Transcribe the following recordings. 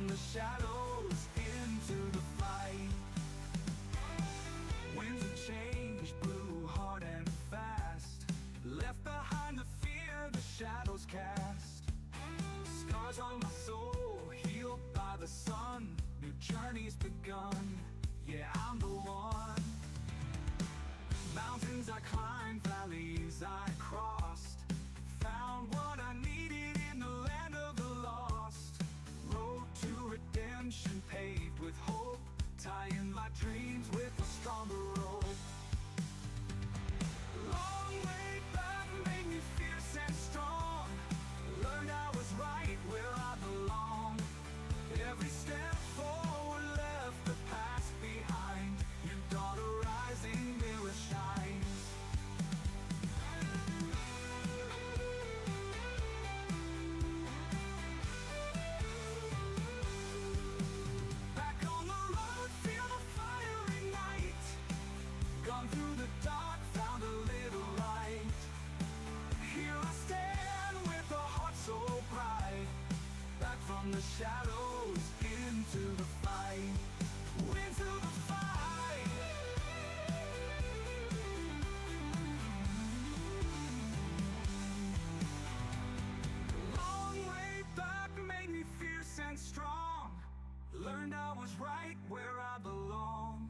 from the shadows into the fight. Winds of change blew hard and fast, left behind the fear the shadows cast. Scars on my soul, healed by the sun, new journey's begun, yeah, I'm the one. Mountains I climbed, valleys I crossed, found what I needed in the land of the lost. Road to redemption paved with hope, tying my dreams with a stronger rope. Long way back made me fierce and strong, learned I was right where I belong. Every step forward left the past behind, new dawn a rising mirror shines. Back on the road, feel the fire ignite, gone through the dark, found a little light. Here I stand with a heart so bright, back from the shadows into the fight, into the fight. Long way back made me fierce and strong, learned I was right where I belong.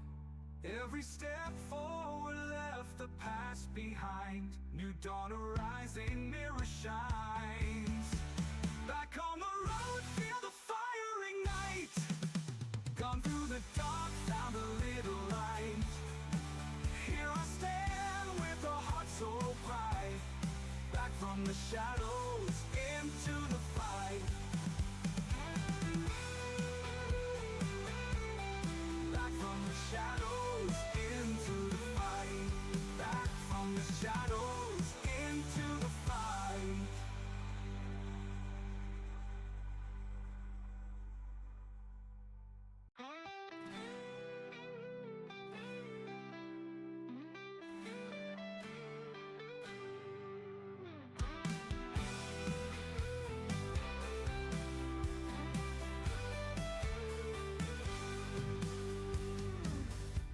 Every step forward left the past behind, new dawn a rising mirror shines. Back on the road, feel the fire ignite, gone through the dark, found a little light. Here I stand with a heart so bright, back from the shadows into the fight. Back from the shadows into the fight, back from the shadows into the fight.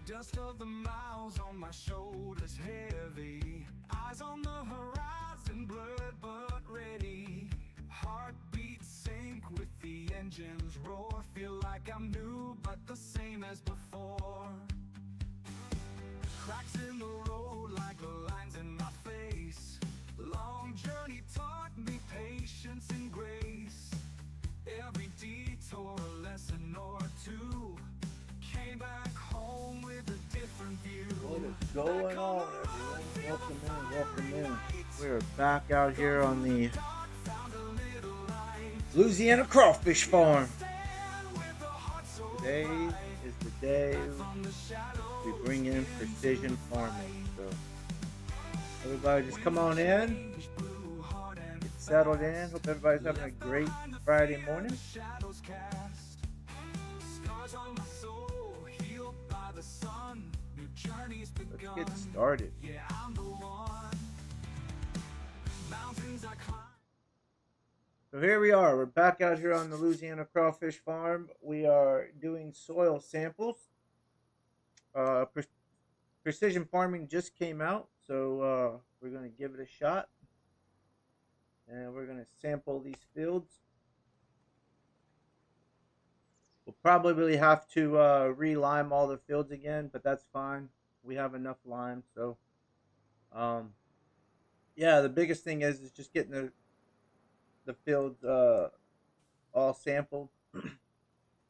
Dust of the miles on my shoulders heavy, eyes on the horizon, blurred but ready. Heartbeat sync with the engine's roar, feel like I'm new but the same as before. Cracks in the road like lines in my face, long journey taught me patience and grace. Every detour a lesson or two, came back home with a different view. What is going on, everyone? Welcome in. We're back out here on the Louisiana Crawfish Farm. Today is the day we bring in precision farming. So everybody just come on in, get settled in. Hope everybody's having a great Friday morning. Let's get started. So here we are. We're back out here on the Louisiana Crawfish Farm. We are doing soil samples. Precision farming just came out, so we're going to give it a shot. And we're going to sample these fields. We'll probably have to re-lime all the fields again, but that's fine. We have enough lime, so yeah. The biggest thing is just getting the fields all sampled,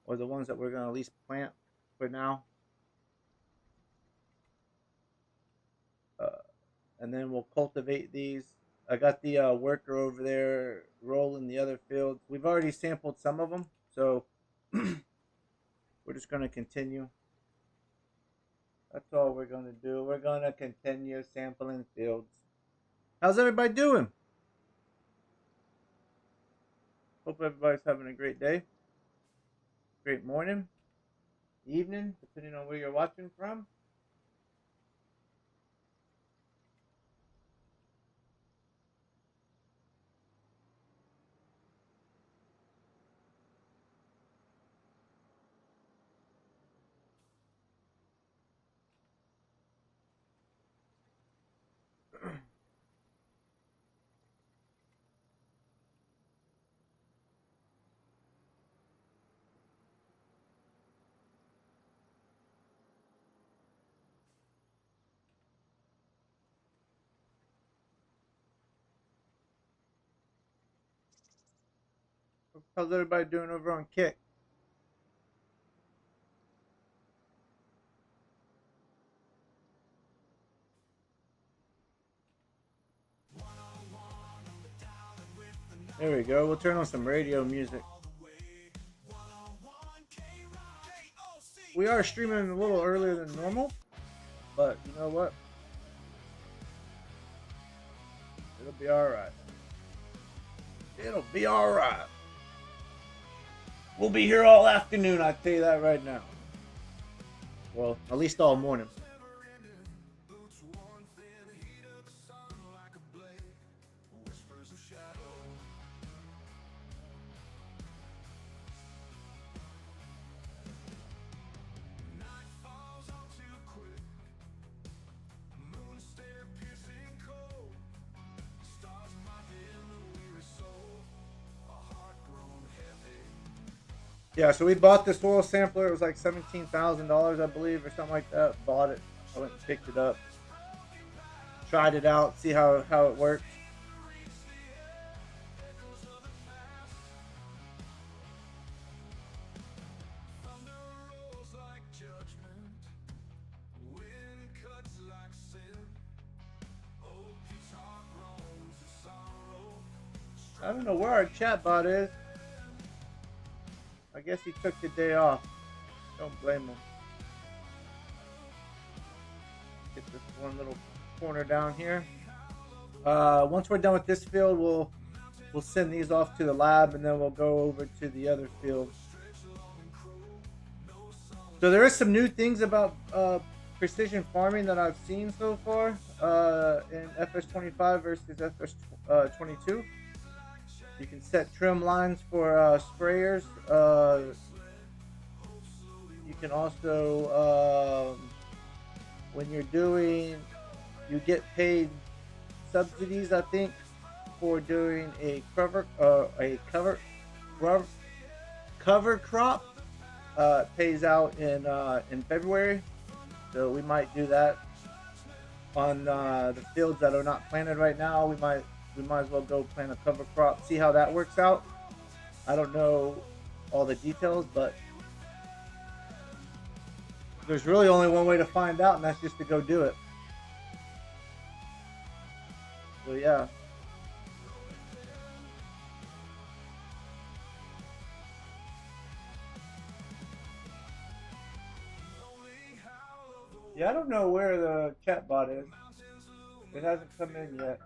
or the ones that we're gonna at least plant for now, and then we'll cultivate these. I got the worker over there rolling the other fields. We've already sampled some of them, so we're just going to continue. That's all we're going to do. We're going to continue sampling fields. How's everybody doing? Hope everybody's having a great day. Great morning, evening, depending on where you're watching from. How's everybody doing over on Kick? There we go. We'll turn on some radio music. We are streaming a little earlier than normal, but you know what? It'll be alright. It'll be alright. We'll be here all afternoon, I tell you that right now. Well, at least all morning. Yeah, so we bought this oil sampler. It was like $17,000, I believe, or something like that. Bought it. I went and picked it up. Tried it out, see how it works. I don't know where our chat bot is. I guess he took the day off. Don't blame him. Get this one little corner down here. Once we're done with this field, we'll send these off to the lab, and then we'll go over to the other field. So there is some new things about precision farming that I've seen so far in FS25 versus FS22. You can set trim lines for sprayers. You can also, when you're doing, you get paid subsidies, I think, for doing a cover crop. It pays out in February, so we might do that on the fields that are not planted right now. We might as well go plant a cover crop, see how that works out. I don't know all the details, but there's really only one way to find out, and that's just to go do it. So yeah. Yeah, I don't know where the chat bot is. It hasn't come in yet.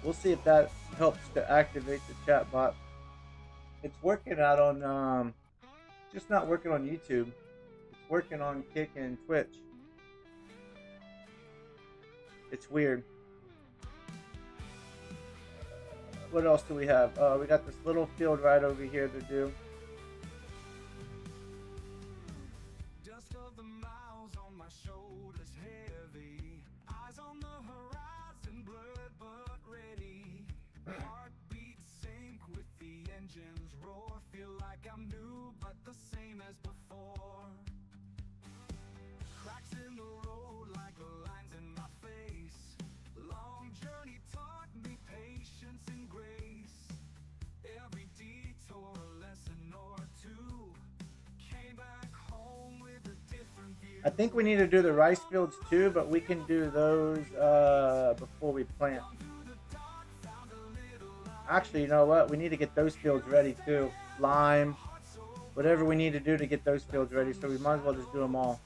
We'll see if that helps to activate the chat bot. It's working out on, just not working on YouTube. It's working on Kick and Twitch. It's weird. What else do we have? We got this little field right over here to do. I think we need to do the rice fields too, but we can do those before we plant. Actually, you know what? We need to get those fields ready too. Lime, whatever we need to do to get those fields ready, so we might as well just do them all.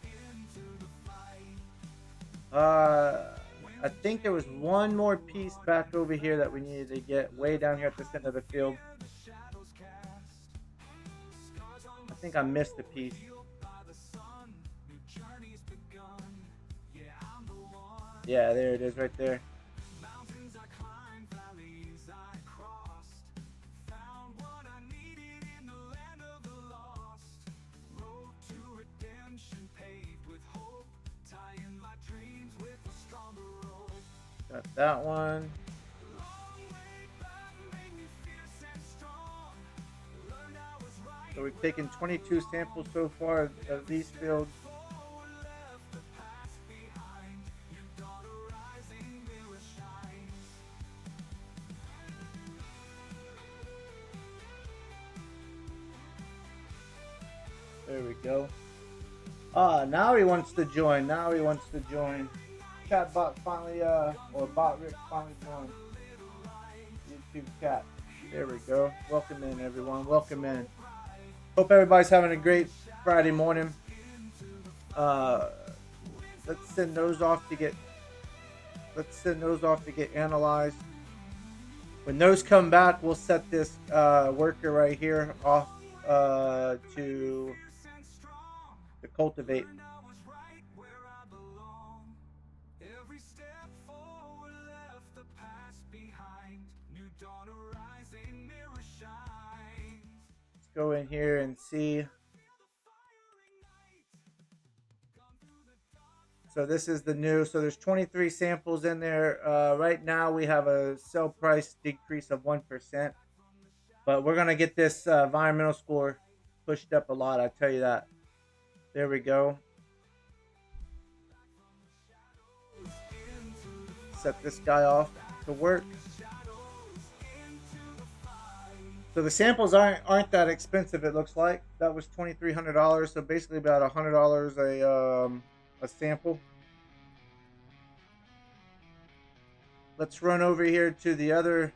I think there was one more piece back over here that we needed to get way down here at the center of the field. I think I missed a piece. Yeah, there it is right there. Got that one. So we've taken 22 samples so far of these fields. There we go. Now he wants to join. Now he wants to join. Chatbot finally, or Bot Rick finally joined. YouTube chat. There we go. Welcome in, everyone. Welcome in. Hope everybody's having a great Friday morning. Let's send those off to get. Let's send those off to get analyzed. When those come back, we'll set this worker right here off to cultivate. Let's go in here and see. So this is the new, so there's 23 samples in there. Right now we have a sell price decrease of 1%, but we're gonna get this environmental score pushed up a lot, I tell you that. There we go. Set this guy off to work. So the samples aren't that expensive, it looks like. That was $2,300, so basically about $100 a sample. Let's run over here to the other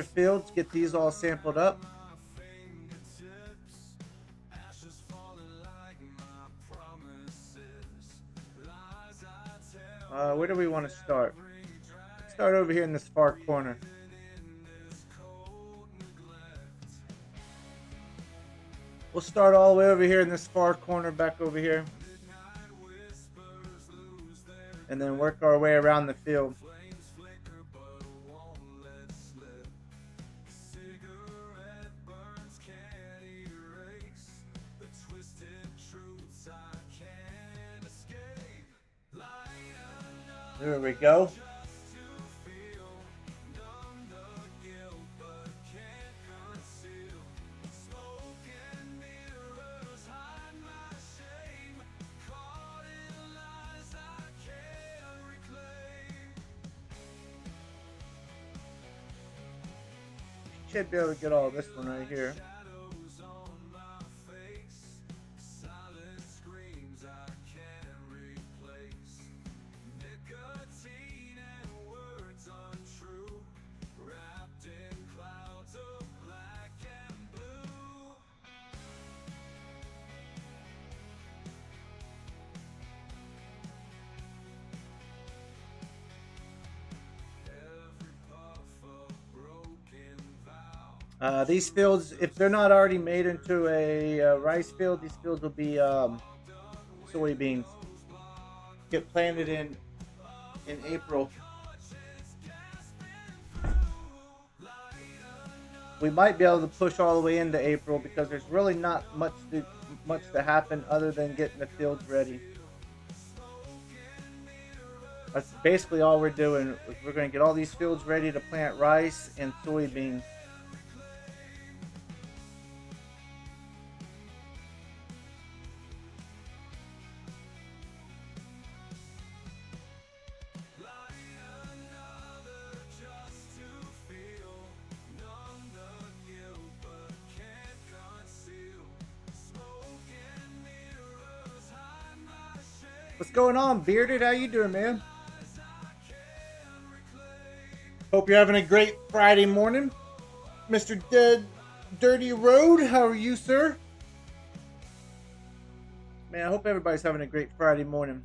fields, get these all sampled up. Where do we want to start? Let's start over here in this far corner. We'll start all the way over here in this far corner, back over here. And then work our way around the field. There we go. Should be able to get all this one right here. These fields, if they're not already made into a rice field, these fields will be soybeans. Get planted in April. We might be able to push all the way into April because there's really not much to happen other than getting the fields ready. That's basically all we're doing. We're going to get all these fields ready to plant rice and soybeans. What's going on, Bearded? How you doing, man? Hope you're having a great Friday morning. Mr. Dead Dirty Road, how are you, sir? Man, I hope everybody's having a great Friday morning.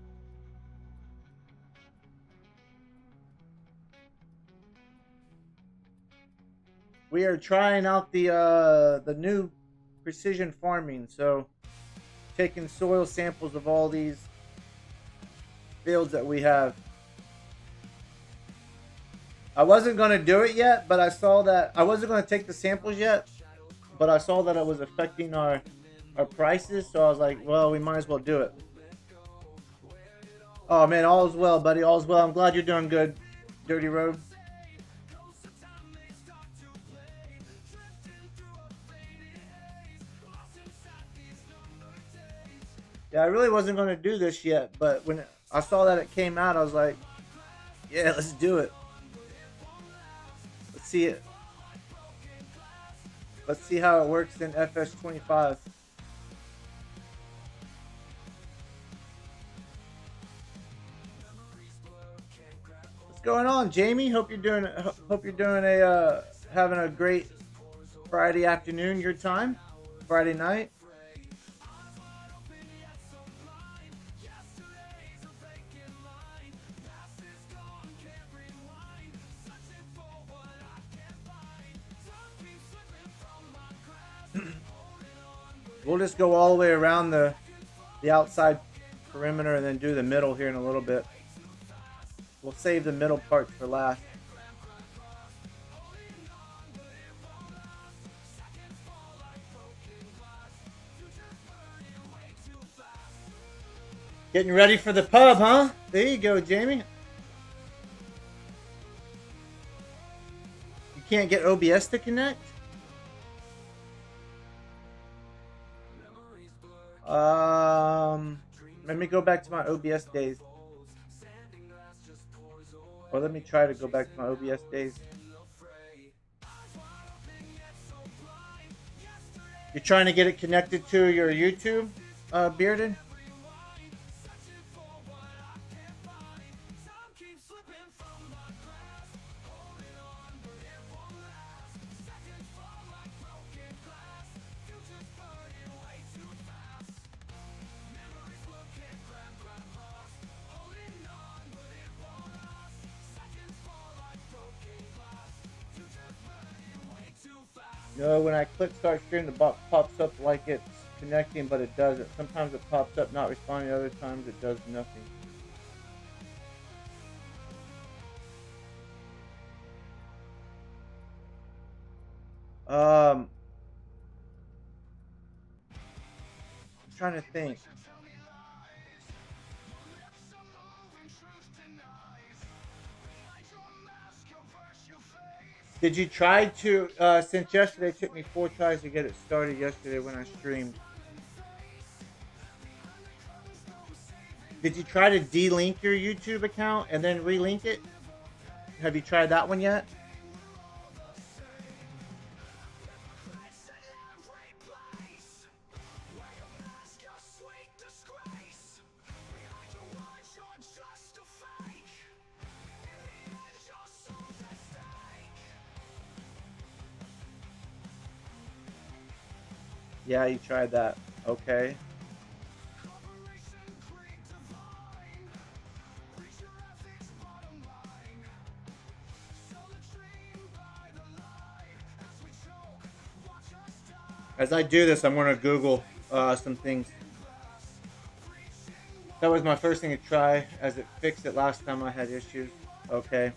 We are trying out the new precision farming, so taking soil samples of all these fields that we have. I wasn't going to do it yet, but I saw that I wasn't going to take the samples yet, but I saw that it was affecting our prices, so I was like, well, we might as well do it. Oh man, all is well, buddy. All is well. I'm glad you're doing good, Dirty Road. Yeah, I really wasn't going to do this yet, but when I saw that it came out, I was like, yeah, let's do it. Let's see it. Let's see how it works in FS25. What's going on, Jamie? Hope you're doing a having a great Friday afternoon your time, Friday night. We'll just go all the way around the outside perimeter and then do the middle here in a little bit. We'll save the middle parts for last. Getting ready for the pub, huh? There you go, Jamie. You can't get OBS to connect? Let me go back to my OBS days. Or let me try to go back to my OBS days. You're trying to get it connected to your YouTube, Bearded? No, when I click start stream, the box pops up like it's connecting, but it doesn't. Sometimes it pops up not responding, other times it does nothing. I'm trying to think. Did you try to, since yesterday it took me 4 tries to get it started yesterday when I streamed. Did you try to delink your YouTube account and then relink it? Have you tried that one yet? Yeah, you tried that. Okay. As I do this, I'm going to Google some things. That was my first thing to try, as it fixed it last time I had issues. Okay.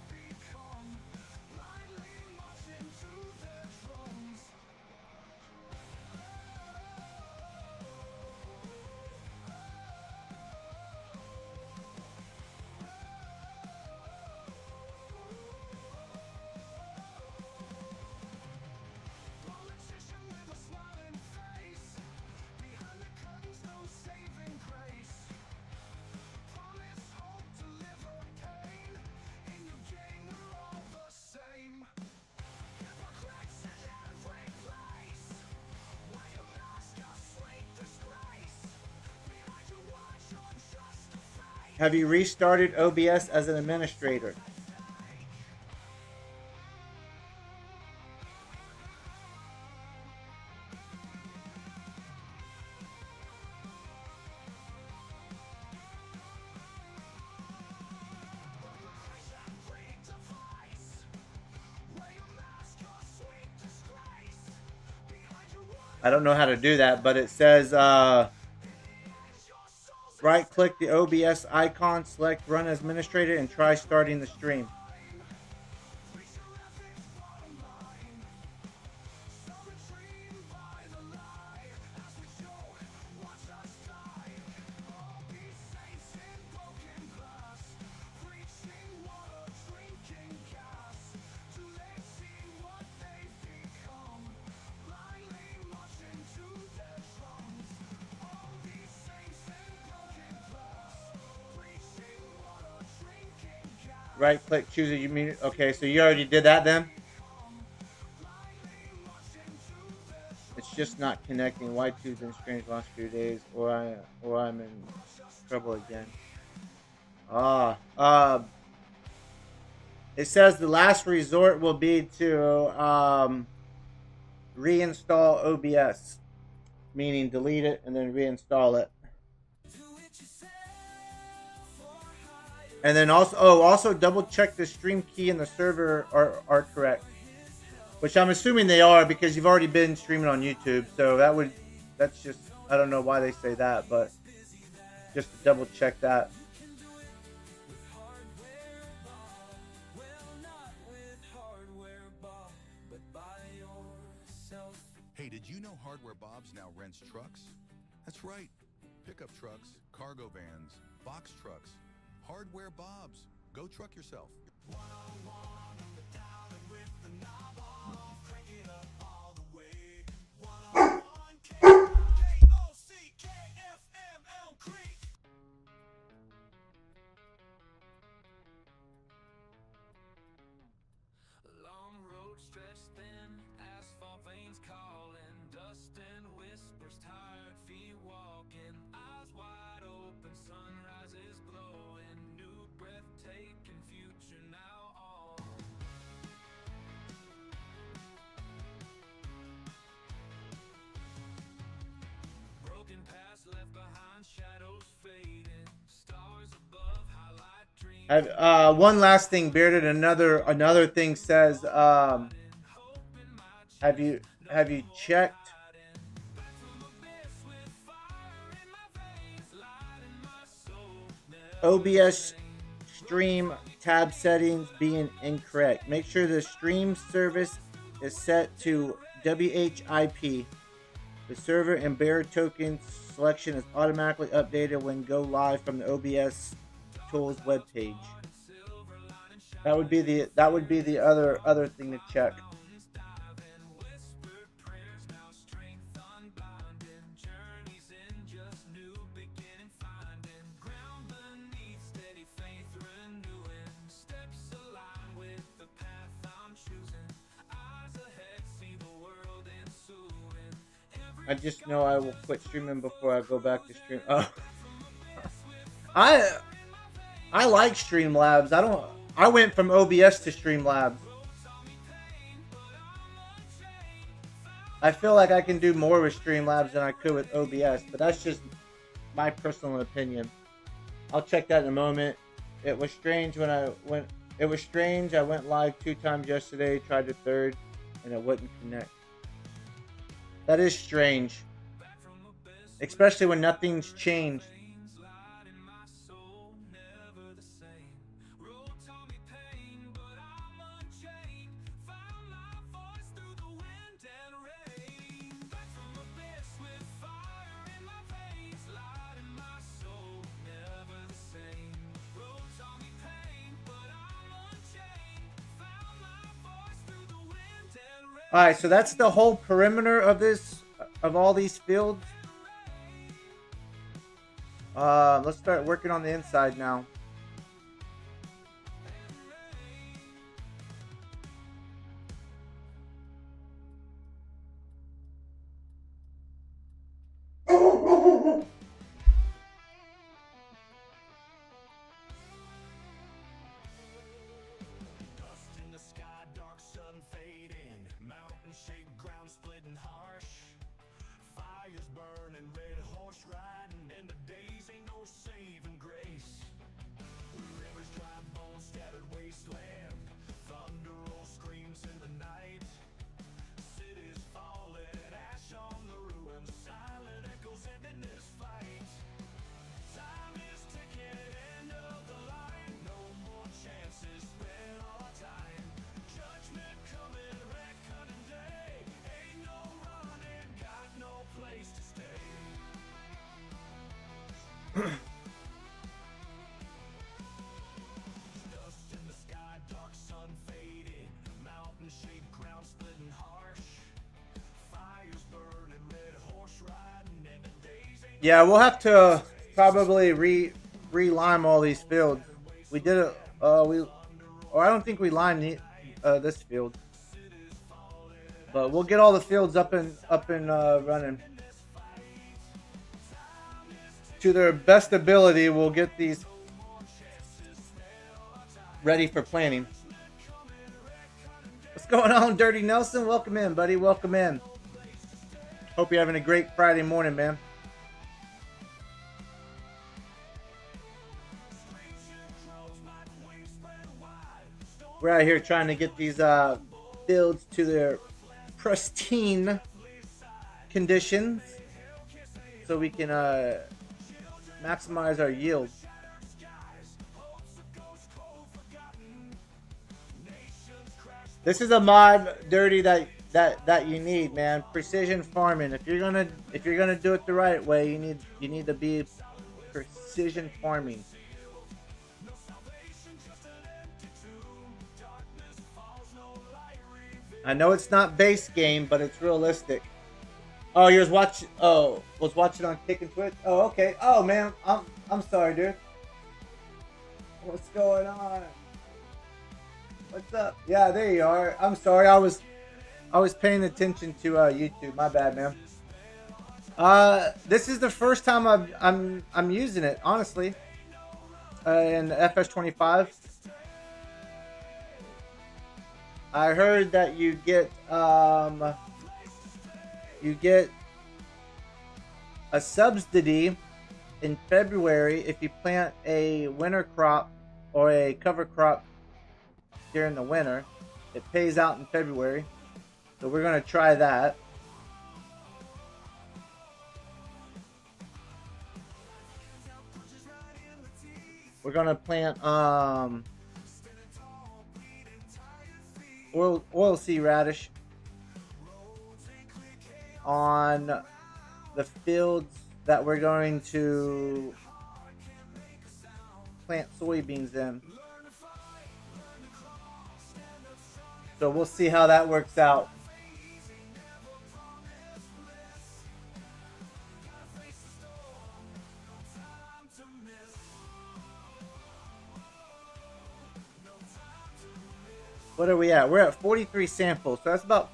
Have you restarted OBS as an administrator? I don't know how to do that, but it says right-click the OBS icon, select Run as Administrator, and try starting the stream. Right click, choose it. You mean okay? So you already did that then. It's just not connecting. Y2's been strange the last few days, or I'm in trouble again. It says the last resort will be to reinstall OBS, meaning delete it and then reinstall it. And then also double check the stream key and the server are correct, which I'm assuming they are because you've already been streaming on YouTube. So that's just, I don't know why they say that, but just to double check that. Hey, did you know Hardware Bob's now rents trucks? That's right. Pickup trucks, cargo vans, box trucks. Hardware Bob's. Go truck yourself. One last thing, Bearded. Another thing says, have you checked OBS stream tab settings being incorrect? Make sure the stream service is set to WHIP. The server and bearer token selection is automatically updated when go live from the OBS tools webpage. That would be the other thing to check. I just know I will quit streaming before I go back to stream. Oh. I like Streamlabs. I went from OBS to Streamlabs. I feel like I can do more with Streamlabs than I could with OBS, but that's just my personal opinion. I'll check that in a moment. It was strange when I went. It was strange. I went live 2 times yesterday, tried the third, and it wouldn't connect. That is strange, especially when nothing's changed. All right, so that's the whole perimeter of all these fields. Let's start working on the inside now. Yeah, we'll have to probably re-lime all these fields. We did it. or I don't think we limed this field. But we'll get all the fields up and running to their best ability. We'll get these ready for planting. What's going on, Dirty Nelson? Welcome in, buddy. Welcome in. Hope you're having a great Friday morning, man. We're out here trying to get these fields to their pristine conditions so we can maximize our yield. This is a mod, Dirty, that you need, man. Precision farming. If you're gonna do it the right way, you need to be precision farming. I know it's not base game, but it's realistic. Oh, you was watching on Kick and Twitch? Oh, okay. Oh man, I'm sorry, dude. What's going on? What's up? Yeah, there you are. I'm sorry. I was paying attention to YouTube. My bad, man. This is the first time I'm using it, honestly. In the FS25. I heard that you get a subsidy in February if you plant a winter crop or a cover crop during the winter. It pays out in February, so we're gonna try that. We're gonna plant oilseed radish on the fields that we're going to plant soybeans in. So we'll see how that works out. What are we at? We're at 43 samples. So that's about,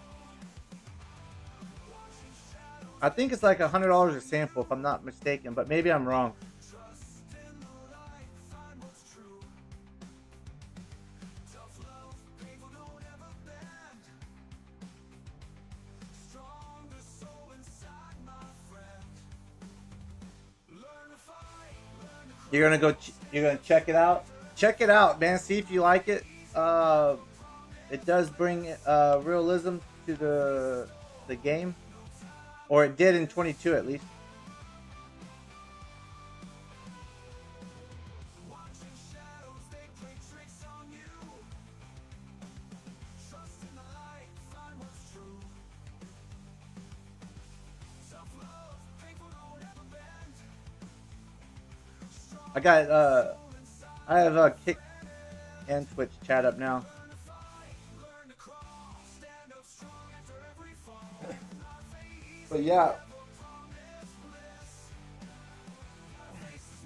I think it's like $100 a sample if I'm not mistaken, but maybe I'm wrong. You're gonna check it out. Check it out, man. See if you like it. It does bring realism to the game, or it did in 22 at least. I have a Kick and Twitch chat up now. But yeah,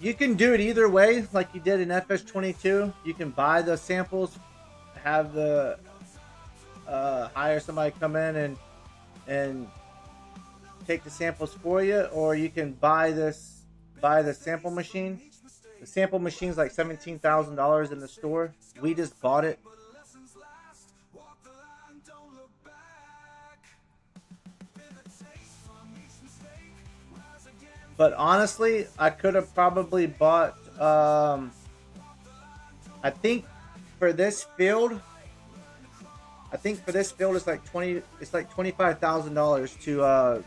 you can do it either way, like you did in FS22. You can buy the samples, have the hire somebody come in and take the samples for you, or you can buy the sample machine. The sample machine's like $17,000 in the store. We just bought it. But honestly, I could have probably bought, I think for this field, it's like $25,000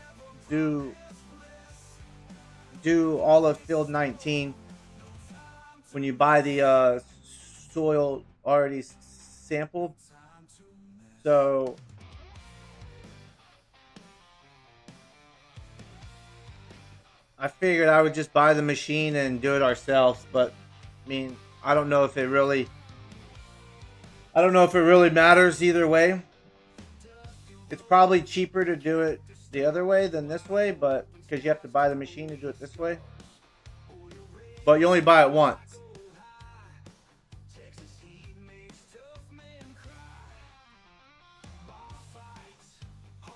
to do all of field 19 when you buy the soil already sampled. So I figured I would just buy the machine and do it ourselves, but I mean, I don't know if it really matters either way. It's probably cheaper to do it the other way than this way, but because you have to buy the machine to do it this way. But you only buy it once.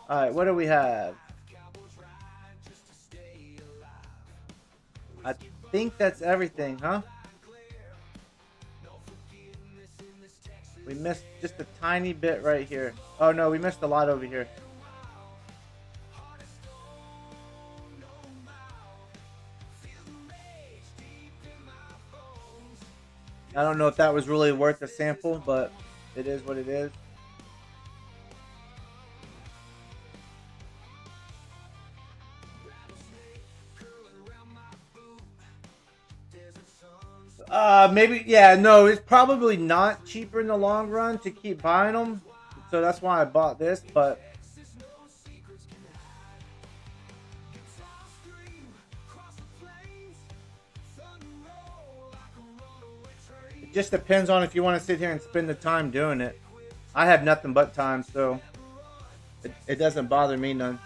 All right, what do we have? I think that's everything, huh? We missed just a tiny bit right here. Oh no, we missed a lot over here. I don't know if that was really worth a sample, but it is what it is. Maybe, yeah, no, it's probably not cheaper in the long run to keep buying them. So that's why I bought this, but it just depends on if you want to sit here and spend the time doing it. I have nothing but time, so it doesn't bother me none.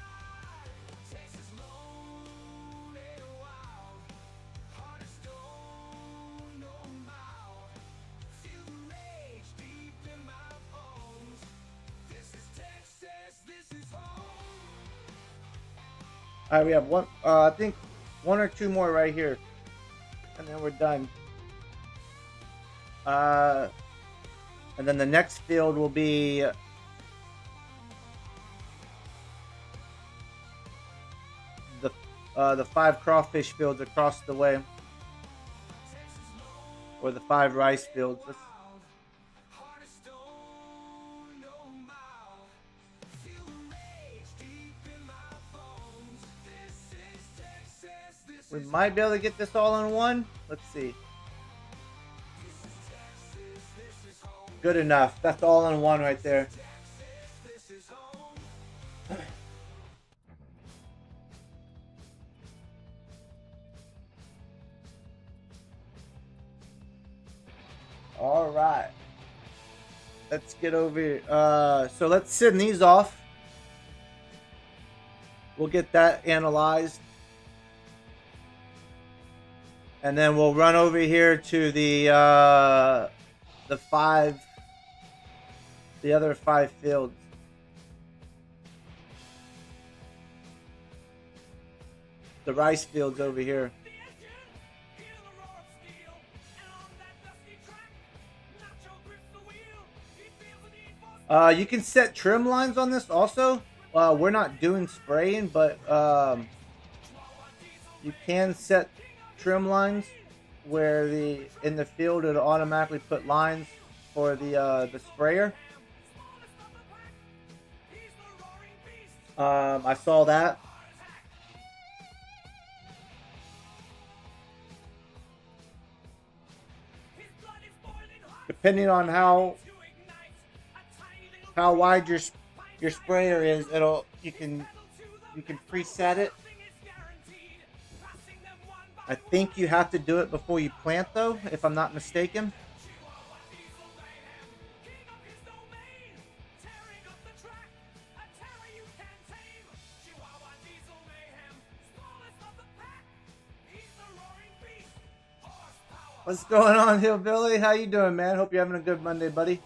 All right, we have one. I think one or two more right here, and then we're done. And then the next field will be the 5 crawfish fields across the way, or the 5 rice fields. We might be able to get this all in one. Let's see. Good enough. That's all in one right there. All right. Let's get over here. So let's send these off. We'll get that analyzed. And then we'll run over here to the other 5 fields. The rice fields over here. You can set trim lines on this also. We're not doing spraying, but you can set trim lines where in the field it'll automatically put lines for the sprayer. I saw that. Depending on how wide your sprayer is, you can preset it. I think you have to do it before you plant, though, if I'm not mistaken. What's going on, Hillbilly? How you doing, man? Hope you're having a good Monday, buddy.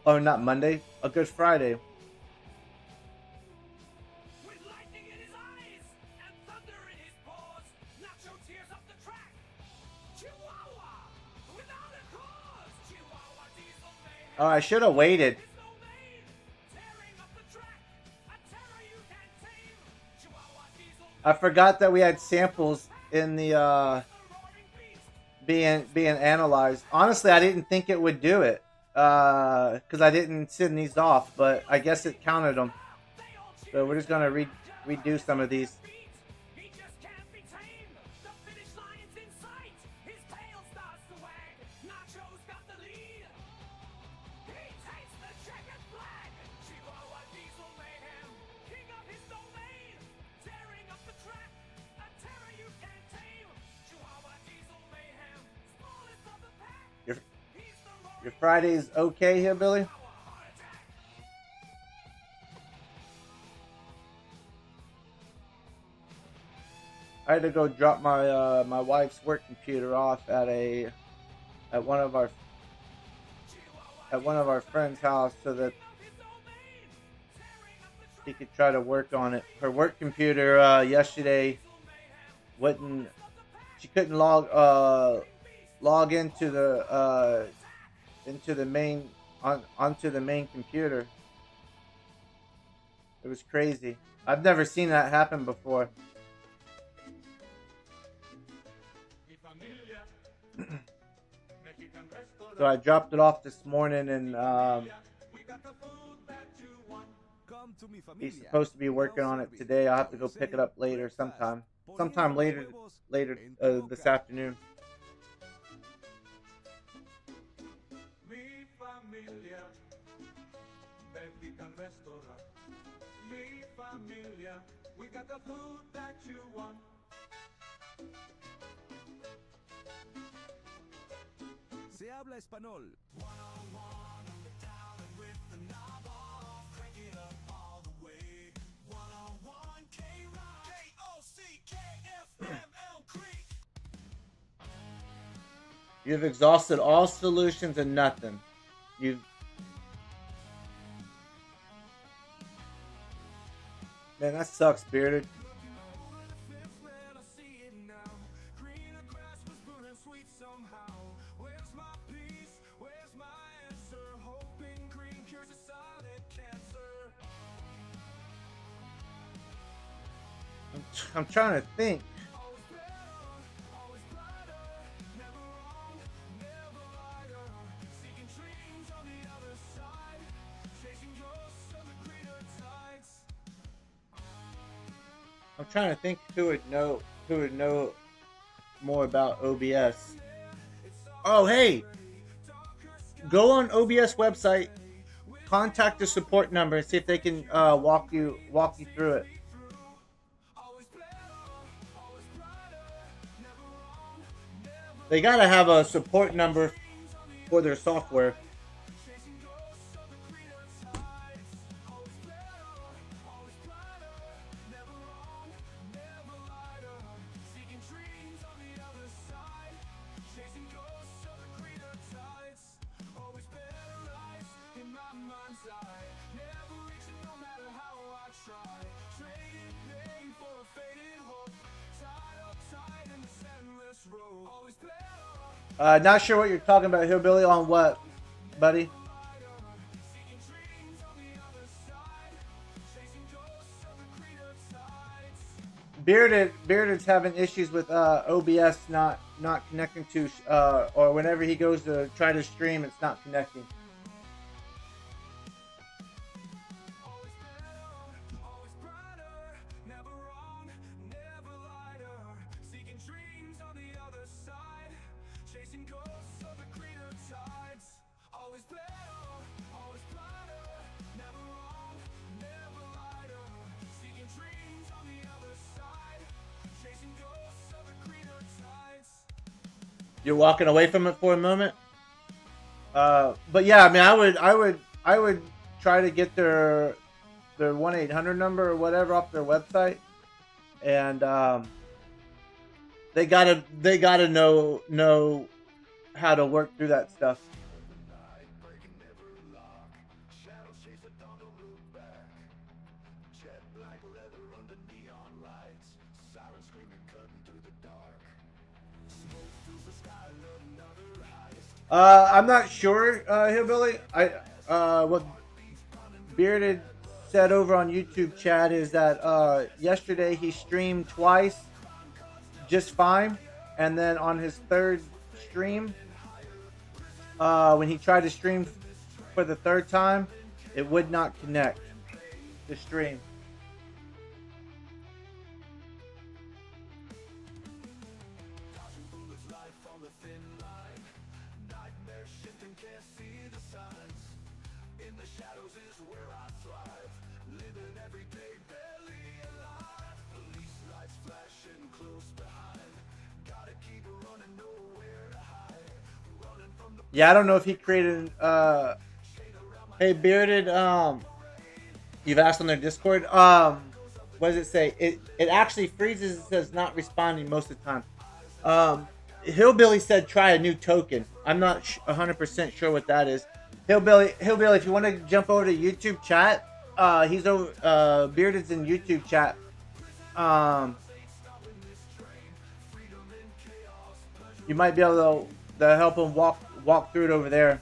Oh, not Monday. A good Friday. Oh, I should have waited. I forgot that we had samples in the being analyzed. Honestly, I didn't think it would do it because I didn't send these off, but I guess it counted them. So we're just gonna redo some of these. Your Friday's okay here, Billy? I had to go drop my my wife's work computer off at one of our friend's house so that he could try to work on it. Her work computer yesterday wouldn't. She couldn't log into the main onto the main computer. It was crazy. I've never seen that happen before. So I dropped it off this morning, and he's supposed to be working on it today. I'll have to go pick it up later, sometime later this afternoon. We got the food that you want. Se habla español. One-on-one, I'm down and with the knob off. Crank it up all the way. One-on-one, K-Rock. K-O-C-K-F-M-L Creek. You've exhausted all solutions and nothing. Man, that sucks, Bearded. I'm trying to think. I'm trying to think who would know more about OBS. Oh, hey, go on OBS website, contact the support number, and see if they can walk you through it. They gotta have a support number for their software. Not sure what you're talking about, Hillbilly. On what, buddy? Bearded's having issues with OBS not connecting to, or whenever he goes to try to stream, it's not connecting. You're walking away from it for a moment, but yeah, I mean, I would try to get their 1-800 number or whatever off their website, and they gotta know how to work through that stuff. I'm not sure, Hillbilly. What Bearded said over on YouTube chat is that yesterday he streamed twice just fine, and then on his third stream, when he tried to stream for the third time, it would not connect the stream. Yeah, I don't know if he created. Hey, Bearded. You've asked on their Discord. What does it say? It actually freezes. It says not responding most of the time. Hillbilly said try a new token. I'm not 100% sure what that is. Hillbilly. If you want to jump over to YouTube chat, He's over. Bearded's in YouTube chat. You might be able to help him walk through it over there.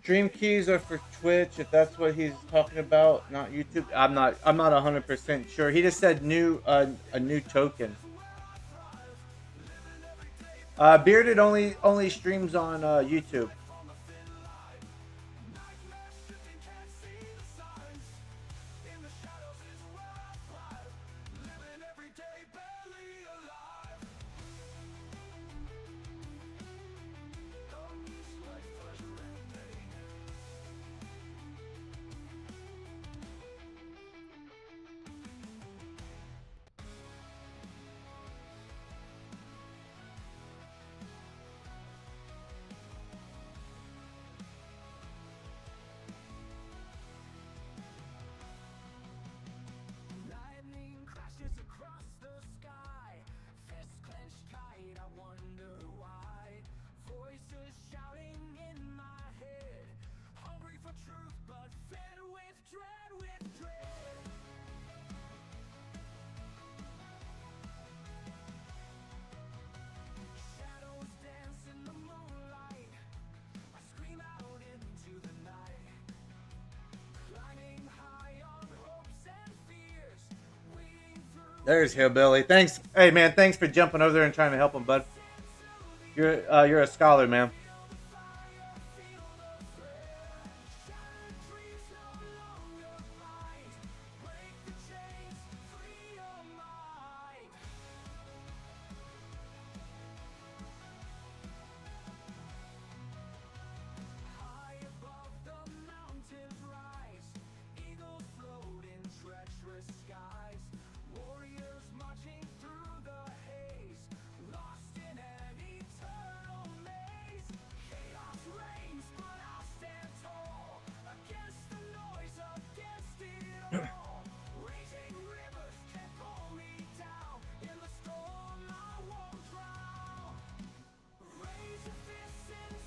Dream keys are for Twitch, if that's what he's talking about, not YouTube. I'm not 100% sure. He just said new a new token. Bearded only streams on YouTube. There's Hillbilly. Thanks. Hey, man, thanks for jumping over there and trying to help him, bud. You're a scholar, man.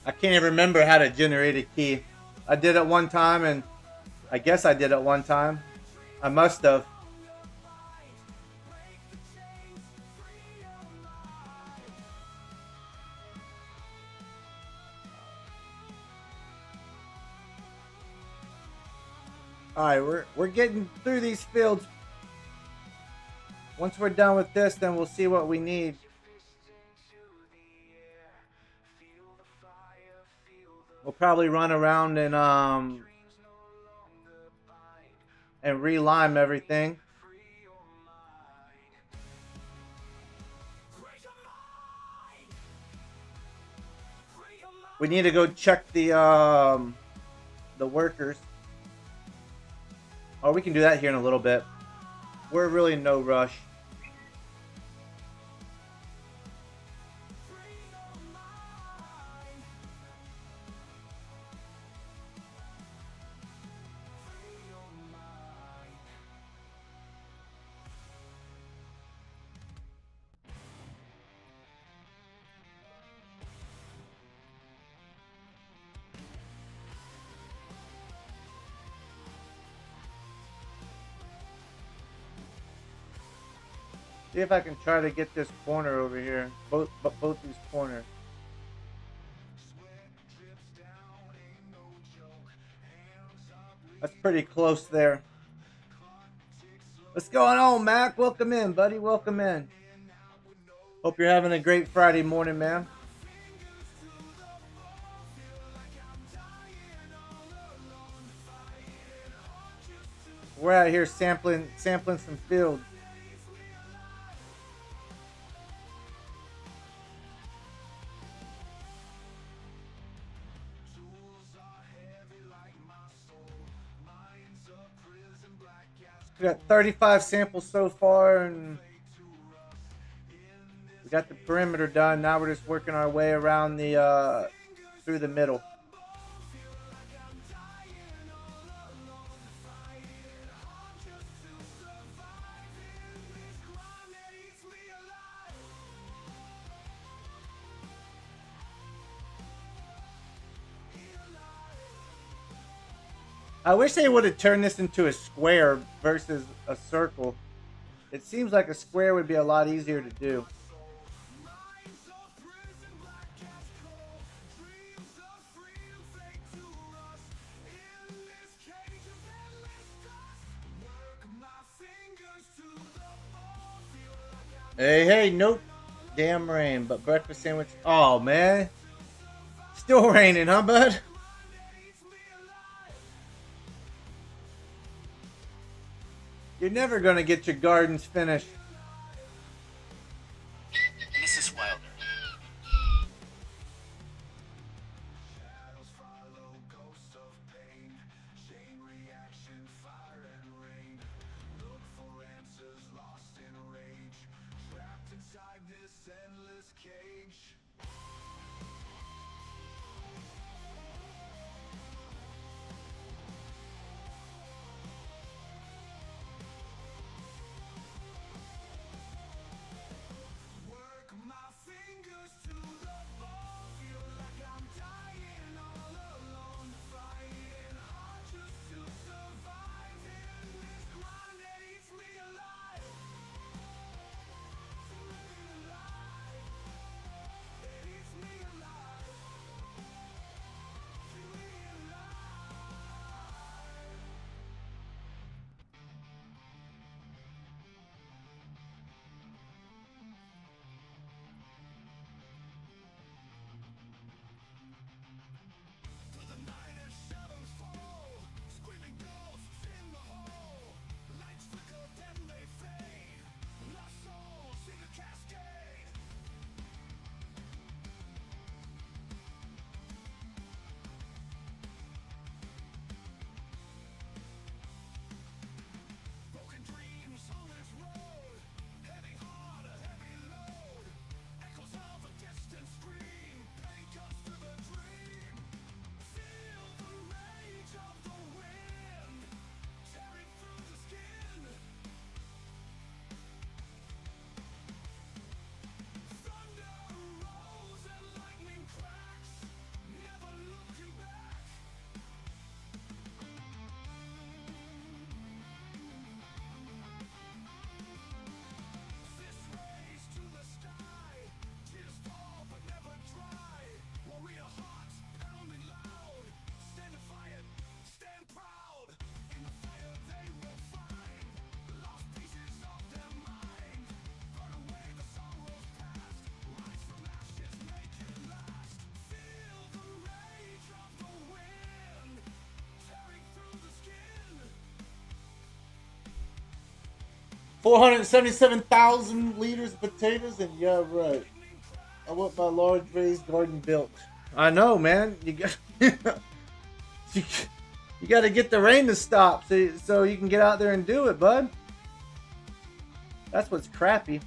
I can't even remember how to generate a key. I did it one time, and I guess I did it one time. I must have. Alright, we're getting through these fields. Once we're done with this, then we'll see what we need. We'll probably run around and re-lime everything. We need to go check the workers. Oh, we can do that here in a little bit. We're really in no rush. See if I can try to get this corner over here. Both these corners. That's pretty close there. What's going on, Mac? Welcome in, buddy. Welcome in. Hope you're having a great Friday morning, man. We're out here sampling some fields. We got 35 samples so far, and we got the perimeter done. Now we're just working our way around the through the middle. I wish they would have turned this into a square versus a circle. It seems like a square would be a lot easier to do. Hey, nope. Damn rain, but breakfast sandwich. Oh, man. Still raining, huh, bud? You're never gonna get your gardens finished. Mrs. Wilder. $477,000 liters of potatoes, and yeah, right. I want my large raised garden built. I know, man. You got you got to get the rain to stop so you can get out there and do it, bud. That's what's crappy.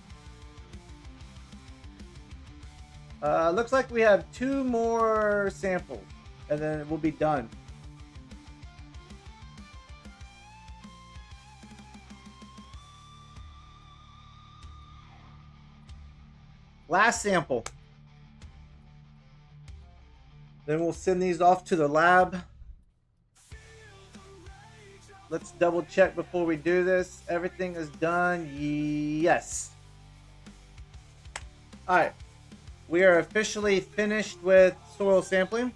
Looks like we have 2 more samples, and then we'll be done. Last sample. Then we'll send these off to the lab. Let's double check before we do this. Everything is done. Yes. All right. We are officially finished with soil sampling.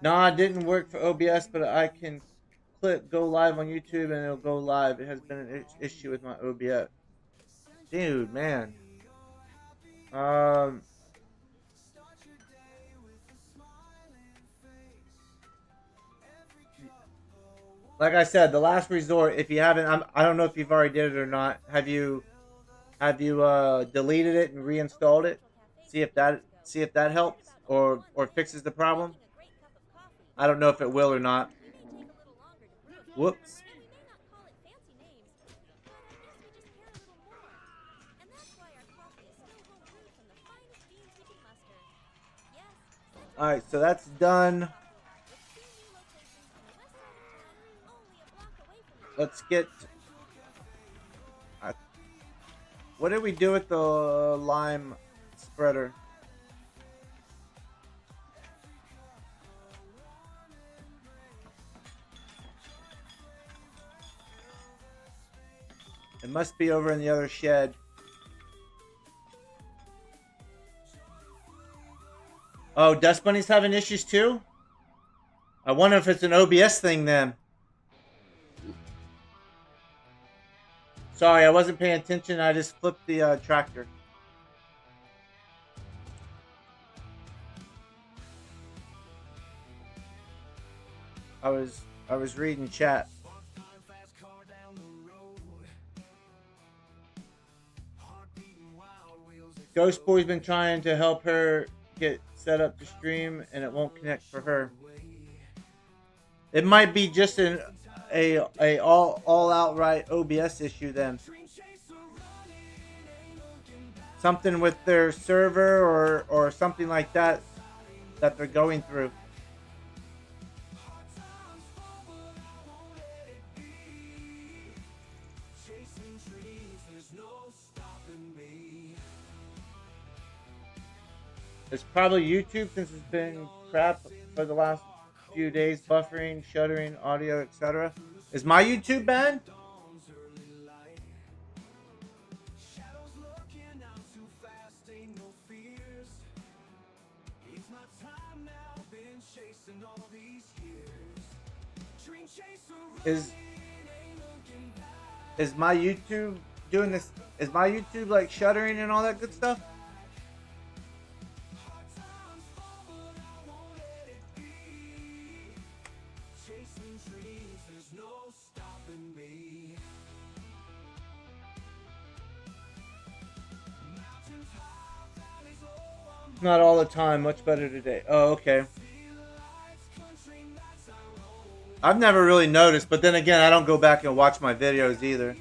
Nah, it didn't work for OBS, but I can click go live on YouTube and it'll go live. It has been an issue with my OBS. Dude, man. like I said, the last resort. If you haven't, I don't know if you've already did it or not. Have you deleted it and reinstalled it? See if that helps or fixes the problem. I don't know if it will or not. Whoops. All right, so that's done. Let's get. What did we do with the lime spreader? It must be over in the other shed. Oh, Dust Bunny's having issues too? I wonder if it's an OBS thing then. Sorry, I wasn't paying attention. I just flipped the tractor. I was reading chat. Ghost Boy's been trying to help her get set up to stream, and it won't connect for her. It might be just a all outright OBS issue then. Something with their server or something like that they're going through. It's probably YouTube since it's been crap for the last few days, buffering, shuttering, audio, etc. Is my YouTube bad? Is my YouTube doing this? Is my YouTube like shuttering and all that good stuff? Not all the time, much better today. Oh, okay. I've never really noticed, but then again, I don't go back and watch my videos either.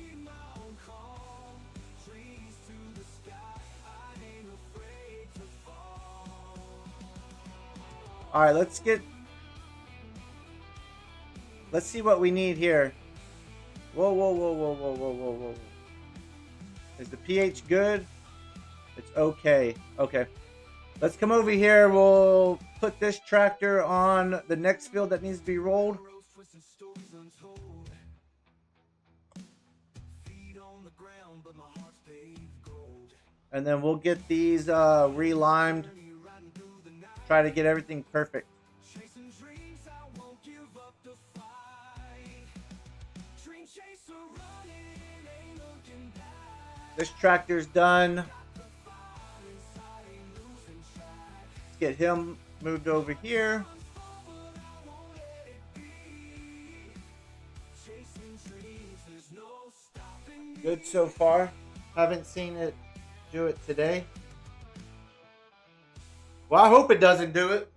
Alright, let's see what we need here. Whoa, whoa, whoa, whoa, whoa, whoa, whoa, whoa. Is the pH good? It's okay. Okay. Let's come over here. We'll put this tractor on the next field that needs to be rolled. And then we'll get these relimed. Try to get everything perfect. This tractor's done. Let's get him moved over here. Good so far. Haven't seen it do it today. Well, I hope it doesn't do it.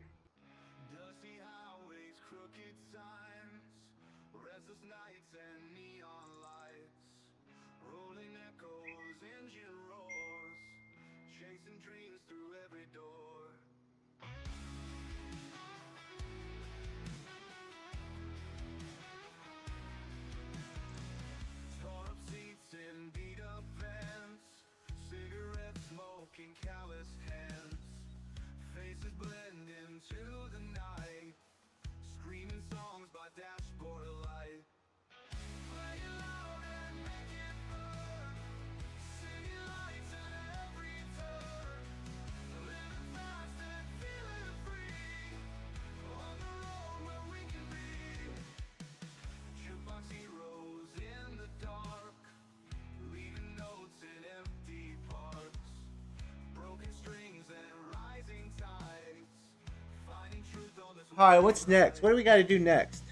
Hi, what's next? What do we got to do next?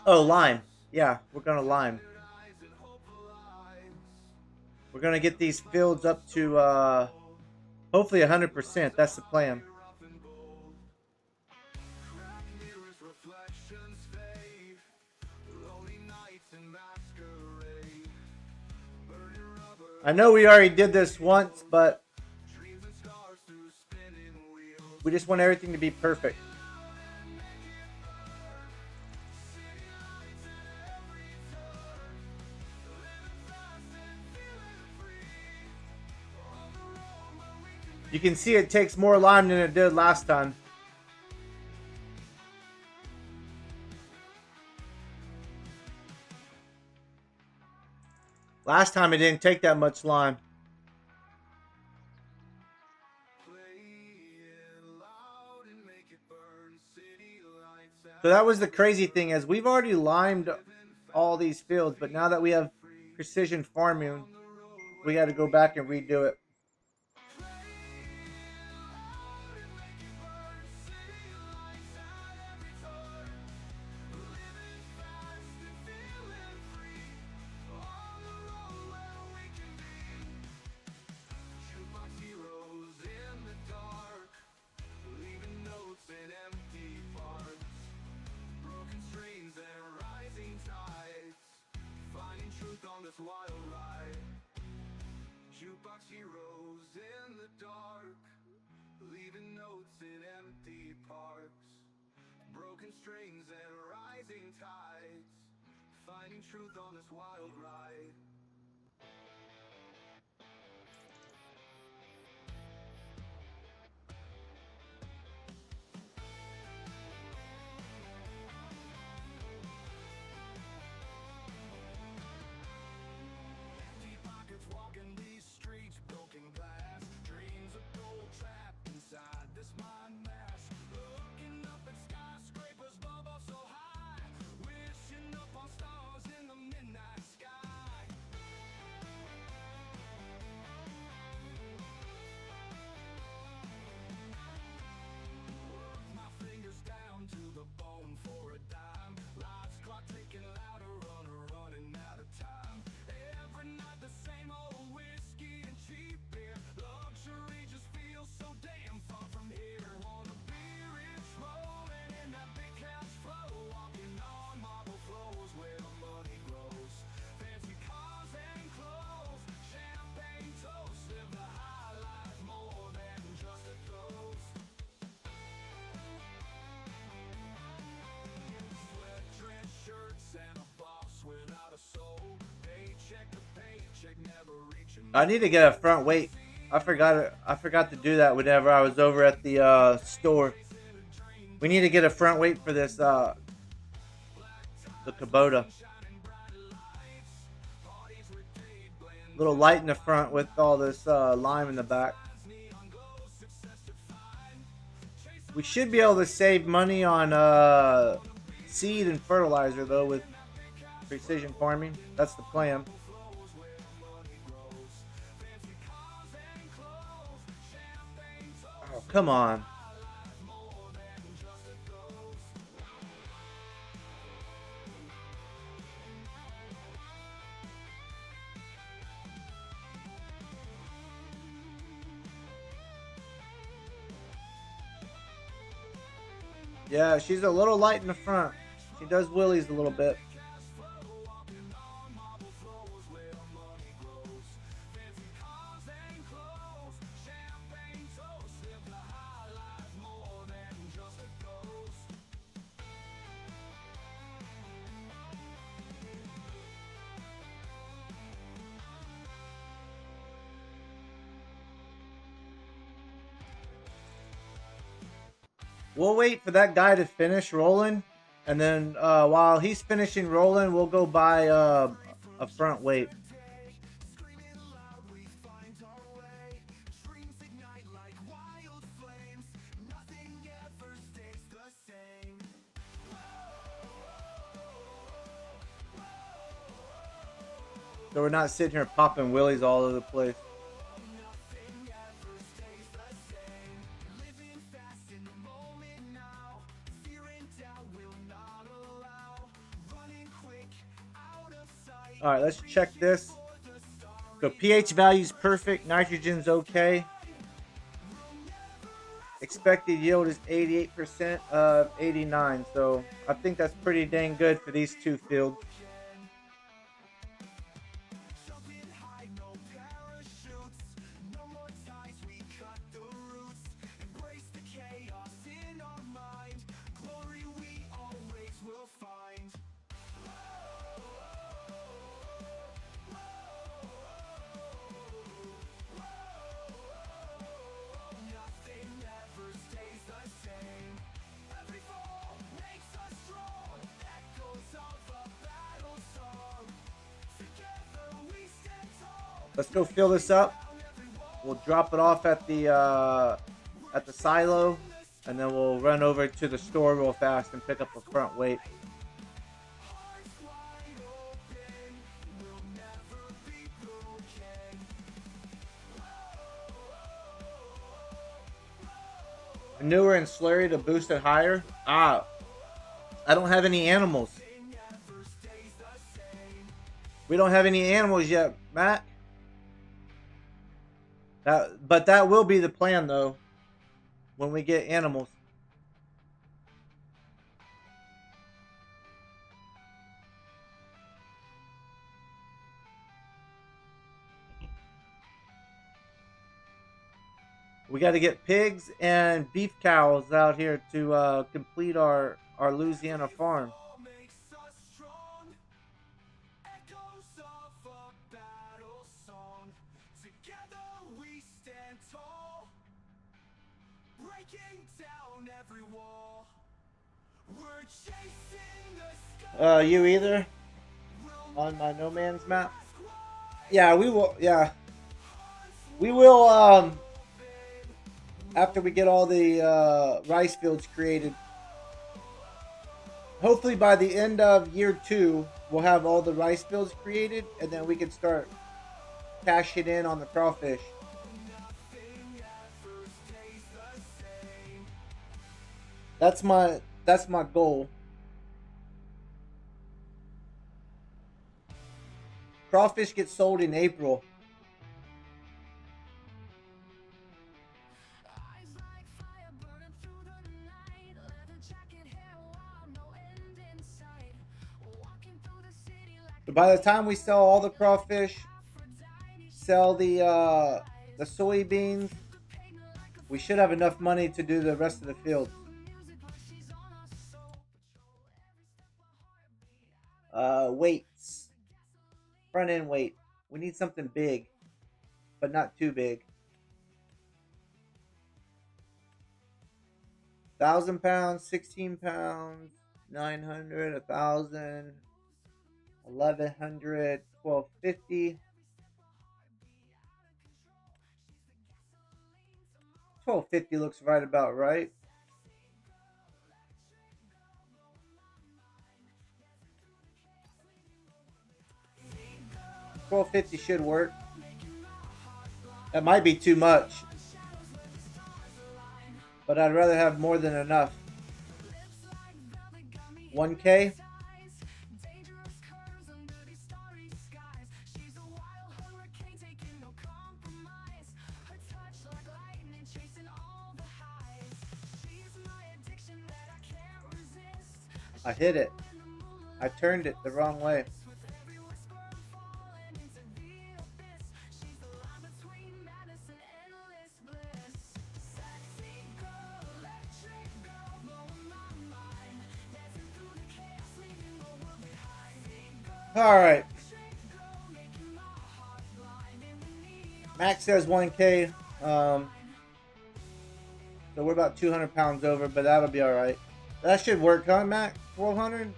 Oh, lime. Yeah, we're gonna lime. We're gonna get these fields up to hopefully 100%. That's the plan. I know we already did this once, but we just want everything to be perfect. You can see it takes more lime than it did last time. Last time it didn't take that much lime. So that was the crazy thing, is we've already limed all these fields, but now that we have precision farming, we got to go back and redo it. Wild ride, jukebox heroes in the dark, leaving notes in empty parks, broken strings and rising tides, finding truth on this wild ride. Walking these streets, broken glass, dreams of gold trapped inside this mind mash. Looking up at skyscrapers, bubble so high, wishing up on stars in the midnight sky. Work my fingers down to the bone for a dime. Life's clock ticking louder, running out of time. Every night the same old whiskey and cheap beer. Luxury just feels so damn far from here. Wanna be rich, rolling in that big cash flow, walking on marble floors where the money grows. Fancy cars and clothes, champagne toast, live the high life more than just a ghost. Sweat drenched shirts and a boss without a soul. Paycheck to paycheck, never reaching. I need to get a front weight. I forgot to do that whenever I was over at the store. We need to get a front weight for this the Kubota. Little light in the front with all this lime in the back. We should be able to save money on seed and fertilizer though with precision farming. That's the plan. Oh, come on. Yeah, she's a little light in the front. She does wheelies a little bit. We'll wait for that guy to finish rolling, and then while he's finishing rolling, we'll go buy a front weight. So we're not sitting here popping wheelies all over the place. All right, let's check this. So pH value is perfect. Nitrogen's okay. Expected yield is 88% of 89. So I think that's pretty dang good for these two fields. Let's go fill this up. We'll drop it off at the silo, and then we'll run over to the store real fast and pick up a front weight. Manure and slurry to boost it higher. I don't have any animals. We don't have any animals yet, Matt. But that will be the plan, though, when we get animals. We got to get pigs and beef cows out here to complete our Louisiana farm. You either? On my no man's map? Yeah, we will. Yeah. We will, after we get all the rice fields created. Hopefully by the end of year 2, we'll have all the rice fields created, and then we can start cashing in on the crawfish. That's my goal. Crawfish gets sold in April. So by the time we sell all the crawfish, sell the soybeans, we should have enough money to do the rest of the field. Weights. Front end weight. We need something big, but not too big. 1,000 pounds, 16 pounds, 900, 1,000, 1,100, 1,250. 1,250 looks right about right. $12.50 should work. That might be too much, but I'd rather have more than enough. 1K. I hit it. I turned it the wrong way. All right. Max says 1K. So we're about 200 pounds over, but that'll be all right. That should work, huh, Max? 1,200.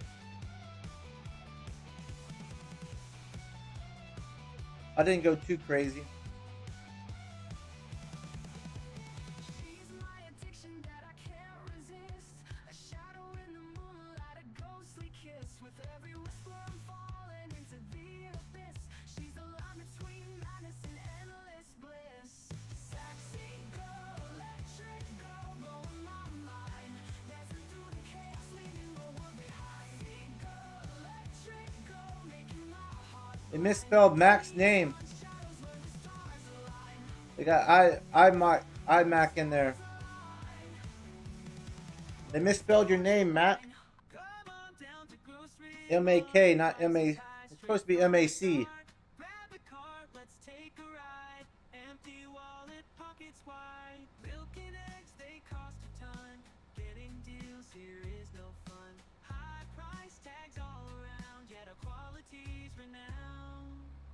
I didn't go too crazy. They misspelled Mac's name. They got iMac in there. They misspelled your name, Mac. M-A-K, not M-A. It's supposed to be M-A-C.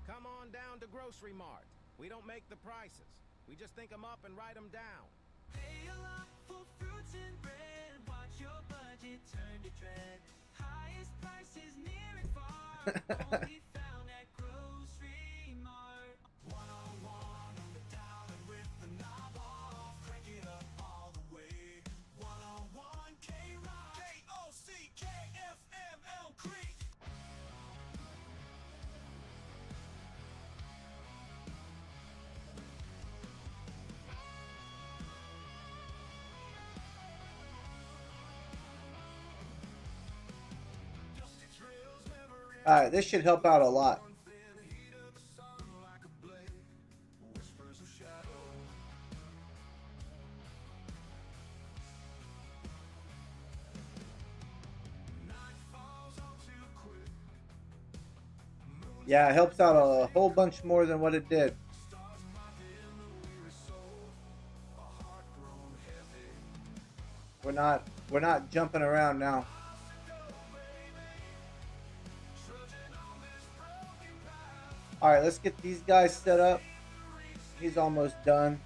Come on down to Grocery Mart. We don't make the prices. We just think them up and write them down. Pay a lot for fruits and bread. Watch your budget turn to dread. Highest prices near and far. Only found at Grocery Mart. One-on-one on the dial and with the knob off. Crank it up all the way. One-on-one K-Rock. K-O-C-K-F-M-L Creek. Alright, this should help out a lot. Yeah, it helps out a whole bunch more than what it did. We're not jumping around now. Alright, let's get these guys set up. He's almost done.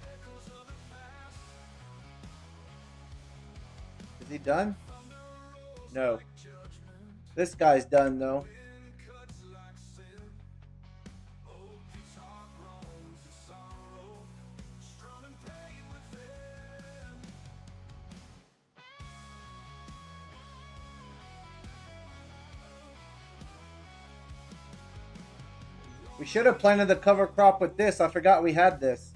Is he done? No. This guy's done though. We should have planted the cover crop with this. I forgot we had this.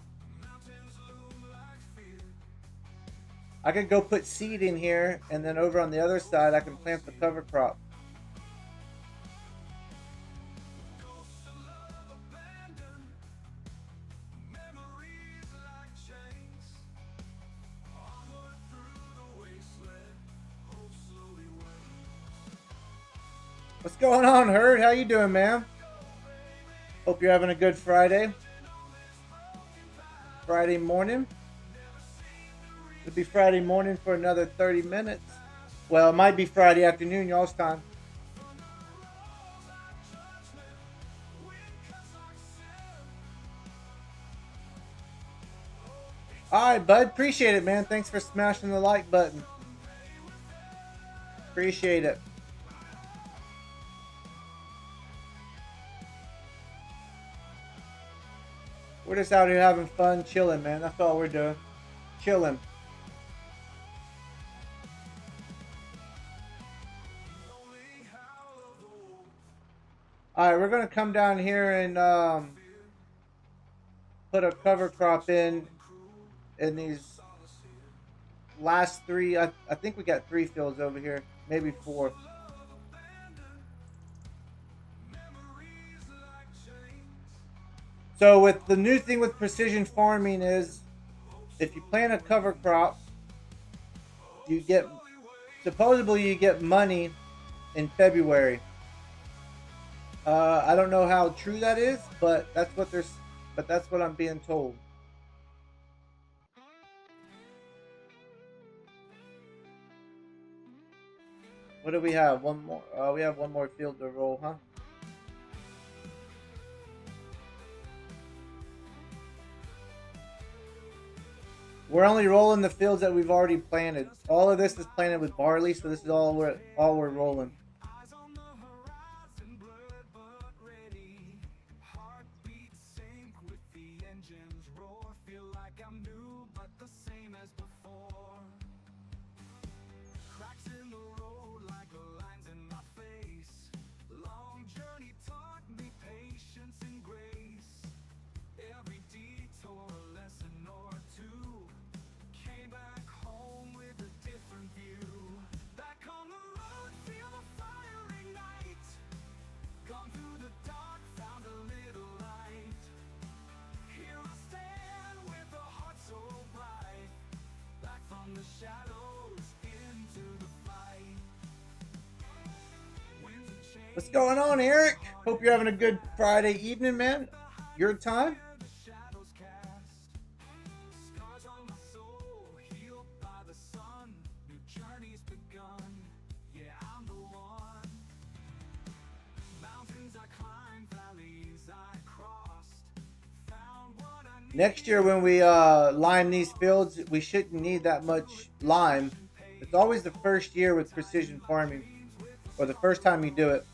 I could go put seed in here, and then over on the other side, I can plant the cover crop. What's going on, Herd? How you doing, man? Hope you're having a good Friday. Friday morning. It'll be Friday morning for another 30 minutes. Well, it might be Friday afternoon, y'all's time. Alright, bud. Appreciate it, man. Thanks for smashing the like button. Appreciate it. We're just out here having fun, chilling, man. That's all we're doing. Chilling. Alright, we're going to come down here and put a cover crop in these last three. I think we got 3 fields over here. Maybe 4. So with the new thing with precision farming is if you plant a cover crop, you get, supposedly you get money in February. I don't know how true that is, but that's what I'm being told. What do we have? One more. We have one more field to roll, huh? We're only rolling the fields that we've already planted. All of this is planted with barley, so this is all we're rolling. Eyes on the horizon, blurred but ready. Heartbeat sync with the engine's roar. Feel like I'm new, but the same as before. Cracks in the road like lines in my face. Long journey taught me patience and grace. Every detour a lesson or two. Came back home with a different view. Back on the road, feel the fire. What's going on, Eric? Hope you're having a good Friday evening, man. Your time. Next year when we lime these fields, we shouldn't need that much lime. It's always the first year with precision farming, or the first time you do it.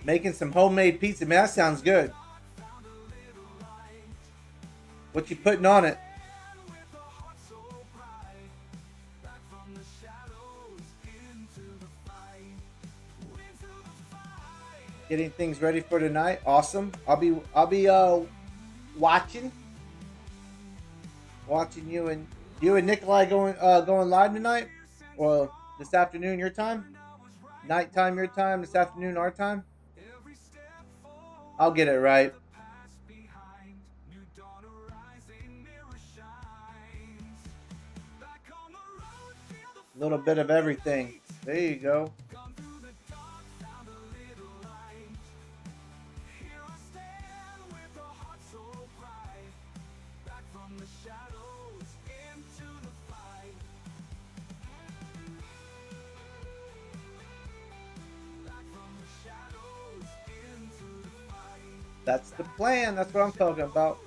Making some homemade pizza, man, that sounds good. What you putting on it? Getting things ready for tonight. Awesome. I'll be watching you and Nikolai going live tonight, or this afternoon your time, nighttime your time, this afternoon our time. I'll get it right. A little bit of everything. There you go. That's the plan. That's what I'm talking about.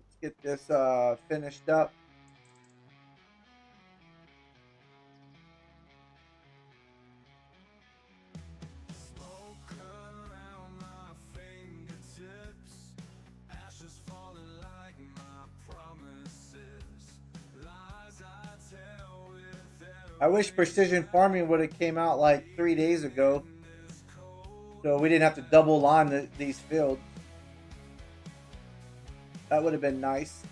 Let's get this finished up. I wish precision farming would have came out like 3 days ago, so we didn't have to double lime these fields. That would have been nice.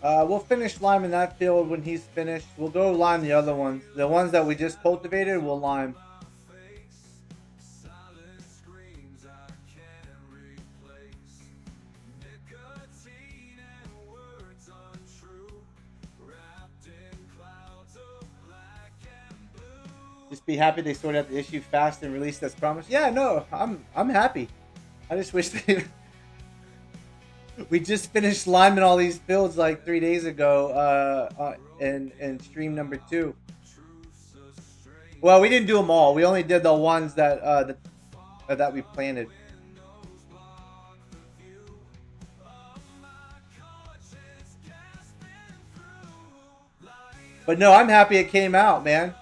We'll finish liming that field when he's finished. We'll go lime the other ones. The ones that we just cultivated, we'll lime. Just be happy they sorted out the issue fast and released as promised. Yeah, no, I'm happy. I just wish they... We just finished liming all these fields like 3 days ago in stream number 2. Well, we didn't do them all. We only did the ones that that we planted. But no, I'm happy it came out, man.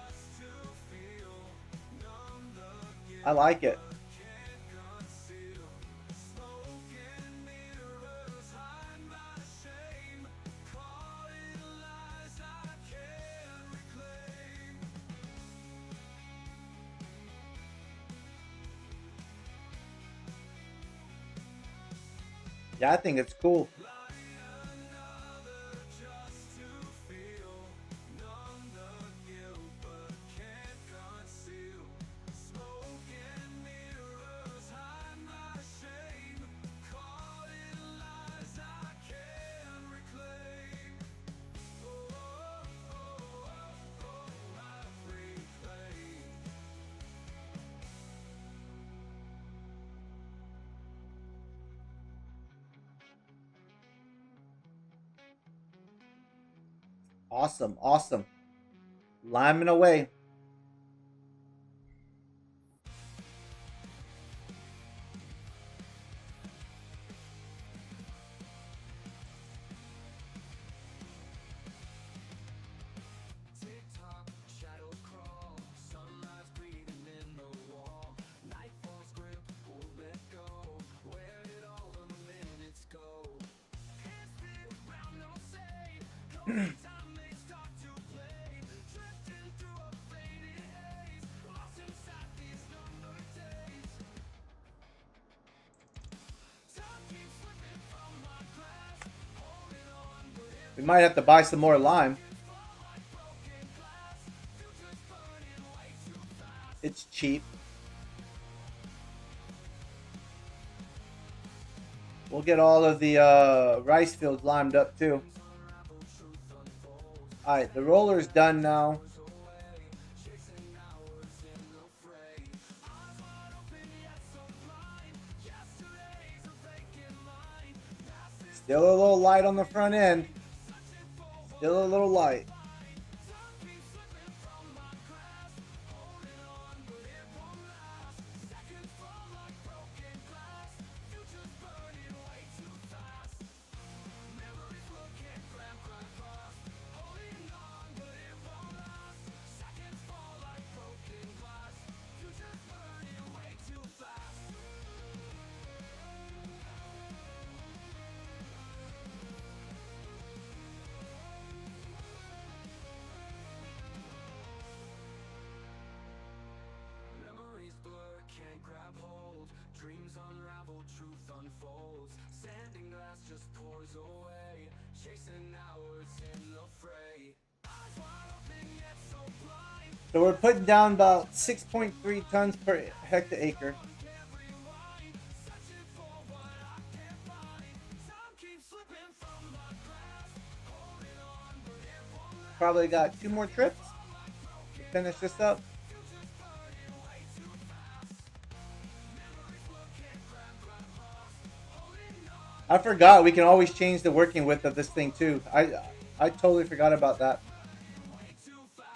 I like it. Yeah, I think it's cool. Awesome, awesome. Liming away. Tick-tock, shadows crawl, sunlight's bleeding in the wall. Nightfall's grip, won't let go. Where did all the minutes go? Can't fit around no save. Closing time they start to play. Drifting through a faded haze. Lost inside these numbered days. Time keeps slipping from my grasp. Holding on, but it We might have to buy some more lime. It's cheap. We'll get all of the rice fields limed up too. Alright, the roller's done now. Still a little light on the front end. Still a little light. Memories blur, can't grab hold. Dreams unravel, truth unfolds. Standing glass just pours away. Chasing hours in the fray. Eyes wide open yet so blind. So we're putting down about 6.3 tons per hectare. Can't rewind. Searching for what I can't find. Time keeps slipping from my grasp. Holding on, but it won't last. Probably got 2 more trips to finish this up. Future's burning way too fast. Memories blur, can't grab lost. Holding on. I forgot we can always change the working width of this thing too. I totally forgot about that. Way too fast.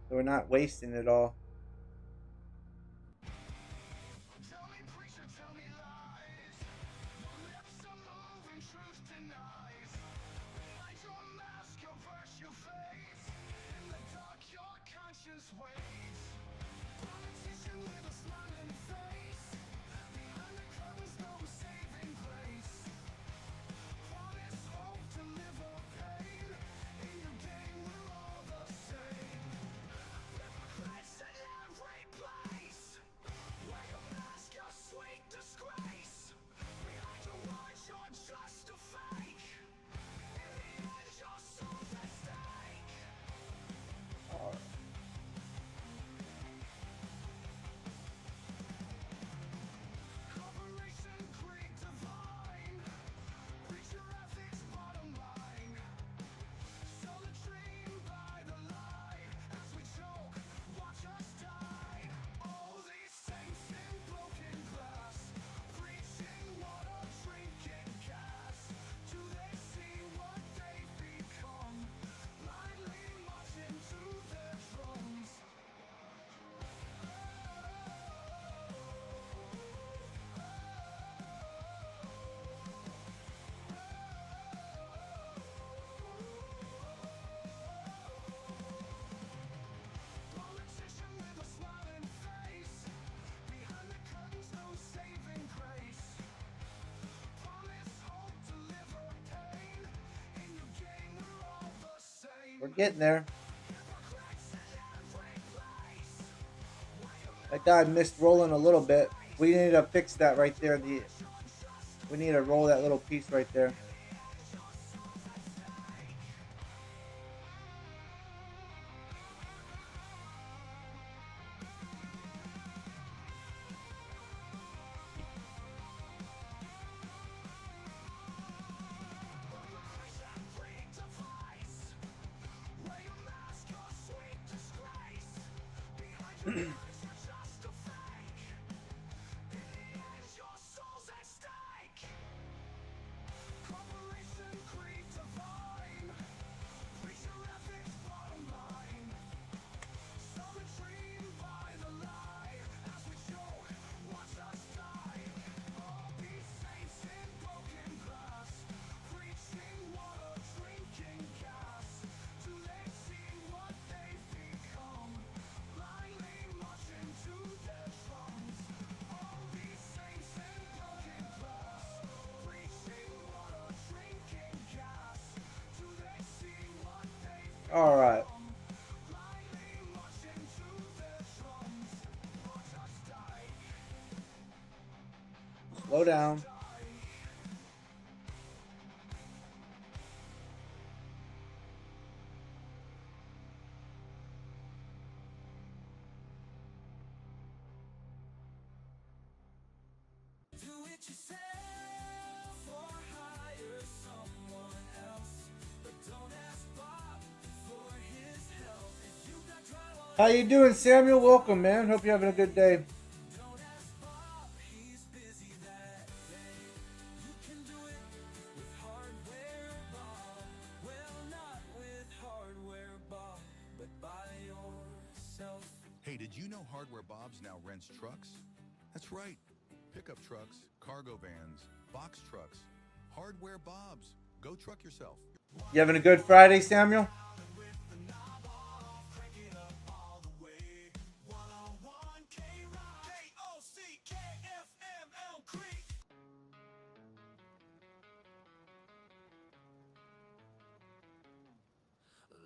So we're not wasting it all. Tell me preacher, tell me lies. Your lips are moving, truth denies. Behind your mask, your virtue fades. In the dark, your conscience waits. Politician with a smiling face. Behind the curtains, no saving grace. Promise hope, deliver pain. In your game, we're all the same. Hypocrites in every place. Wear your mask, your sweet disgrace. Behind your words, you're just a fake. In the end, your soul's at stake. Corporation, greed divine. Preacher ethics, bottom line. Sell the dream by the light. As we choke, watch us die. All these saints in broken glass, preaching water, drinking gas. Do they see what they've become? Blindly marching to their drums. Politician with a smiling face. Behind the curtains, no saving grace. Promise hope, deliver pain. In your game, we're all the same. We're getting there. Hypocrites in every place. That guy missed rolling a little bit. We need to fix that right there. We need to roll that little piece right there. Greed device. Wear your mask, All right. Slow down. Do it yourself or hire someone else, but don't ask Bob for his help. If you got drywall, How you doing, Samuel? Welcome, man. Hope you're having a good day. don't ask Bob, he's busy that day. You can do it with hardware Bob. Well, not with hardware Bob, but by yourself. Hey, did you know Hardware Bob's now rents trucks? That's right. Pickup trucks, cargo vans, box trucks. Hardware Bob's. Go truck yourself. You having a good Friday, Samuel?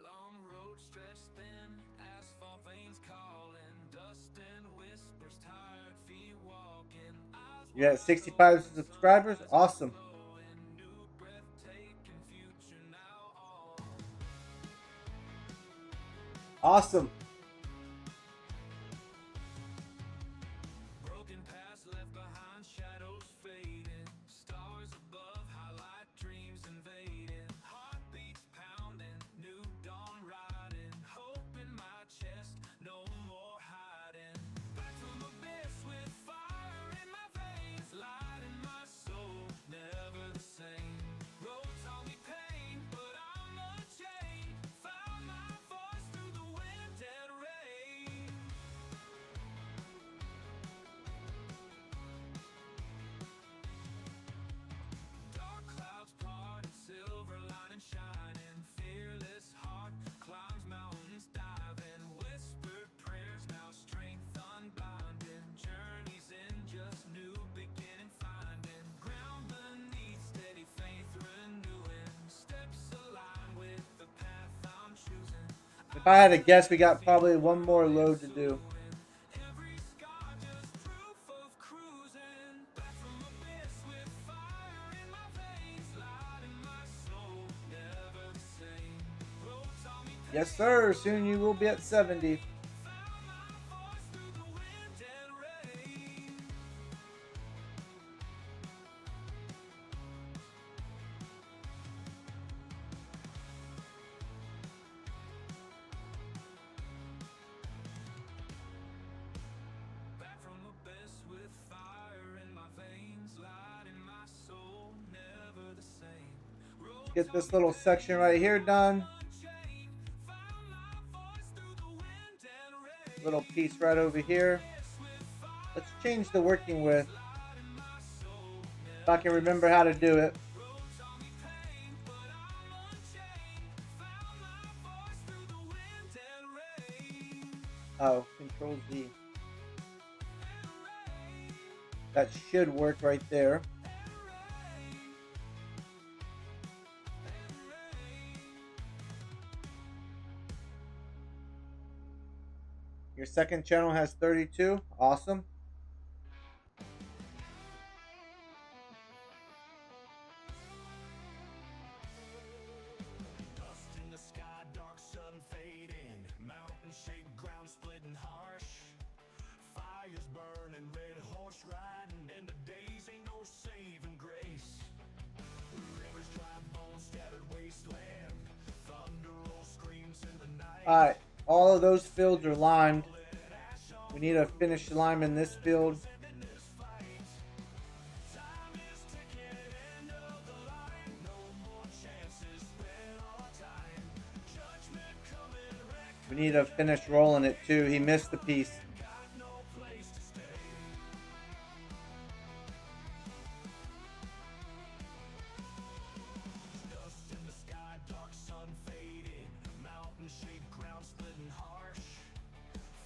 Long road stretched thin, asphalt veins calling, dust and whispers, tired feet walking. Eyes You got 65 subscribers? Awesome. glowing, new breathtaking future now all. Awesome. Broken paths left behind, shadows fading, stars above, highlight dreams invading, heartbeats pounding, new dawn riding, hope in my chest, no more hiding. Back from abyss with fire in my veins, light in my soul, never the same. Road taught me pain, but I'm unchained. Found my voice through the wind and rain. Dark clouds part, silver lining shining, fearless heart climbs mountains diving, whispered prayers now strength unbinding, journeys in just new beginning finding, ground beneath steady faith renewing, steps align with the path I'm choosing. If I had to guess, we got probably one more load to do. Every scar just proof of cruising, back from abyss with fire in my veins, light in my soul, never the same. Road taught me Yes, sir. Soon you will be at 70. found my voice through the wind and rain. Back from abyss with fire in my veins, light in my soul, never the same. Road Get this little section right here done. unchained, found my voice through the wind and rain. Little piece right over here. Let's change the working width. If I can remember how to do it. Road taught me pain, but I'm unchained. Found my voice through the wind and rain. Oh, Control Z. That should work right there. Your second channel has 32. Awesome. Dust in the sky, dark sun fading, mountain shaped ground splitting harsh. Fires burning, red horse riding, and the days ain't no saving grace. Rivers dry bones, scattered wasteland, thunder rolls, screams in the night. Alright, all of those fields are limed. We need to finish liming this field. Time is ticking, end of the line, no more chances, spend our time. Judgment coming, wreck, We need to finish rolling it too. He missed the piece. got no place to stay. Dust in the sky, dark sun fading, mountain shaped ground splitting harsh.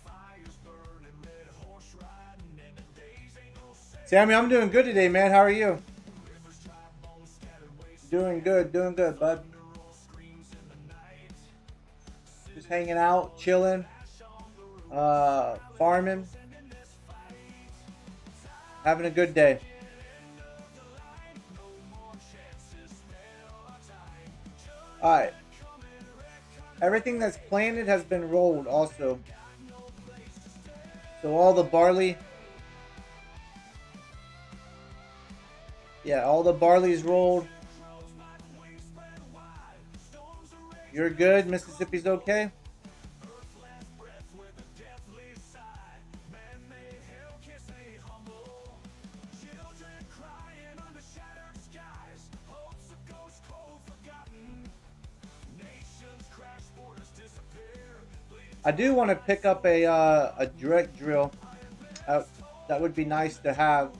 Fires burning, red horse riding, and the days ain't no saving. Sammy, I'm doing good today, man. How are you? Rivers dry bones, scattered waste. Doing good, bud. Thunder rolls, screams in the night. hanging out, chilling, farming, having a good day. Alright. Everything that's planted has been rolled also. So all the barley. Yeah, all the barley's rolled. You're good. Mississippi's okay. I do want to pick up a direct drill. That would be nice to have.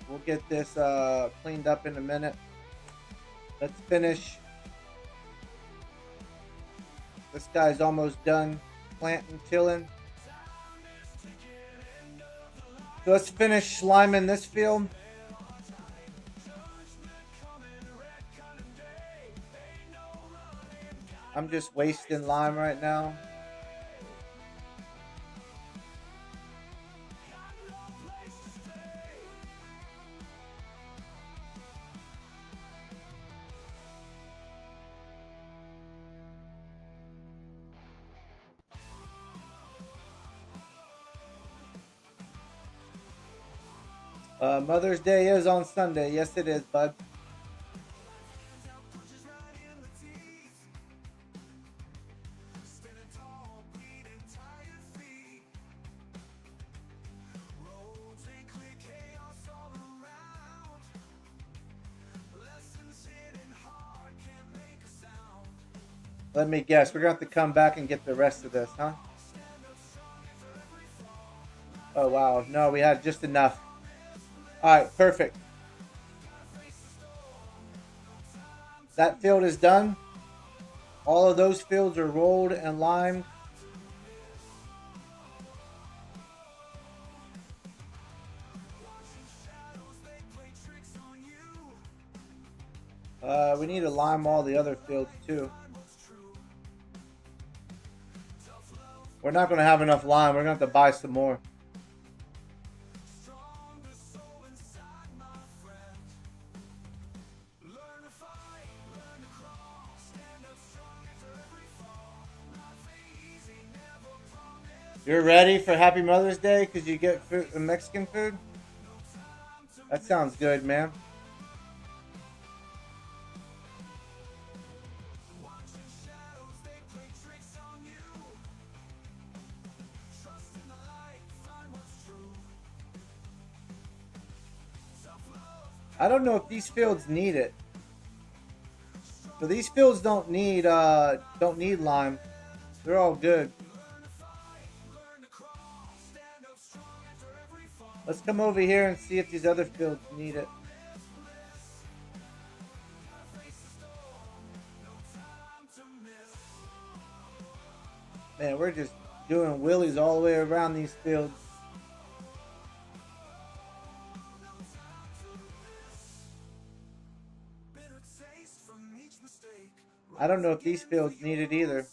We'll get this cleaned up in a minute. Let's finish. This guy's almost done planting, tilling. So let's finish sliming this field. I'm just wasting lime right now. Mother's Day is on Sunday. Yes, it is, bud. Let me guess. We're going to have to come back and get the rest of this, huh? Oh, wow. No, we had just enough. Alright, perfect. That field is done. All of those fields are rolled and limed. We need to lime all the other fields too. We're not going to have enough lime. We're going to have to buy some more. You're ready for Happy Mother's Day because you get food, Mexican food? That sounds good, man. I don't know if these fields need it. So these fields don't need lime. They're all good. Let's come over here and see if these other fields need it. Man, we're just doing wheelies all the way around these fields. I don't know if these fields need it either.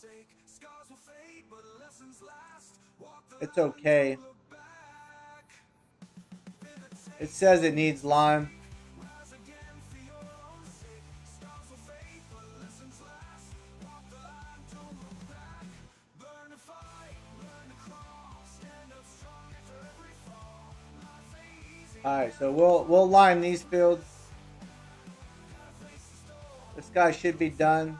It's okay. It says it needs lime. Alright, so we'll lime these fields. This guy should be done.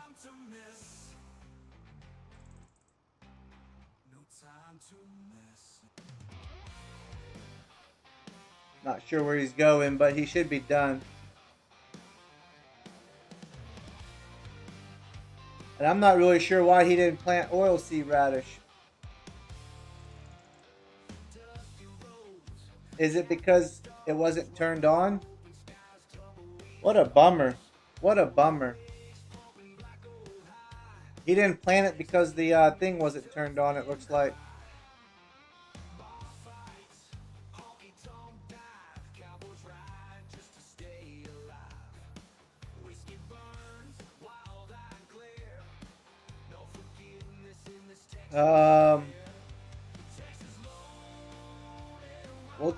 Not sure where he's going, but he should be done. And I'm not really sure why he didn't plant oilseed radish. Is it because it wasn't turned on? What a bummer. What a bummer. He didn't plant it because the thing wasn't turned on, it looks like. We'll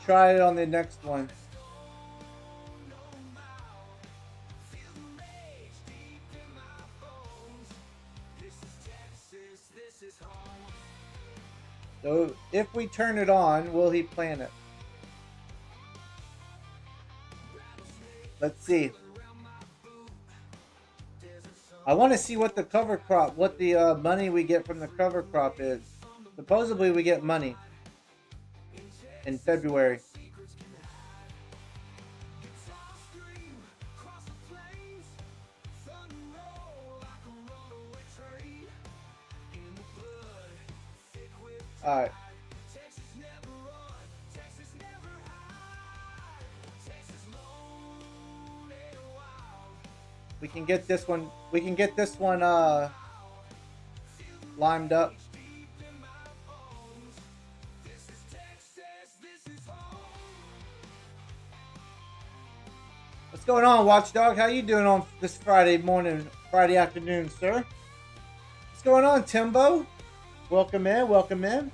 try it on the next one. So if we turn it on, will he plant it? Let's see. I want to see what the cover crop, what the money we get from the cover crop is. Supposedly we get money in February. All right. We can get this one. We can get this one limed up. What's going on, Watchdog? How you doing on this Friday morning, Friday afternoon, sir? What's going on, Timbo? Welcome in. Welcome in.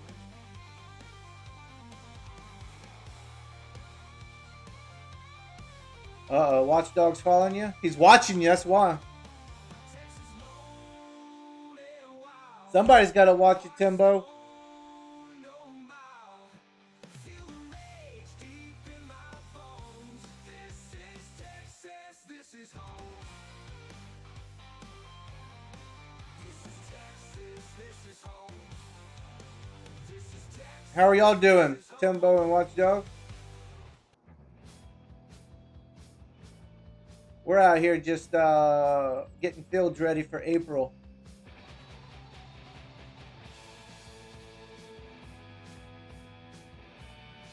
Uh-oh, Watchdog's following you? He's watching you, that's why. Somebody's got to watch you, Timbo. How are y'all doing, Timbo and Watchdog? We're out here just getting fields ready for April.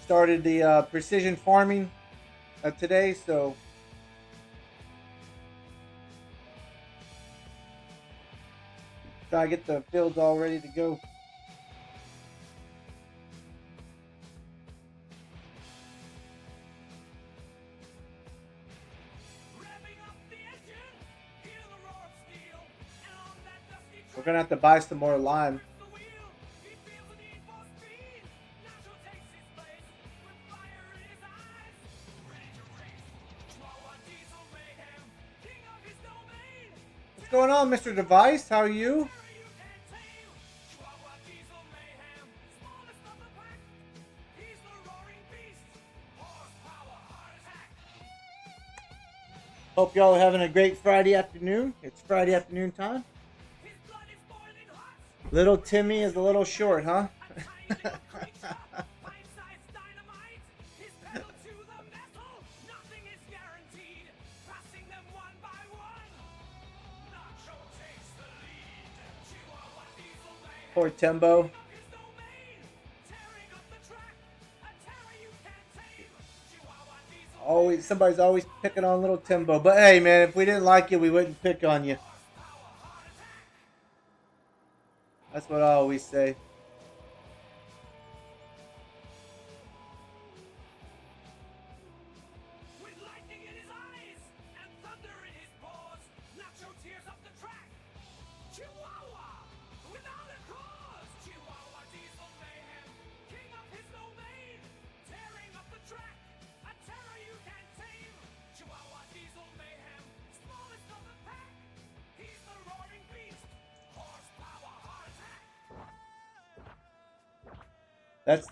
Started the precision farming today, so try to get the fields all ready to go. We're gonna have to buy some more lime. What's going on, Mr. Device? How are you? Hope y'all are having a great Friday afternoon. It's Friday afternoon time. Little Timmy is a little short, huh? Poor Timbo. Somebody's always picking on little Timbo. But hey, man, if we didn't like you, we wouldn't pick on you. That's what I always say. With lightning in his eyes and thunder in his paws, Nacho tears up the track. Chihuahua, without a cause. Chihuahua diesel mayhem, king of his domain, tearing up the track, a terror you can't tame. Chihuahua diesel mayhem, smallest of the pack. He's the roaring beast, horsepower heart attack. That's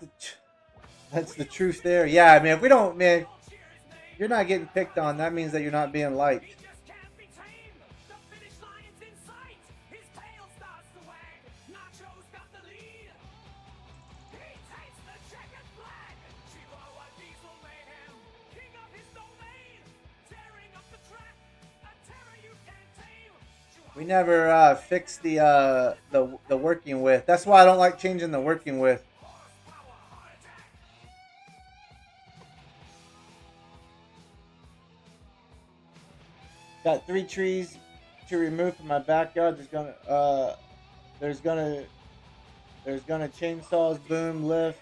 the truth there. Yeah, I mean, if we don't, man, you're not getting picked on. That means that you're not being liked. He just can't be tamed. The finish line's in sight. His tail starts to wag. Nacho's got the lead. He takes the checkered flag. Chihuahua diesel mayhem, king of his domain, tearing up the track, a terror you can't tame. We never fixed the working with. That's why I don't like changing the working with. Got 3 trees to remove from my backyard. There's gonna chainsaws, boom, lift,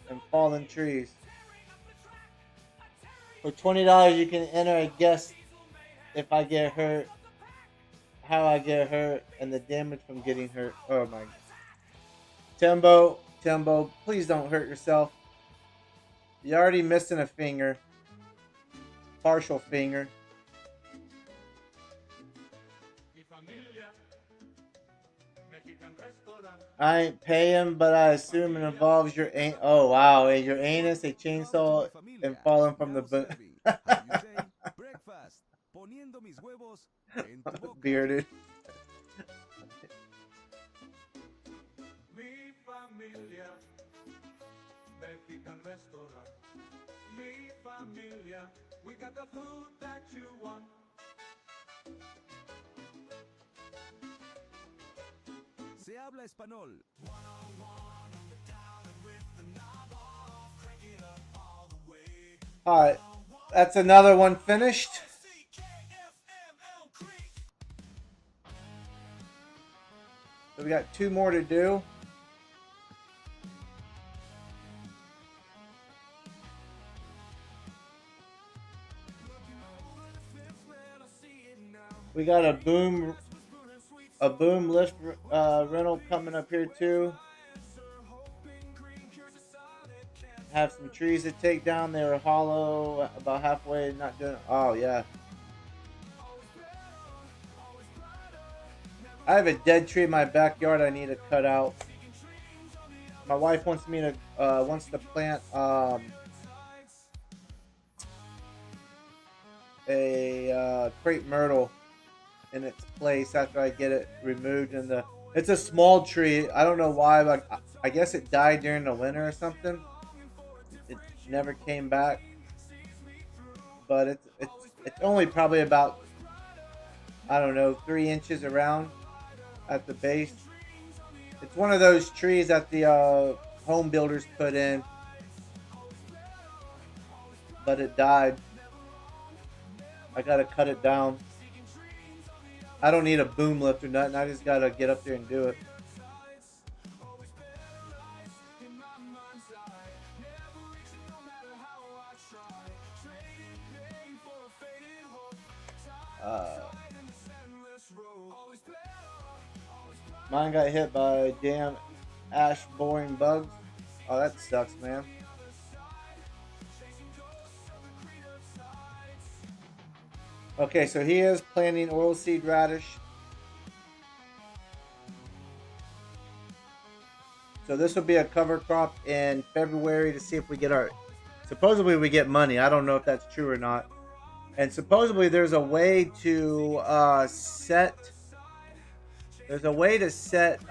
and fallen trees. For $20, you can enter a guess if I get hurt, how I get hurt, and the damage from getting hurt. Oh my! Timbo, please don't hurt yourself. You're already missing a finger. Partial finger. I ain't paying, but I assume it involves your oh wow, and your anus, a chainsaw, and falling from the Breakfast. Poniendo mis huevos en tu boca. bearded. Mi familia, Mexican restaurant. Mi familia, we got the food that you want. Se habla español. Alright, that's another one finished. So we got 2 more to do. We got a boom lift rental coming up here too. Have some trees to take down. They were hollow, about halfway, not doing. Oh yeah. I have a dead tree in my backyard I need to cut out. My wife wants me to wants to plant a crepe myrtle in its place after I get it removed. And it's a small tree. I don't know why, but I guess it died during the winter or something. It never came back. But it's only probably about, I don't know, 3 inches around at the base. It's one of those trees that the home builders put in, but it died. I gotta cut it down. I don't need a boom lift or nothing. I just gotta get up there and do it. Mine got hit by damn ash boring bugs. Oh, that sucks, man. Okay, so he is planting oilseed radish. So this will be a cover crop in February to see if we get our... Supposedly we get money. I don't know if that's true or not. And supposedly there's a way to set... There's a way to set...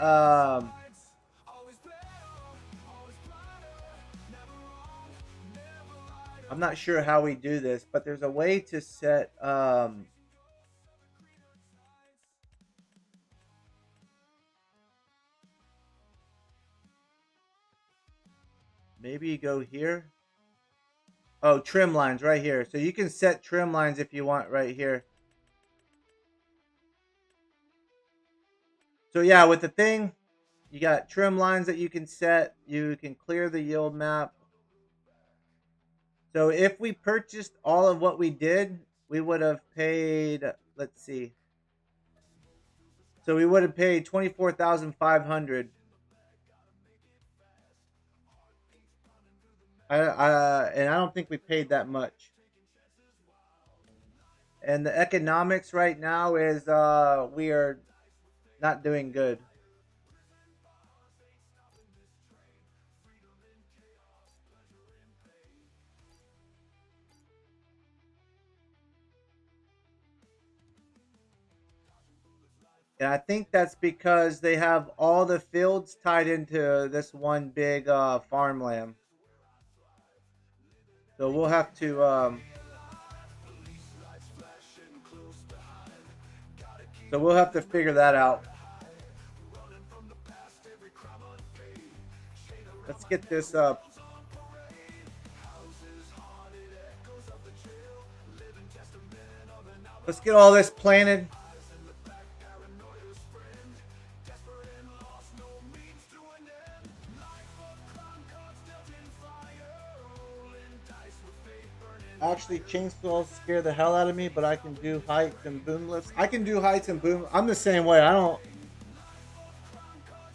I'm not sure how we do this, but there's a way to set... maybe you go here. Oh, trim lines right here. So you can set trim lines if you want right here. So yeah, with the thing, you got trim lines that you can set. You can clear the yield map. So if we purchased all of what we did, we would have paid, let's see. So we would have paid $24,500. And I don't think we paid that much. And the economics right now is we are not doing good. And I think that's because they have all the fields tied into this one big farmland. So we'll have to figure that out. Let's get this up. Let's get all this planted. Actually, chainsaws scare the hell out of me, but I can do heights and boom lifts. I can do heights and boom. I'm the same way. I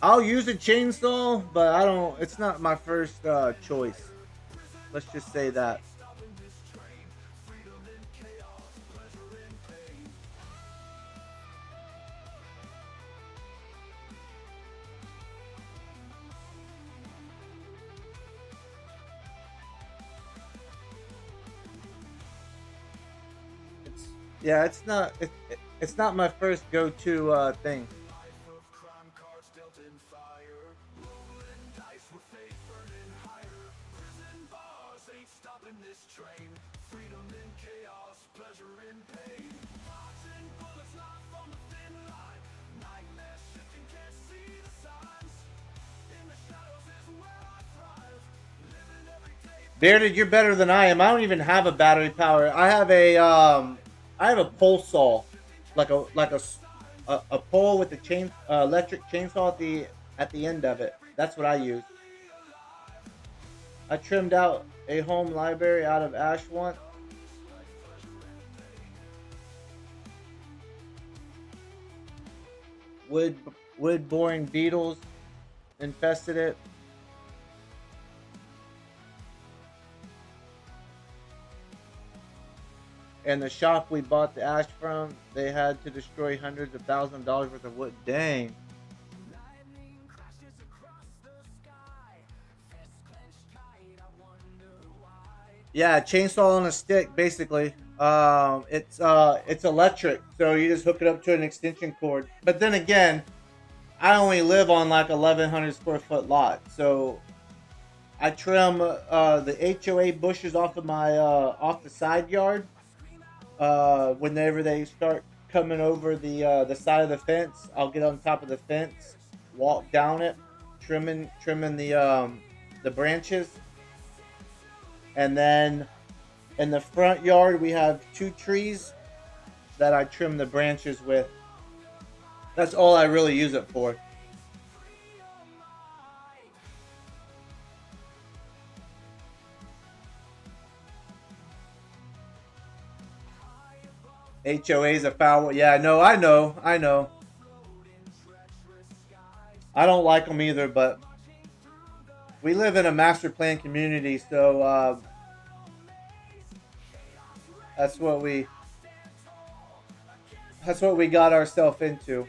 I'll use a chainsaw, but I don't. It's not my first choice. Let's just say that. Yeah, it's not my first go-to thing. Bearded, you're better than I am. I don't even have a battery power. I have a pole saw, like a pole with a chain electric chainsaw at the end of it. That's what I use. I trimmed out a home library out of ash once. Wood boring beetles infested it. And the shop we bought the ash from, they had to destroy hundreds of thousands of dollars worth of wood. Dang. Yeah, chainsaw on a stick, basically. It's electric, so you just hook it up to an extension cord. But then again, I only live on like 1,100 square foot lot, so I trim the HOA bushes off of my off the side yard. Whenever they start coming over the side of the fence, I'll get on top of the fence, walk down it, trimming the branches, and then in the front yard we have 2 trees that I trim the branches with. That's all I really use it for. HOA's a foul. Yeah, no, I know. I don't like them either, but we live in a master plan community, so that's what we got ourselves into.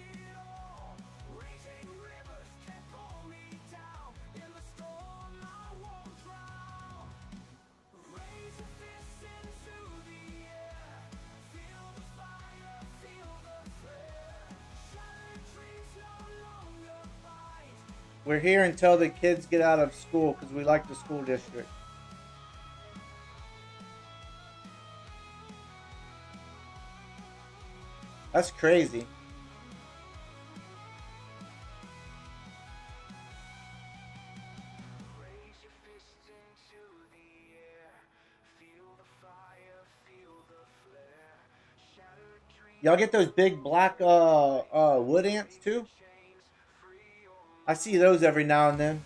We're here until the kids get out of school because we like the school district. That's crazy. Y'all get those big black wood ants too? I see those every now and then.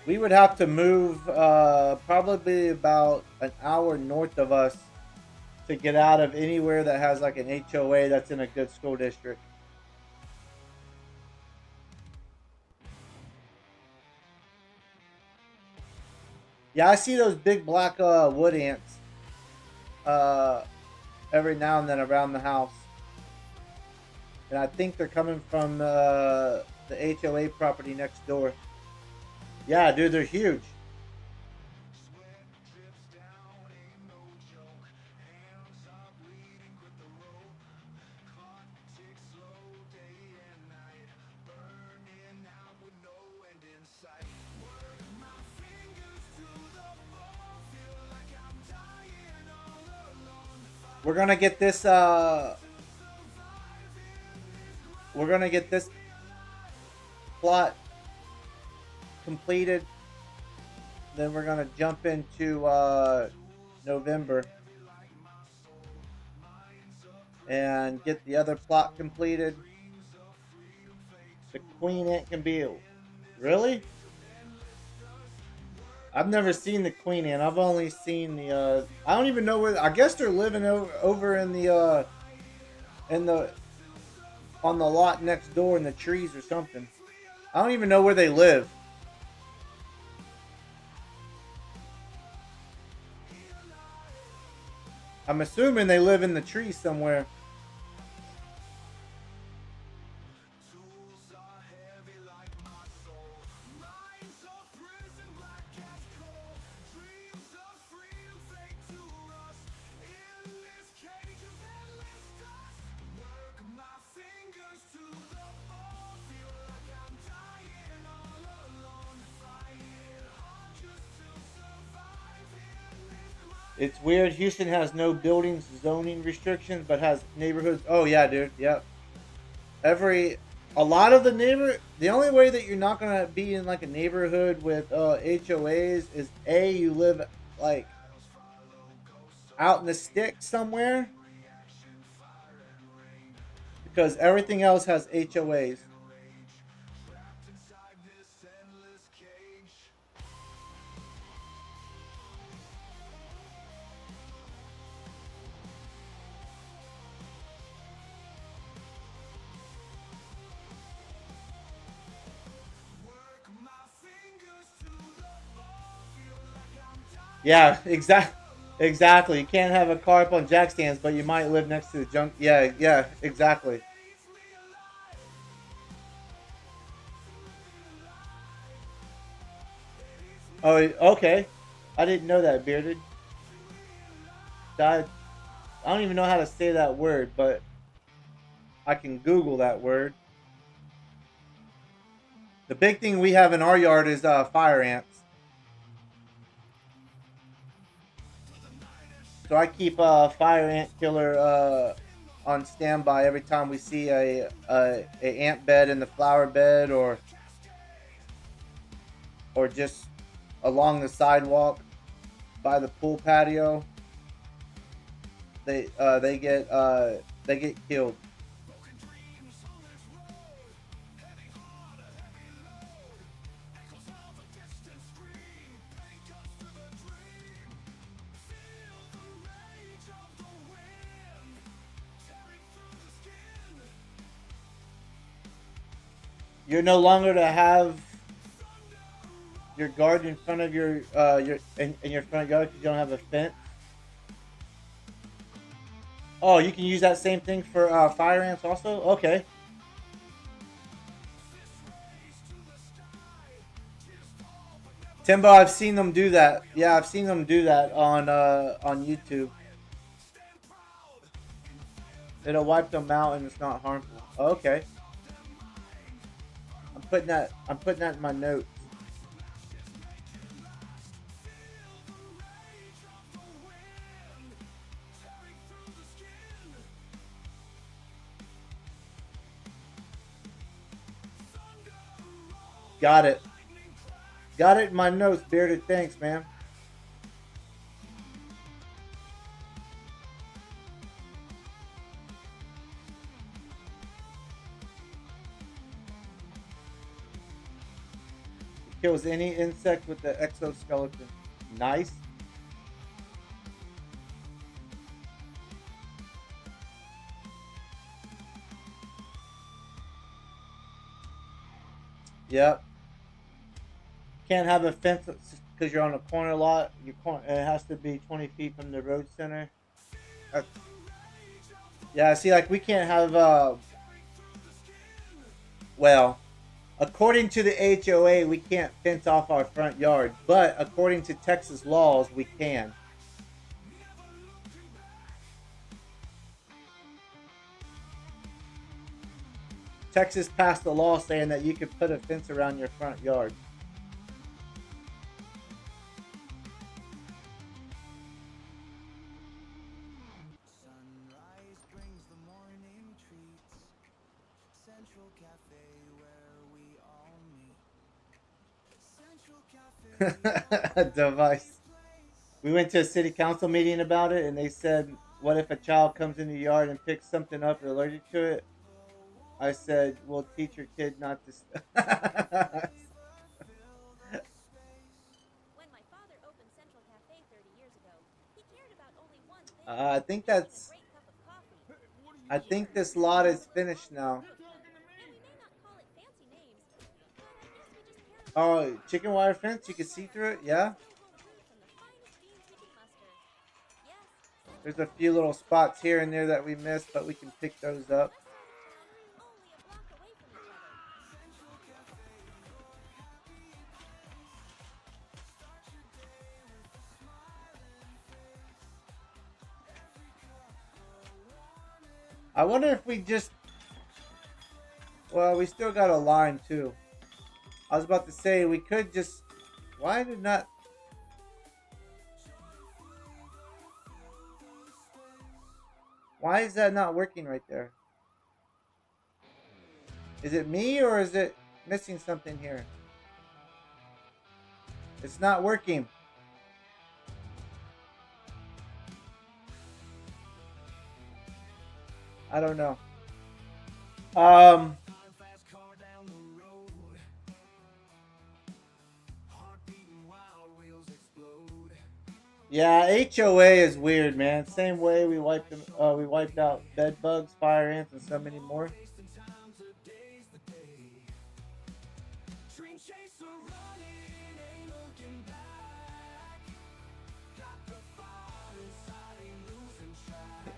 We would have to move probably about an hour north of us to get out of anywhere that has like an HOA that's in a good school district. Yeah, I see those big black wood ants every now and then around the house. And I think they're coming from the HOA property next door. Yeah, dude, they're huge. We're gonna get this plot completed. Then we're gonna jump into November and get the other plot completed. The queen ant can be... Really? I've never seen the queen ant. I've only seen the, I don't even know where... I guess they're living over in the, on the lot next door in the trees or something. I don't even know where they live. I'm assuming they live in the trees somewhere. It's weird. Houston has no buildings zoning restrictions, but has neighborhoods. Oh yeah, dude. Yep. A lot of the only way that you're not gonna be in like a neighborhood with HOAs is you live like out in the sticks somewhere, because everything else has HOAs. Yeah, exactly. You can't have a car up on jack stands, but you might live next to the junk. Yeah, exactly. Oh, okay. I didn't know that, Bearded. I don't even know how to say that word, but I can Google that word. The big thing we have in our yard is fire ants. So I keep a fire ant killer on standby every time we see a ant bed in the flower bed, or just along the sidewalk by the pool patio. They get killed. You're no longer to have your garden in front of your in your front yard because you don't have a fence. Oh, you can use that same thing for fire ants also? Okay. Timbo, I've seen them do that. Yeah, I've seen them do that on YouTube. It'll wipe them out and it's not harmful. Okay. I'm putting that in my notes. Got it. Got it in my notes, Bearded. Thanks, man. It kills any insect with the exoskeleton. Nice. Yep. Can't have a fence because you're on a corner lot. It has to be 20 feet from the road center. Yeah, see, like we can't have. Well, according to the HOA, we can't fence off our front yard, but according to Texas laws, we can. Texas passed a law saying that you could put a fence around your front yard. Sunrise brings the morning treats. Central Cafe where we all meet. Central Cafe. Device. We went to a city council meeting about it, and they said, what if a child comes in the yard and picks something up or allergic to it? I said, we'll teach your kid not to. When my father opened Central Cafe 30 years ago, he cared about only one thing. I think Getting a that's. great cup of coffee. I think Sure, this we lot have is a little finished coffee now. shop, and we may not call it fancy names, but I guess we just care a little Oh, about chicken it. wire fence. You can That's see why through our it. coffee Yeah. is still home brewed from the finest beans we can muster. Yes, There's Central a few Cafe little is right spots here down and the there that we street. missed, but we can pick those Our up. restaurant and town, only a block away from each other. I wonder if we just. Well, we still got a line too. I was about to say we could just. Why did not? Why is that not working right there? Is it me or is it missing something here? It's not working. I don't know. Fast car down the road. Heart beating, wild wheels explode. Yeah, HOA is weird, man. Same way we wiped them. We wiped out bed bugs, fire ants, and so many more. Wasting time, today's the day. Dream chaser running, ain't looking back. Got the fire inside, ain't losing track.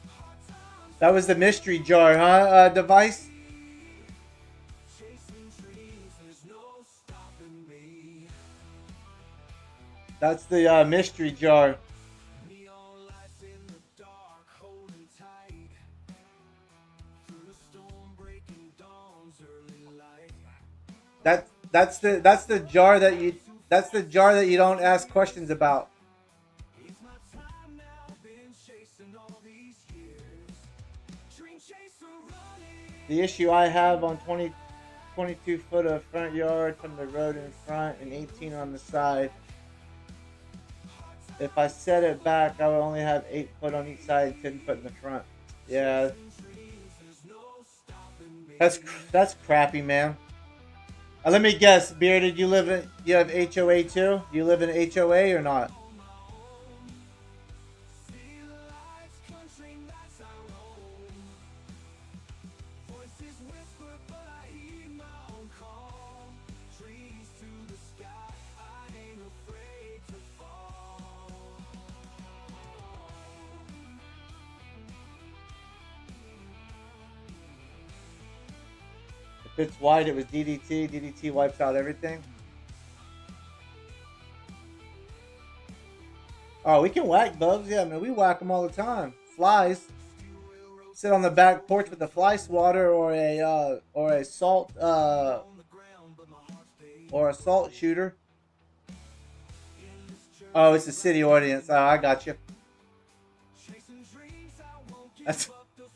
Hard times That was the mystery jar, huh? Device. chasing dreams, there's no stopping me. That's the mystery jar. Neon lights in the dark, holding tight. Through the storm, breaking dawn's early light. That's the jar that you don't ask questions about. It's my time now, been chasing all these years. Dream chaser running. The issue I have on 22 foot of front yard from the road in front and 18 on the side. If I set it back, I would only have 8 foot on each side and 10 foot in the front. Yeah, that's crappy, man. Let me guess, Bearded, you have HOA too? You live in HOA or not? Voices whisper, but I hear my own call. Trees to the sky, I ain't afraid to fall. If it's white, it was DDT. DDT wipes out everything. Oh, we can whack bugs. Yeah, man, we whack them all the time. Flies. Sit on the back porch with a fly swatter or a salt or a salt shooter. Oh, it's a city audience. Oh, I got you.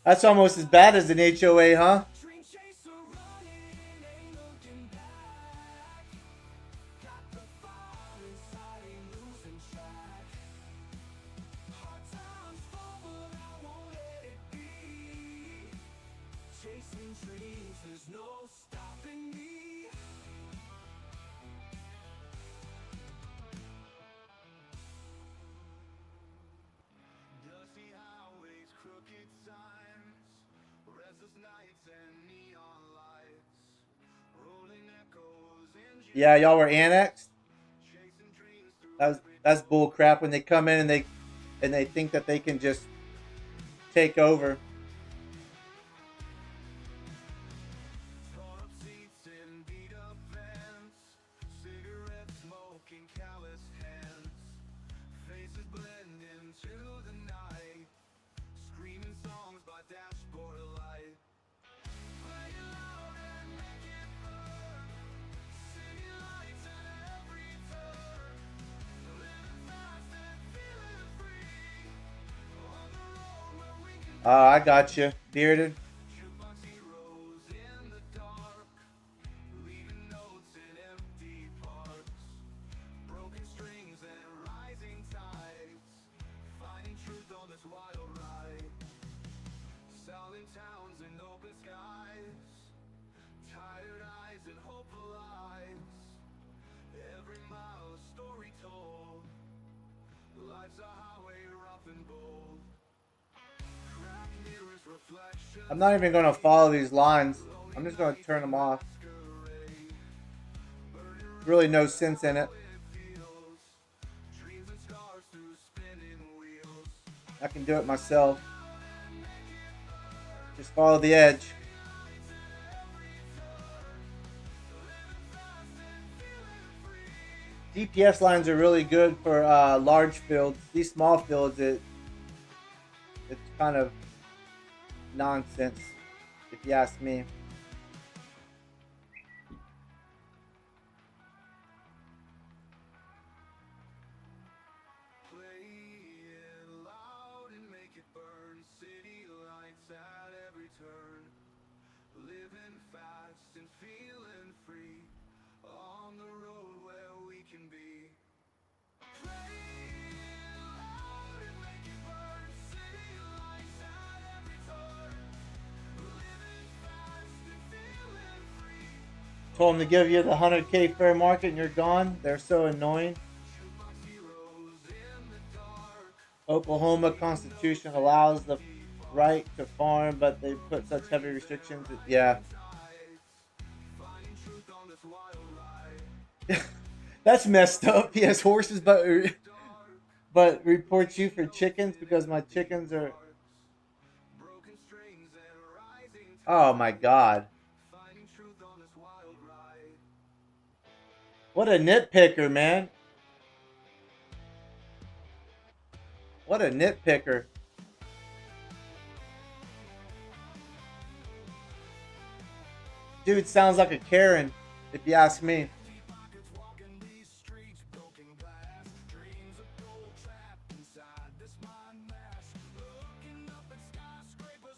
That's almost as bad as an HOA, huh? Dream chaser running, ain't looking back. Got the fire inside, ain't losing track. Hard times fall, but I won't let it be. Chasing dreams, there's no stopping me. Dusty highways, crooked signs, restless nights and neon lights, rolling echoes in Yeah, y'all were annexed. chasing dreams through That's bull crap when they come in and they think that they can just take over. torn up seats and beat up vents, cigarette smoke in callous hands, faces blend into the night, screaming songs by dashboard light. Play it loud and make it burn, city lights at every turn, living fast and feeling free, on the road where we can I got you, Bearded. jukebox heroes in the dark, leaving notes in empty parks, broken strings and rising tides, finding truth on this wild ride, selling towns and open I'm not even going to follow these lines. I'm just going to turn them off. Really no sense in it. I can do it myself. Just follow the edge. DPS lines are really good for large fields. These small fields, it's kind of nonsense, if you ask me. Told them to give you the 100K fair market and you're gone. They're so annoying. Oklahoma Constitution allows the right to farm, but they put such heavy restrictions. Yeah. That's messed up. He has horses, but reports you for chickens because my chickens are... Oh my god. What a nitpicker, man. What a nitpicker. Dude sounds like a Karen, if you ask me.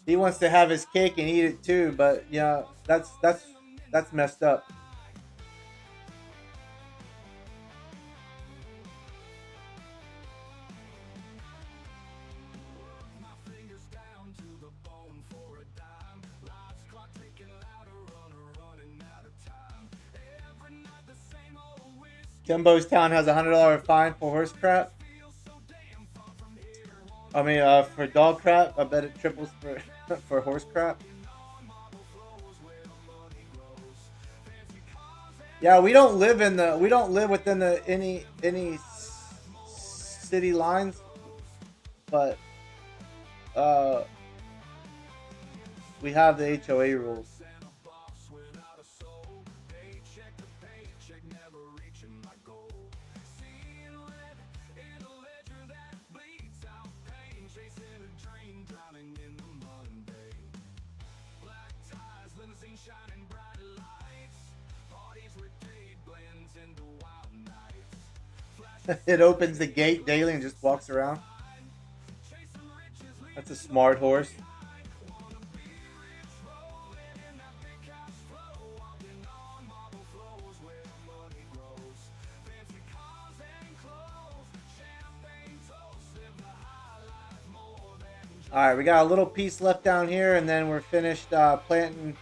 He wants to have his cake and eat it too, but yeah, that's messed up. Timbo's Town has a $100 fine for horse crap. I mean, for dog crap. I bet it triples for horse crap. Yeah, we don't live within any city lines, but we have the HOA rules. It opens the gate daily and just walks around. That's a smart horse. Alright, we got a little piece left down here and then we're finished planting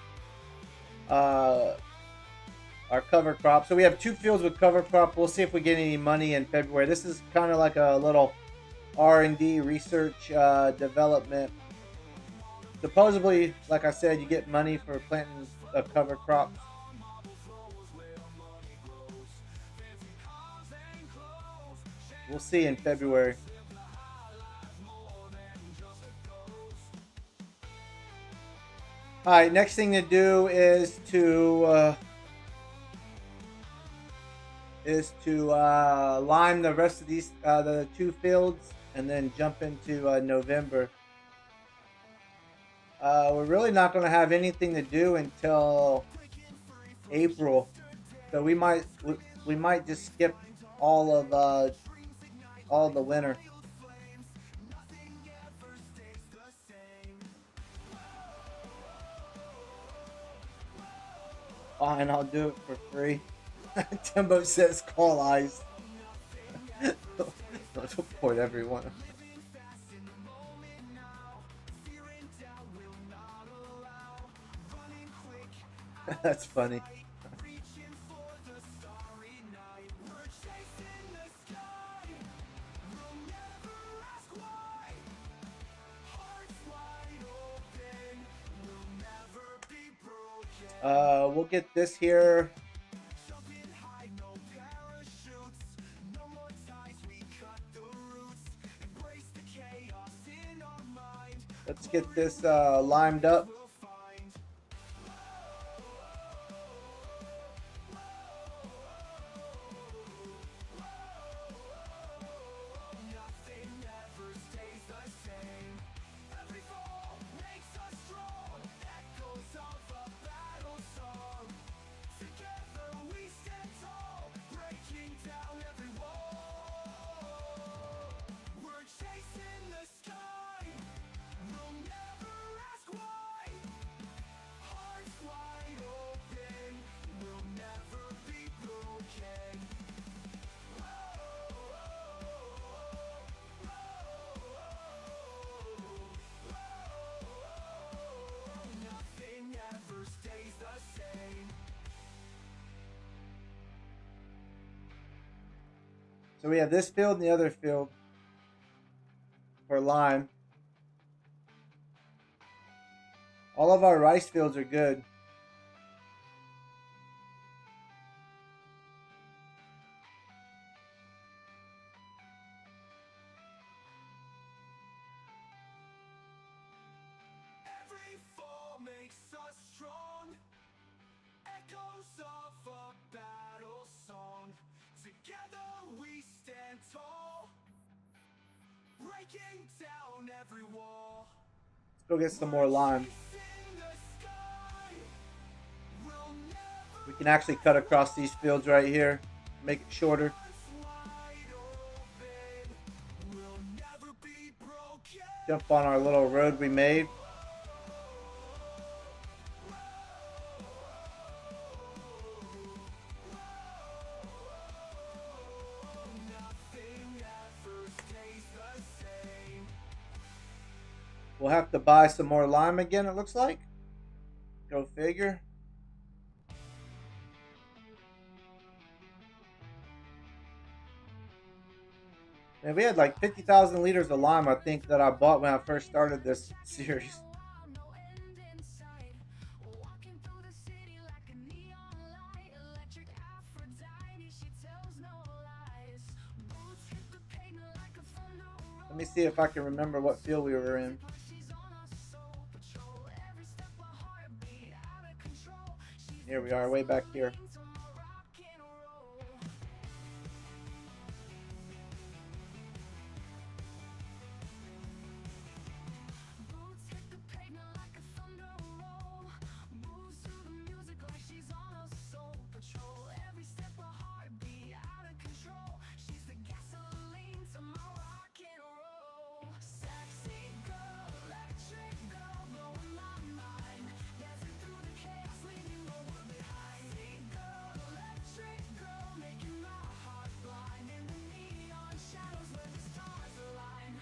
our cover crop. So we have 2 fields with cover crop. We'll see if we get any money in February. This is kind of like a little R&D research development. Supposedly, like I said, you get money for planting a cover crop. We'll see in February. Alright, next thing to do is to lime the rest of these the 2 fields and then jump into November. We're really not going to have anything to do until April, so we might just skip all the winter. Fine, I'll do it for free. Timbo says call eyes. Don't support everyone. That's funny. We'll get this here. Jumping high, no parachutes. No more ties, we cut the roots. Embrace the chaos in our mind. Let's get this limed up. We'll find nothing ever stays the same. Every fall makes us strong. Echoes of a battle song. Together we stand tall, breaking down every wall. We're chasing the sky. We'll never ask why. Hearts wide open. We'll never be broken. Nothing ever stays the same. So we have this field and the other field for lime. All of our rice fields are good. Every fall makes us strong. Echoes of a battle song. Together we stand tall. Breaking down every wall. Let's go get some more lime. Chasing the sky. We'll never We can actually cut across these fields right here. Make it shorter. wide open. We'll never be broken. Jump on our little road we made. Nothing ever stays the same. We'll have to buy some more lime again, it looks like. Go figure. And we had like 50,000 liters of lime, I think, that I bought when I first started this series. No end in sight. Walking through the city like a neon light. Electric Aphrodite, she tells no lies. Boots hit the pavement like a thunder roll. Let me see if I can remember what field we were in. She's on a soul patrol. Every step a heartbeat out of control. She's Here we are, way back here. into my rock and roll. Boots hit the pavement like a thunder roll. Moves to the music like she's on a soul patrol. Every step a heartbeat out of control. She's the gasoline to my rock and roll. Sexy girl, electric girl, blowing my mind. Dancing through the chaos, leaving the world behind. Sexy girl, electric girl, making my heart blind. In the neon shadows where the stars align.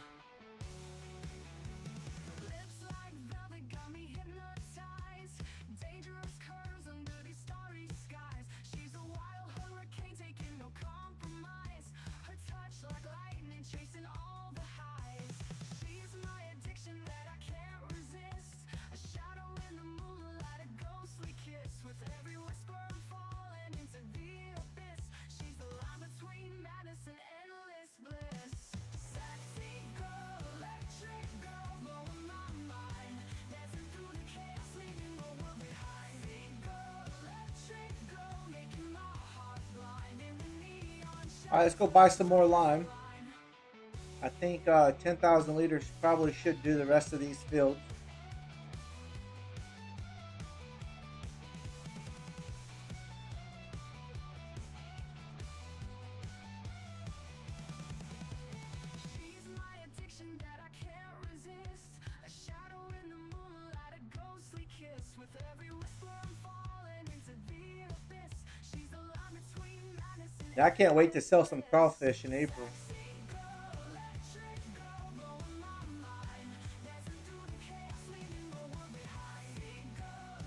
Lips like velvet got me hypnotized. Dangerous curves under these starry skies. She's a wild hurricane taking no compromise. Her touch like lightning chasing all the highs. She's my addiction that I can't resist. A shadow in the moonlight, a ghostly kiss. With every whisper I'm falling into the abyss. She's the line between madness and endless bliss. Sexy girl, electric girl, blowing my mind. Dancing through the chaos, leaving the world behind. Sexy girl, electric girl, making my heart blind. In the neon Alright, let's go buy some more lime. I think 10,000 liters probably should do the rest of these fields. She's my addiction that I can't resist. A shadow in the moonlight, a ghostly kiss. With every whisper I'm falling into the abyss. She's the line between madness and Yeah, I can't wait to sell some crawfish in April. electric girl, blowing my mind. Dancing through the chaos, leaving the world behind.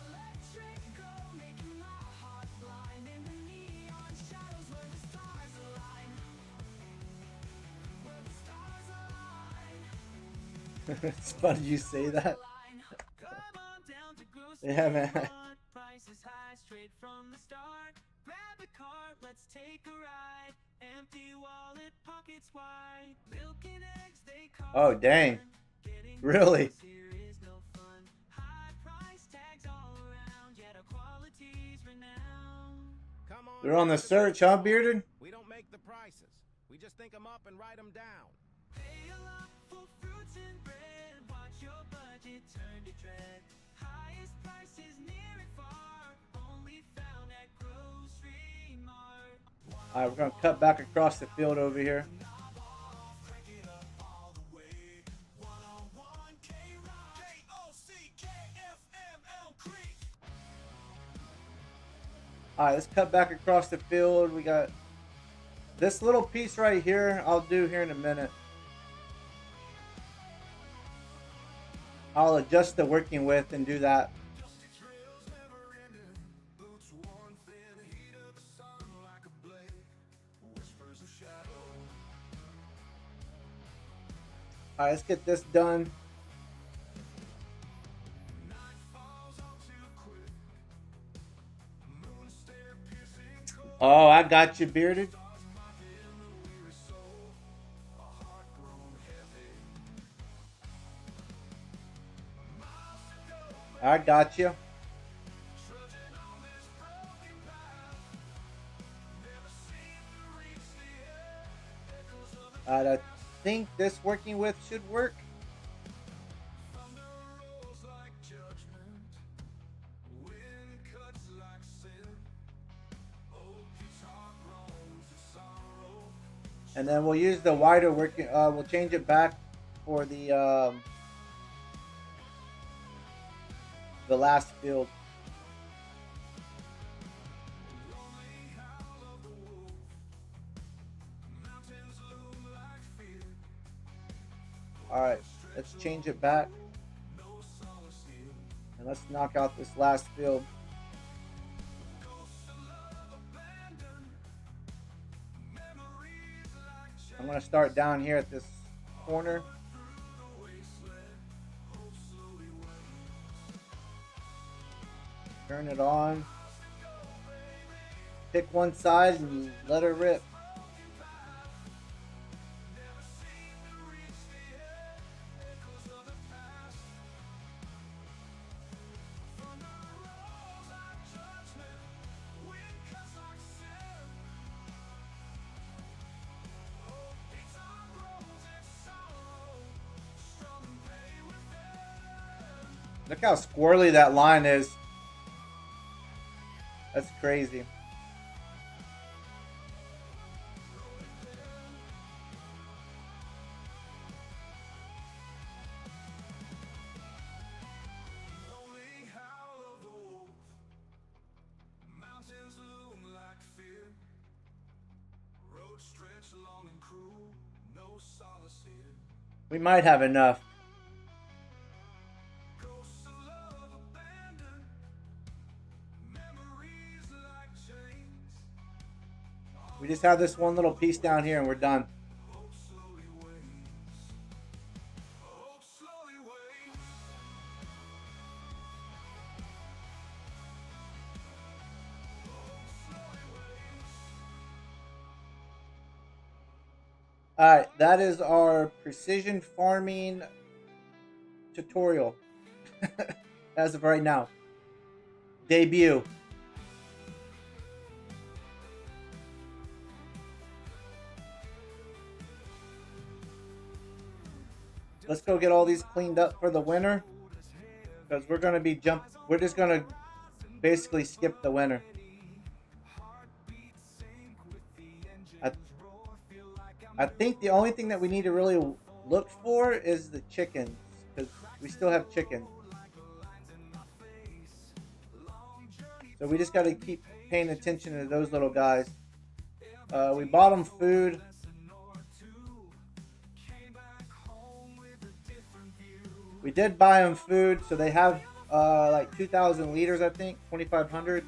Electric girl, making my heart blind. In the neon shadows where the stars align. Where the stars align. It's funny you say that. Come on down to grocery Yeah, man. Mart. Prices prices high straight from the start. Grab a cart, let's take a ride. Empty wallet, pockets wide. Milk and eggs, they cost. Oh, dang. Really? Here is no fun. High price tags all around, yet our quality's renowned. Come on They're on the down to search, Grocery huh, Mart. Bearded? We don't make the prices. We just think them up and write them down. Pay a lot for fruits and bread. Watch your budget turn to dread. Highest prices near and far, only found at Grocery Mart. Alright, we're going to cut back across the field over here. Alright, let's cut back across the field. We got this little piece right here. I'll do here in a minute. I'll adjust the working width and do that. Alright, let's get this done. Oh, I got you, Bearded. I got you. I think this working width should work. And then we'll use the wider working. We'll change it back for the last field. All right, let's change it back, and let's knock out this last field. I'm going to start down here at this corner. Turn it on. Pick one side and let her rip. Look how squirrely that line is. That's crazy. We might have enough. We just have this one little piece down here and we're done. Alright, that is our precision farming tutorial. As of right now. Debut. Let's go get all these cleaned up for the winter, because we're going to be we're just going to basically skip the winter. I think the only thing that we need to really look for is the chickens, because we still have chickens. So we just got to keep paying attention to those little guys. We bought them food. We did buy them food, so they have like 2,000 liters, I think, 2,500.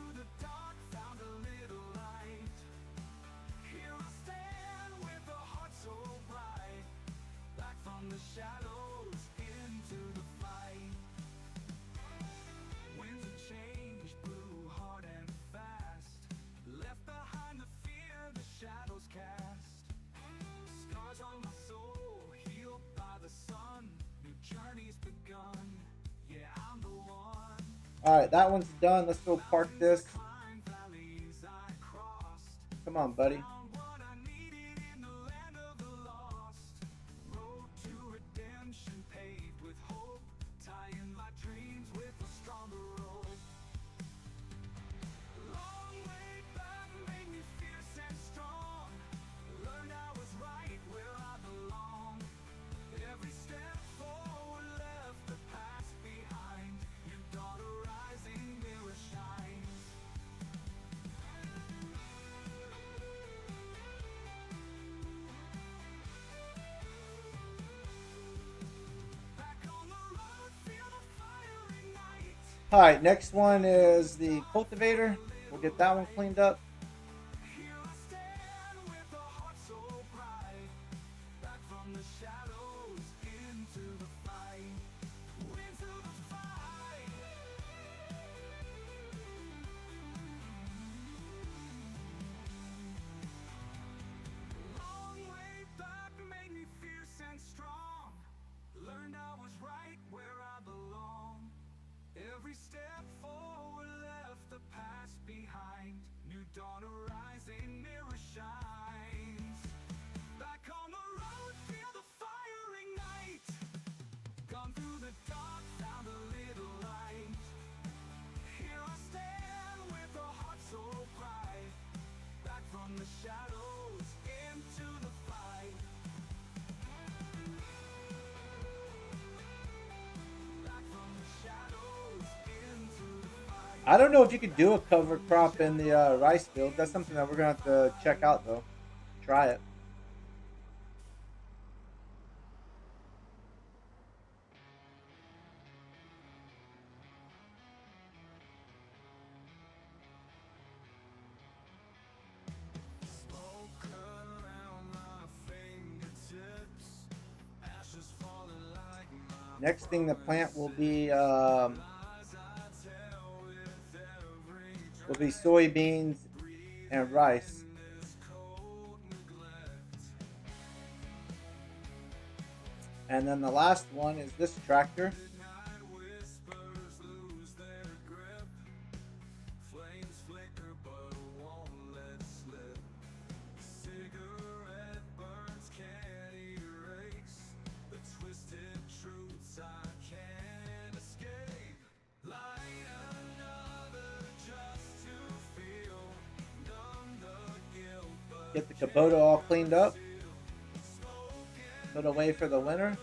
All right, that one's done. Let's go park this. Come on, buddy. All right, next one is the cultivator. We'll get that one cleaned up. Every step forward left the past behind. New dawn arising, mirror shines. Back on the road, feel the fire ignite. Gone through the dark, found a little light. Here I stand with a heart so bright. Back from the shadows into the fight. Back from the shadows. I don't know if you could do a cover crop in the rice field. That's something that we're going to have to check out, though. Try it. Next thing to plant will be soybeans and rice. And then the last one is this tractor. Get the Kubota all cleaned up. Put away for the winter.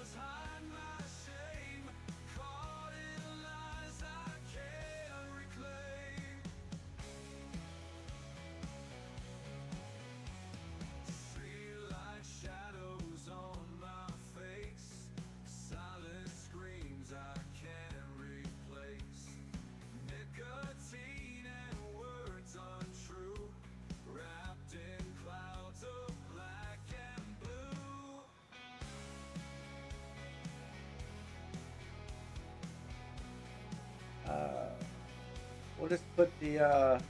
We'll just put the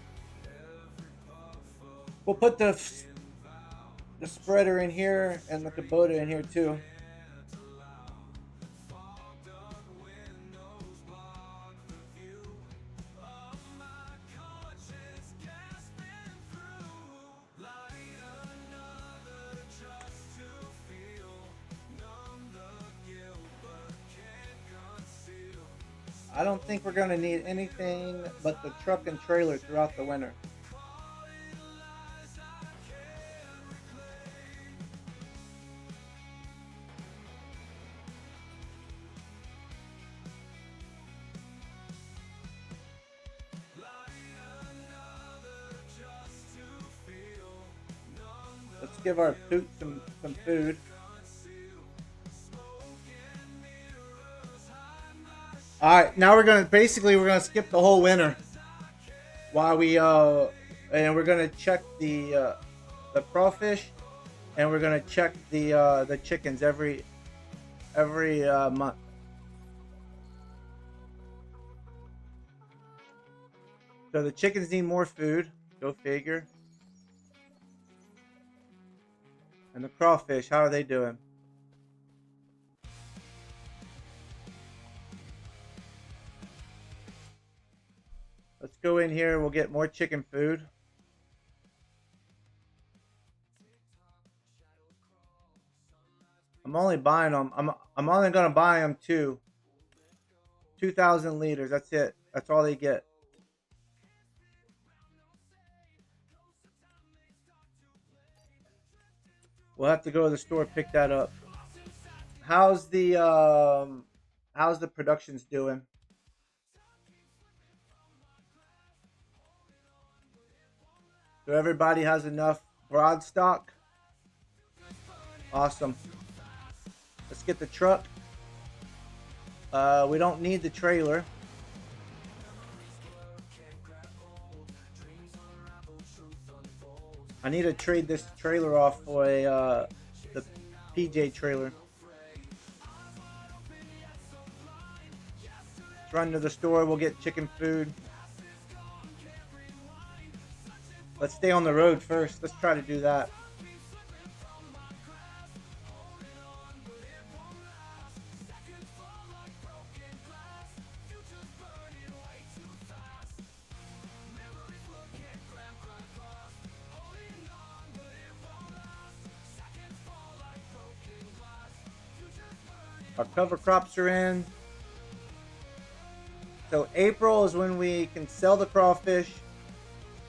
we'll put the spreader in here and the Kubota in here too. I don't think we're going to need anything but the truck and trailer throughout the winter. Let's give our pooch some food. All right, now we're gonna skip the whole winter while we and we're gonna check the crawfish, and we're gonna check the chickens every month. So the chickens need more food. Go figure. And the crawfish, how are they doing? Let's go in here. We'll get more chicken food. I'm only buying them. I'm only gonna buy them 2,000 liters. That's it. That's all they get. We'll have to go to the store pick that up. How's the productions doing? So everybody has enough broad stock? Awesome. Let's get the truck. We don't need the trailer. I need to trade this trailer off for the PJ trailer. Let's run to the store. We'll get chicken food. Let's stay on the road first. Let's try to do that. Our cover crops are in. So April is when we can sell the crawfish,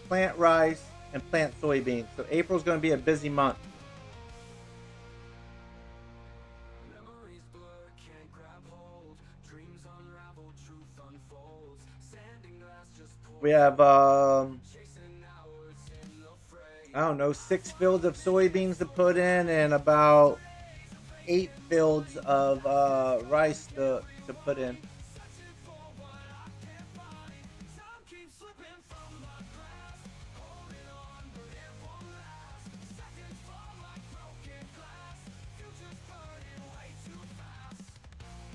plant rice, and plant soybeans. So April is going to be a busy month. We have, I don't know, 6 fields of soybeans to put in and about 8 fields of rice to put in.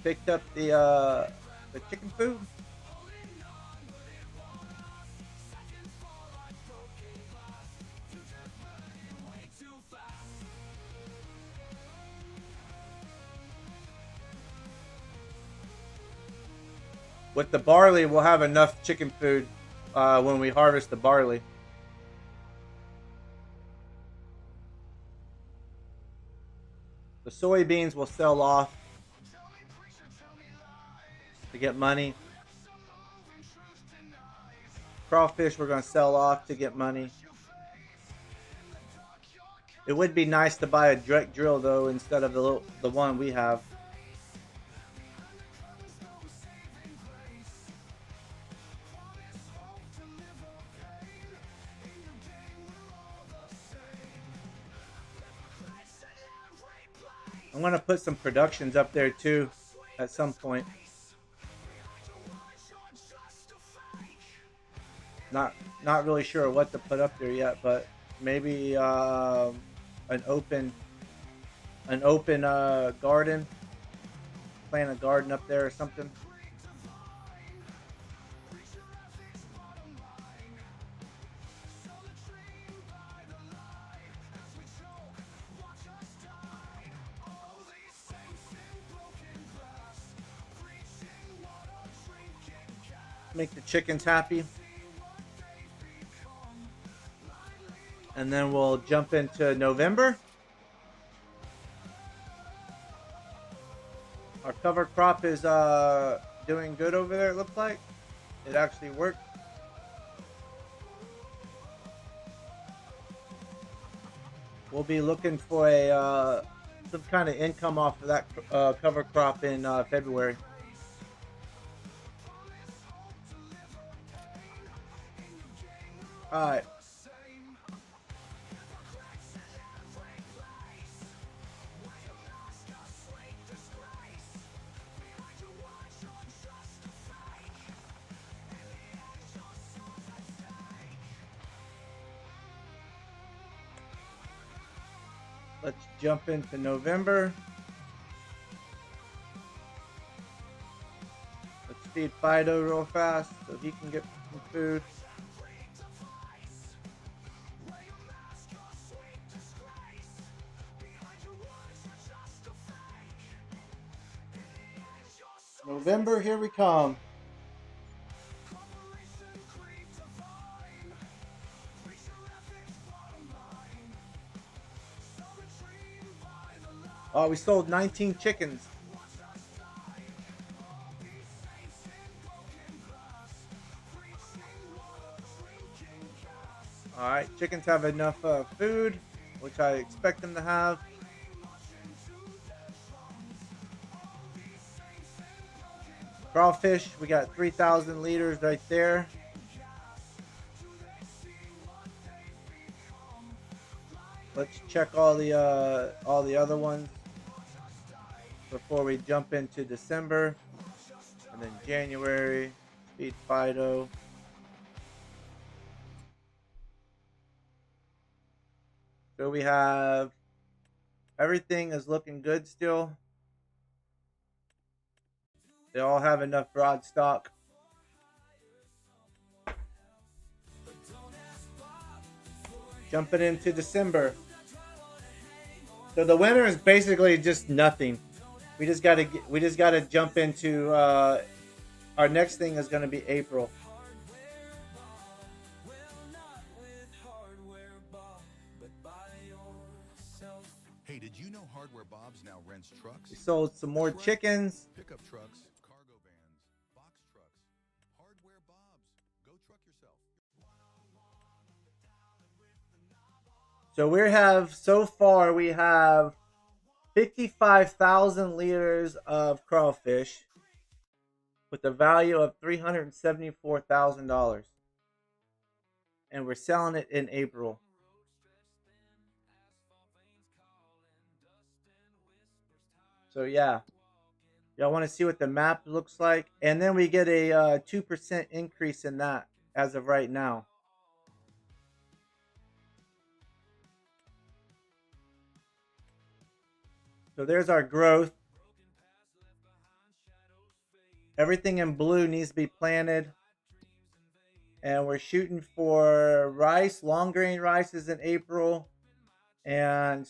Picked up the chicken food. With the barley, we'll have enough chicken food when we harvest the barley. The soybeans will sell off to get money. Crawfish we're going to sell off to get money. It would be nice to buy a direct drill though instead of the one we have. I'm going to put some productions up there too at some point. Not really sure what to put up there yet, but maybe an open garden. Plant a garden up there or something. Make the chickens happy. And then we'll jump into November. Our cover crop is doing good over there, it looks like. It actually worked. We'll be looking for some kind of income off of that cover crop in February. All right. Let's jump into November. Let's feed Fido real fast so he can get some food. November, here we come. Oh, we sold 19 chickens. Alright, chickens have enough food, which I expect them to have. Crawfish, we got 3,000 liters right there. Let's check all the other ones before we jump into December, and then January. Speed Fido. So we have everything is looking good still. They all have enough broad stock. Jumping into December. So the winter is basically just nothing. We just gotta jump into our next thing is gonna be April. Hey, did you know Hardware Bob's now rents trucks? We sold some more chickens. Pickup trucks, cargo vans, box trucks. Hardware Bob's. Go truck yourself. So we have 55,000 liters of crawfish with a value of $374,000. And we're selling it in April. So yeah, y'all want to see what the map looks like, and then we get a 2% increase in that as of right now. So there's our growth. Everything in blue needs to be planted, and we're shooting for rice. Long grain rice is in April, and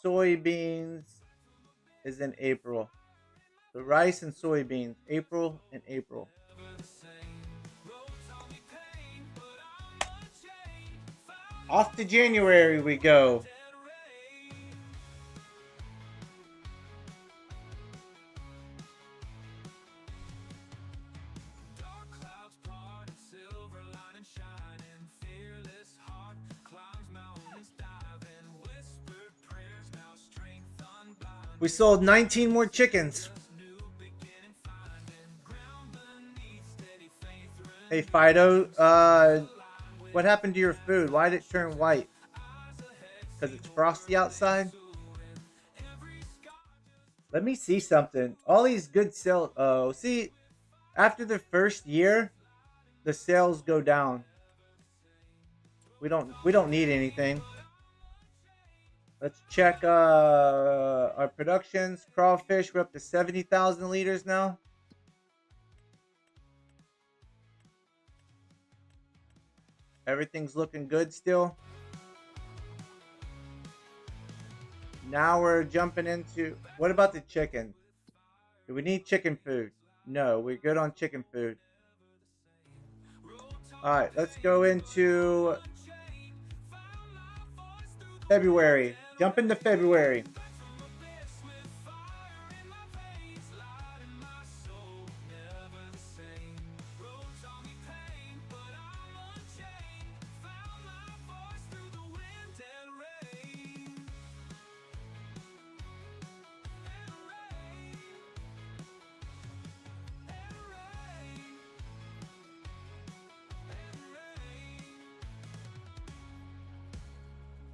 soybeans is in April. The rice and soybeans, April and April. Off to January we go. We sold 19 more chickens. Hey Fido, what happened to your food? Why did it turn white? Because it's frosty outside? Let me see something. All these good sales. Oh, see, after the first year, the sales go down. We don't need anything. Let's check our productions. Crawfish, we're up to 70,000 liters now. Everything's looking good still. Now we're jumping into, what about the chicken? Do we need chicken food? No, we're good on chicken food. Alright, let's go into February. Jump into February.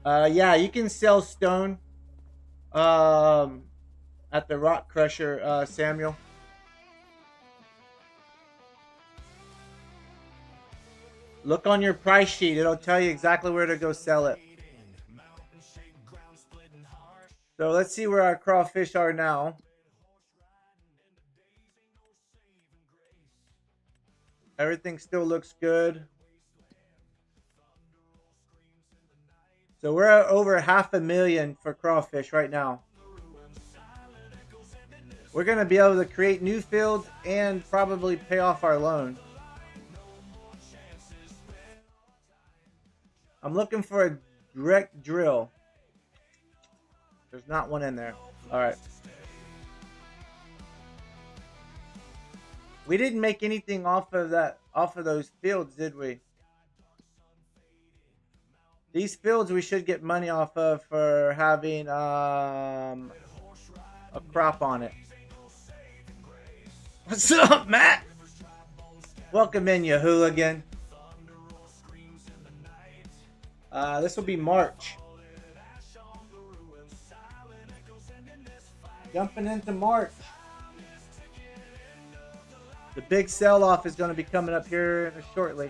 Yeah, you can sell stone at the rock crusher, Samuel. Look on your price sheet. It'll tell you exactly where to go sell it. So let's see where our crawfish are now. Everything still looks good. So we're at over 500,000 for crawfish right now. We're going to be able to create new fields and probably pay off our loan. I'm looking for a direct drill. There's not one in there. All right. We didn't make anything off of those fields, did we? These fields we should get money off of for having a crop on it. What's up, Matt? Welcome in, you hooligan. This will be March. Jumping into March. The big sell-off is going to be coming up here shortly.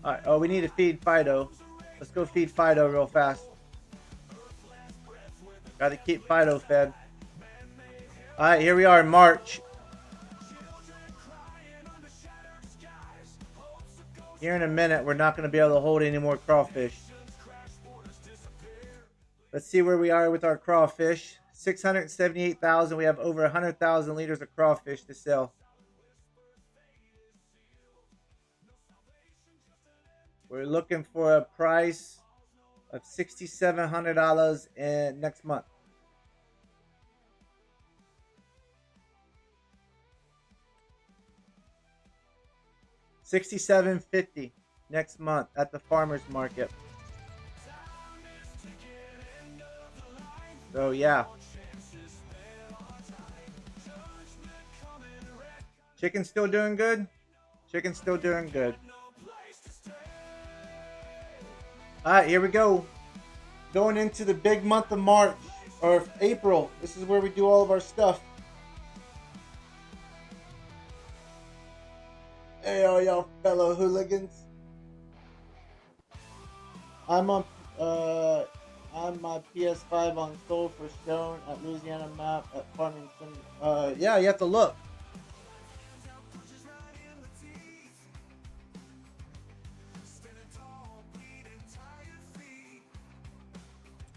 All right. Oh, we need to feed Fido. Let's go feed Fido real fast. Got to keep Fido fed. All right, here we are in March. Here in a minute, we're not going to be able to hold any more crawfish. Let's see where we are with our crawfish. 678,000. We have over 100,000 liters of crawfish to sell. We're looking for a price of $6,700 in next month. $6,750 next month at the farmers market. So yeah. Chicken's still doing good? Chicken's still doing good. Alright, here we go. Going into the big month of March or April. This is where we do all of our stuff. Hey, all y'all fellow hooligans. I'm on my PS5 on Soul for Stone at Louisiana map at Farmington. Yeah, you have to look.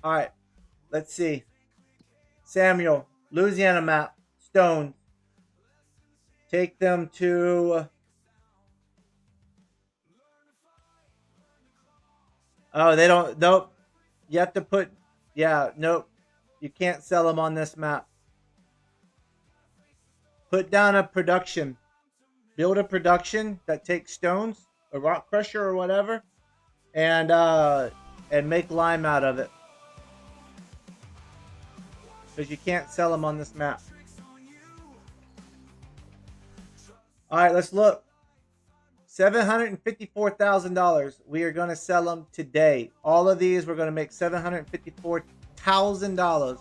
All right, let's see. Samuel, Louisiana map, Stone. Take them to. Oh, they don't. Nope. You have to put. Yeah, nope. You can't sell them on this map. Put down a production. Build a production that takes stones, a rock crusher or whatever, and make lime out of it. Because you can't sell them on this map. All right, let's look. $754,000. We are going to sell them today. All of these, we're going to make $754,000.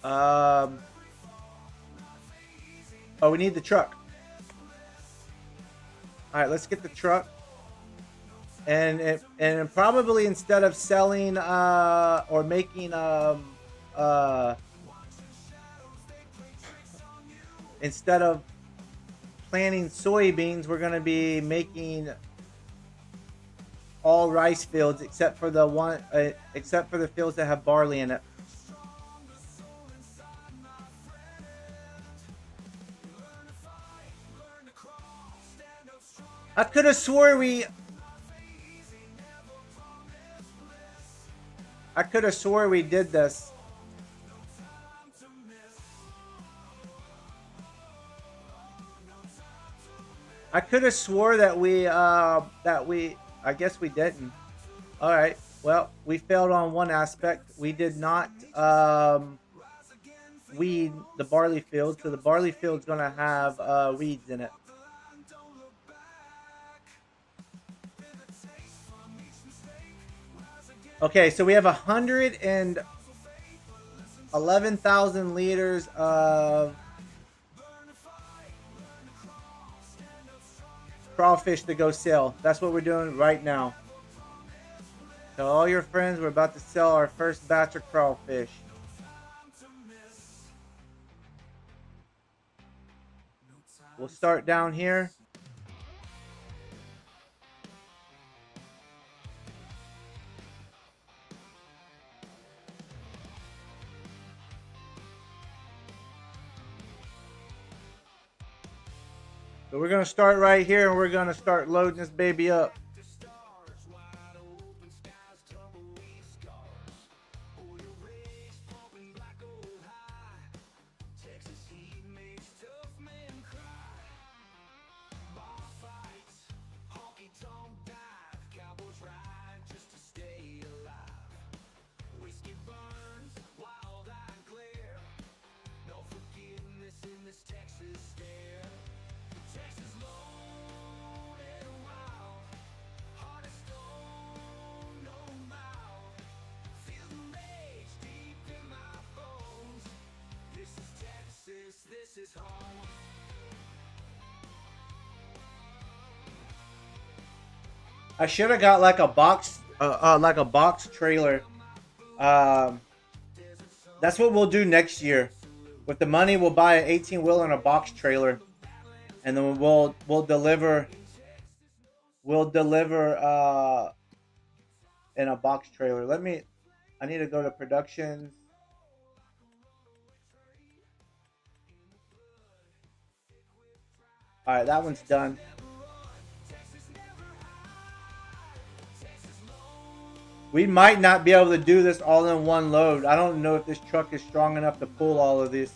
Oh, we need the truck. All right, let's get the truck. And probably instead of selling or making instead of planting soybeans, we're going to be making all rice fields except for the fields that have barley in it. I could have swore we did this. I could have swore that we I guess we didn't. All right. Well, we failed on one aspect. We did not weed the barley field, so the barley field's going to have weeds in it. Okay, so we have 111,000 liters of crawfish to go sell. That's what we're doing right now. Tell all your friends we're about to sell our first batch of crawfish. We'll start down here. So we're gonna start right here, and we're gonna start loading this baby up. This is home. I should have got like a box trailer. That's what we'll do next year. With the money, we'll buy an 18-wheeler and a box trailer, and then we'll deliver in a box trailer. I need to go to productions. All right, that one's done. We might not be able to do this all in one load. I don't know if this truck is strong enough to pull all of these.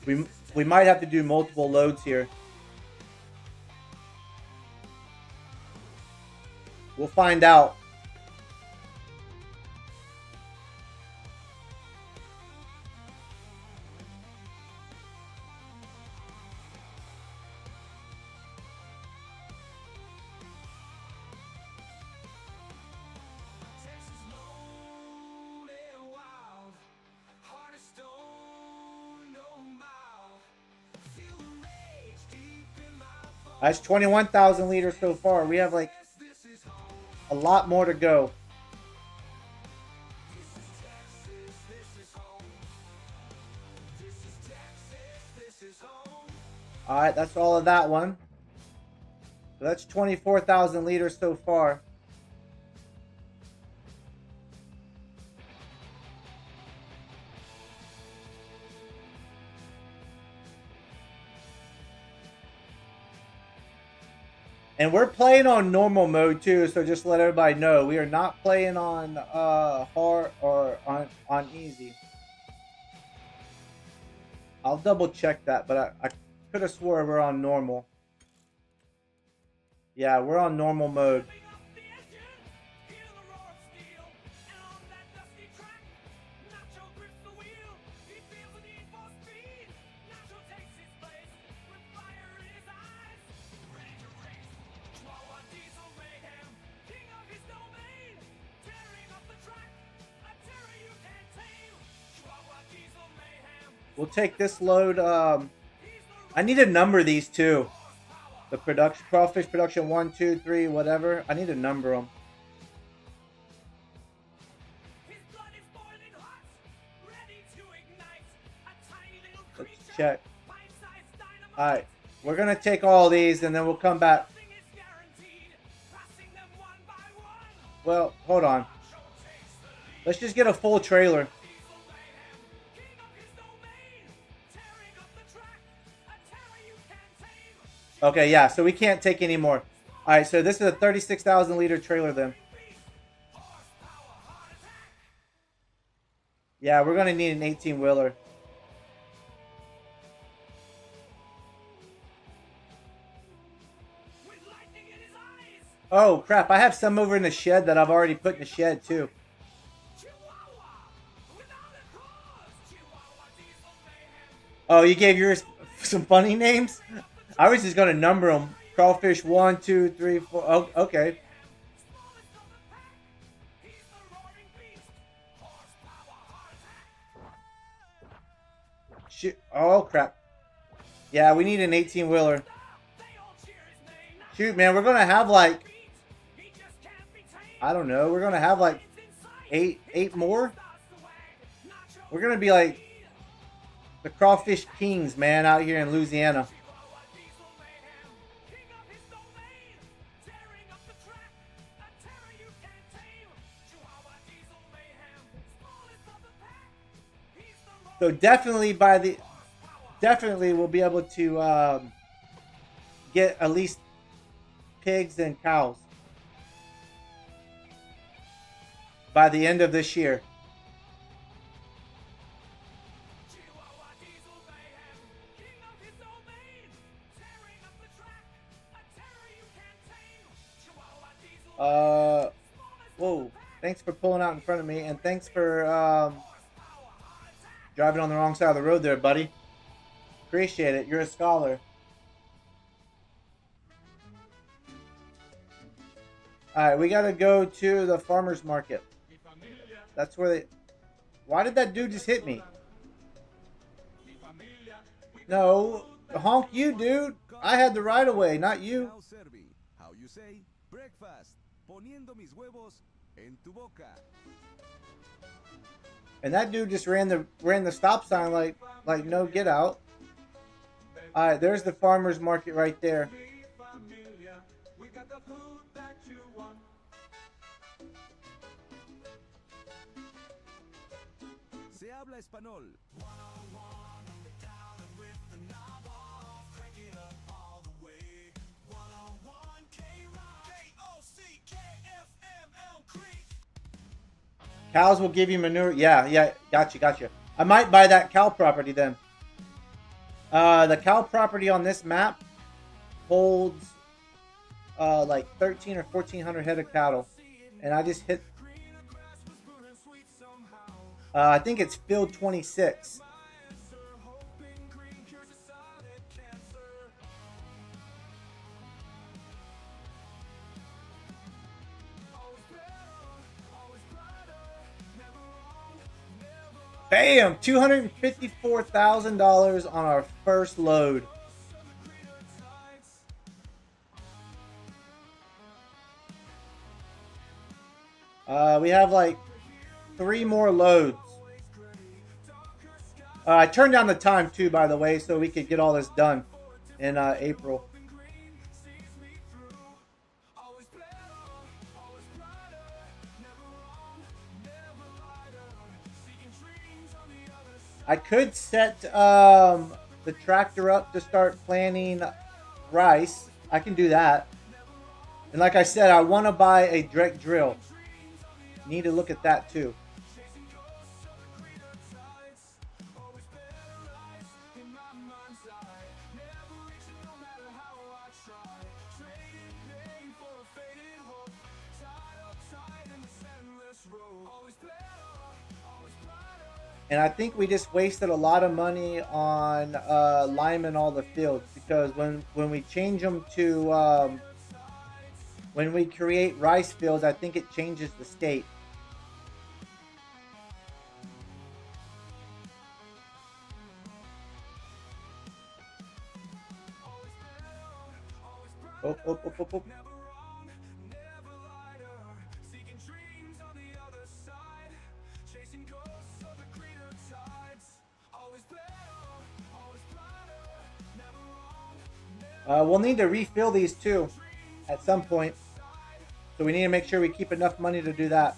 We might have to do multiple loads here. We'll find out. That's 21,000 liters so far. We have like a lot more to go. All right, that's all of that one. So that's 24,000 liters so far. And we're playing on normal mode too, so just let everybody know we are not playing on hard or on easy. I'll double check that, but I could have swore we're on normal. Yeah, we're on normal mode. We'll take this load. I need to number these too. The production, Crawfish production 1, 2, 3, whatever. I need to number them. Let's check. All right, we're gonna take all these and then we'll come back. Well, hold on. Let's just get a full trailer. Okay, yeah, so we can't take any more. All right, so this is a 36,000 liter trailer then. Yeah, we're going to need an 18-wheeler. Oh, crap, I have some over in the shed that I've already put in the shed, too. Oh, you gave yours some funny names? I was just going to number them. Crawfish 1, 2, 3, 4. Oh, okay. Shoot. Oh, crap. Yeah, we need an 18-wheeler. Shoot, man. We're going to have like... I don't know. We're going to have like 8 more. We're going to be like the Crawfish Kings, man, out here in Louisiana. So definitely by the definitely we'll be able to get at least pigs and cows by the end of this year. Chihuahua diesel mayhem, king of his domain, tearing up the track, a terror you can't tame. Chihuahua diesel Whoa. Thanks for pulling out in front of me, and thanks for driving on the wrong side of the road there, buddy. Appreciate it. You're a scholar. Alright, we gotta go to the farmer's market. That's where they... Why did that dude just hit me? No. Honk you, dude. I had the right of way, not you. Now serving. How you say? Breakfast. Poniendo mis huevos en tu boca. And that dude just ran the stop sign like no get out. Alright, there's the farmer's market right there. we got the food that you want. Se habla español. Cows will give you manure. Yeah, gotcha. I might buy that cow property then. The cow property on this map holds like 13 or 1400 head of cattle, and I just hit. I think it's field 26. Bam! $254,000 on our first load. We have like 3 more loads. I turned down the time too, by the way, so we could get all this done in April. I could set the tractor up to start planting rice. I can do that. And like I said, I want to buy a direct drill. Need to look at that too. And I think we just wasted a lot of money on liming all the fields, because when we change them to when we create rice fields, I think it changes the state. Oh. We'll need to refill these too at some point. So we need to make sure we keep enough money to do that.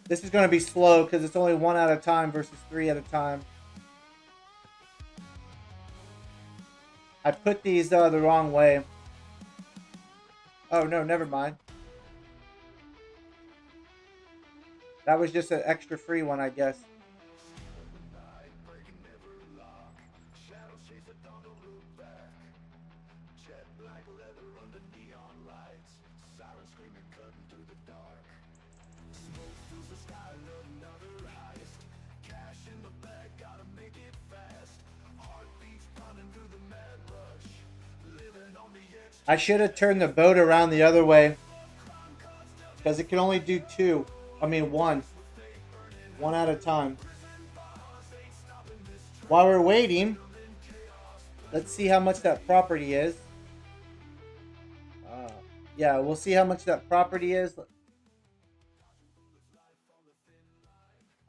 This is going to be slow because it's only 1 at a time versus 3 at a time. I put these the wrong way. Oh no, never mind. That was just an extra free one, I guess. I should have turned the boat around the other way, because it can only do 2. I mean 1. 1 at a time. While we're waiting, let's see how much that property is. Yeah, we'll see how much that property is.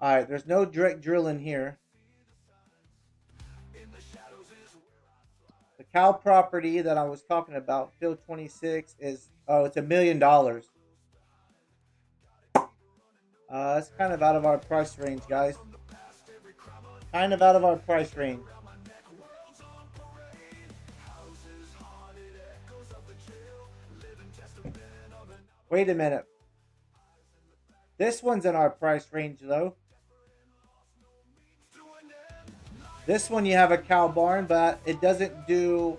Alright, there's no direct drill in here. The cow property that I was talking about, field 26, is, oh, it's $1 million. It's kind of out of our price range, guys. Kind of out of our price range. Wait a minute. This one's in our price range though. This one you have a cow barn, but it doesn't do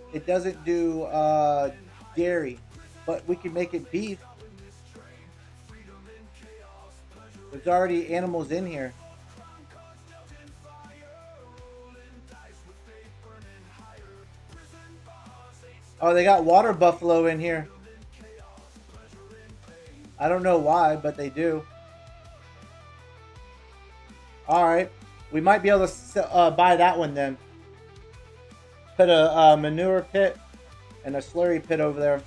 dairy. But we can make it beef. There's already animals in here. Oh, they got water buffalo in here. I don't know why, but they do. Alright. We might be able to buy that one then. Put a manure pit and a slurry pit over there.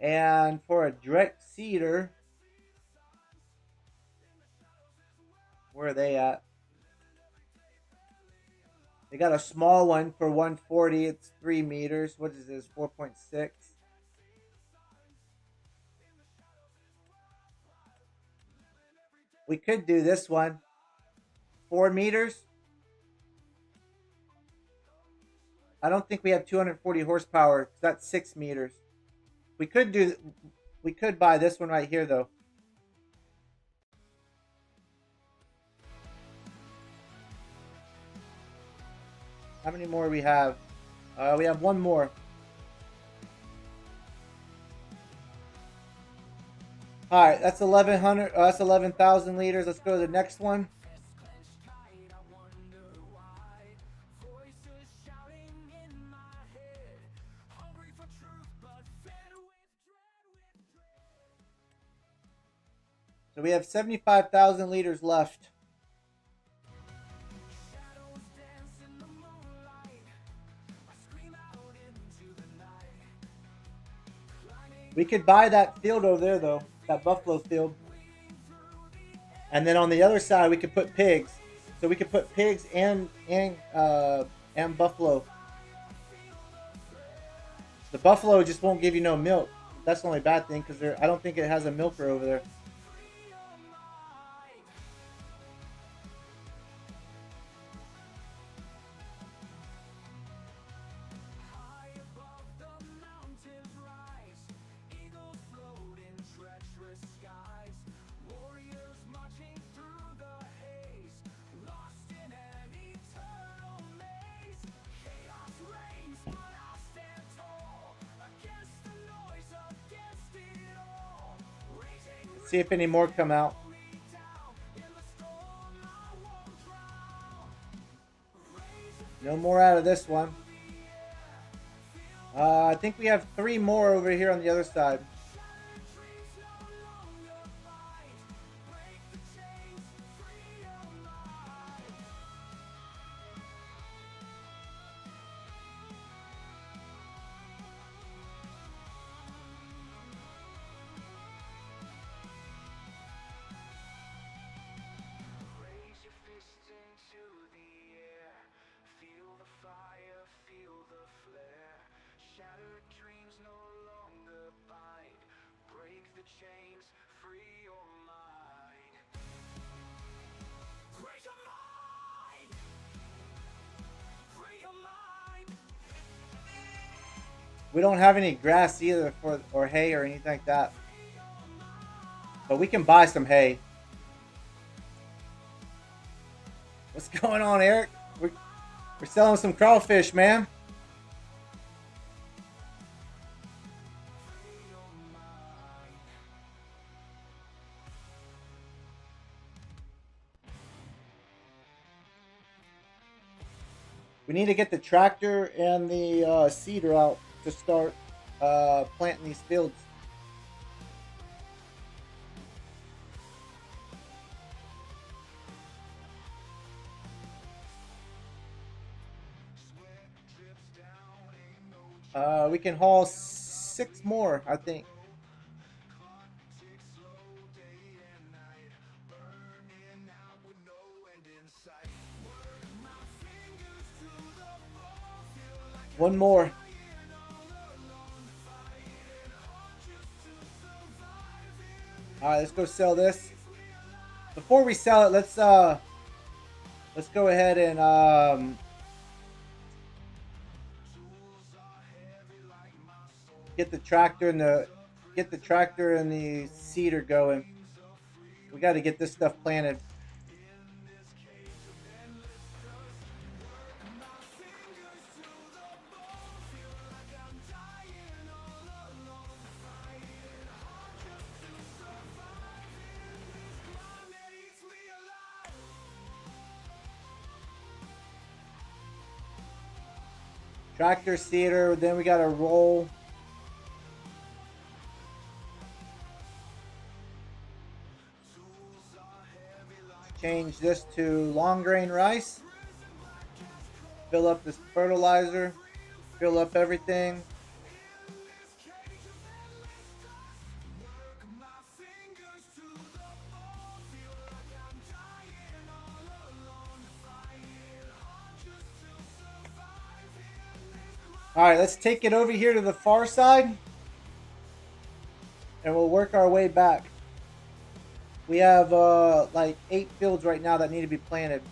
And for a direct seeder, where are they at? They got a small one for 140. It's 3 meters. What is this? 4.6. We could do this one. 4 meters. I don't think we have 240 horsepower. That's 6 meters. We could buy this one right here though. How many more we have? We have one more. All right, that's 1,100. That's 11,000 liters. Let's go to the next one. So we have 75,000 liters left. We could buy that field over there though, that buffalo field. And then on the other side we could put pigs. So we could put pigs and buffalo. The buffalo just won't give you no milk. That's the only bad thing because I don't think it has a milker over there. See if any more come out. No more out of this one. I think we have 3 more over here on the other side. We don't have any grass either or hay or anything like that. But we can buy some hay. What's going on, Eric? We're selling some crawfish, man. We need to get the tractor and the seeder out to start planting these fields. We can haul 6 more, I think. One more. Alright, let's go sell this. Before we sell it, let's go ahead and get the tractor and the seeder going. We got to get this stuff planted. Tractor, seeder, then we got to roll. Change this to long grain rice. Fill up this fertilizer. Fill up everything. Alright, let's take it over here to the far side. And we'll work our way back. We have like 8 fields right now that need to be planted.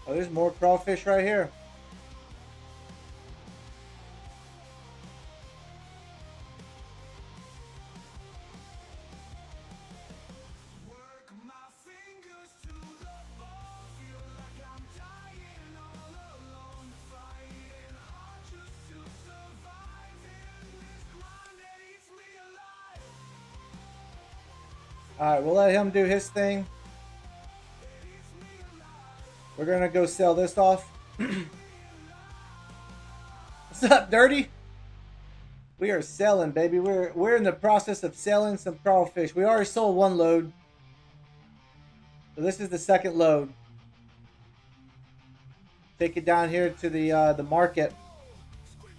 Oh, there's more crawfish right here. Alright, we'll let him do his thing. We're gonna go sell this off. What's up, Dirty? We are selling, baby. We're in the process of selling some crawfish. We already sold 1 load. So this is the 2nd load. Take it down here to the market.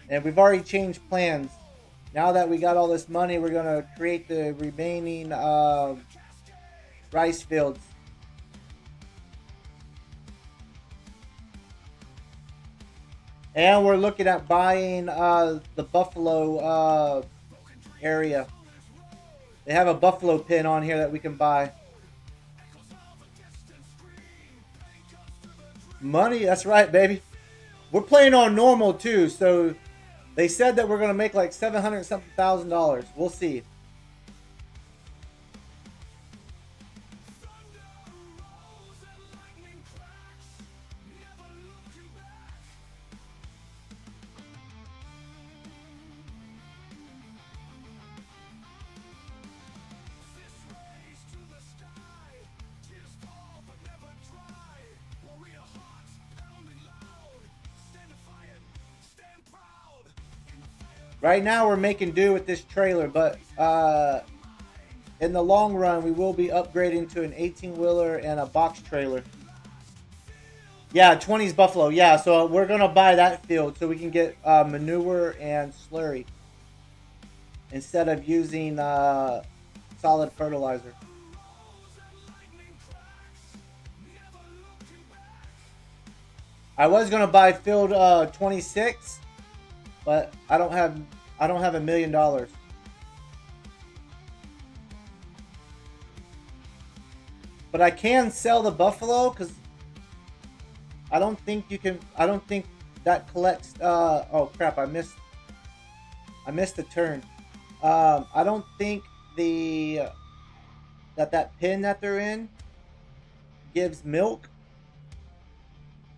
And we've already changed plans. Now that we got all this money, we're gonna create the remaining rice fields. And we're looking at buying the buffalo area. They have a buffalo pen on here that we can buy. Money, that's right, baby. We're playing on normal too, so they said that we're gonna make like $700,000. We'll see. Right now we're making do with this trailer, but in the long run we will be upgrading to an 18-wheeler and a box trailer. Yeah, 20s buffalo. Yeah, so we're going to buy that field so we can get manure and slurry instead of using solid fertilizer. I was going to buy field 26, but I don't have $1 million. But I can sell the buffalo because I don't think you can. I don't think that collects. Oh crap! I missed the turn. I don't think that pen that they're in gives milk.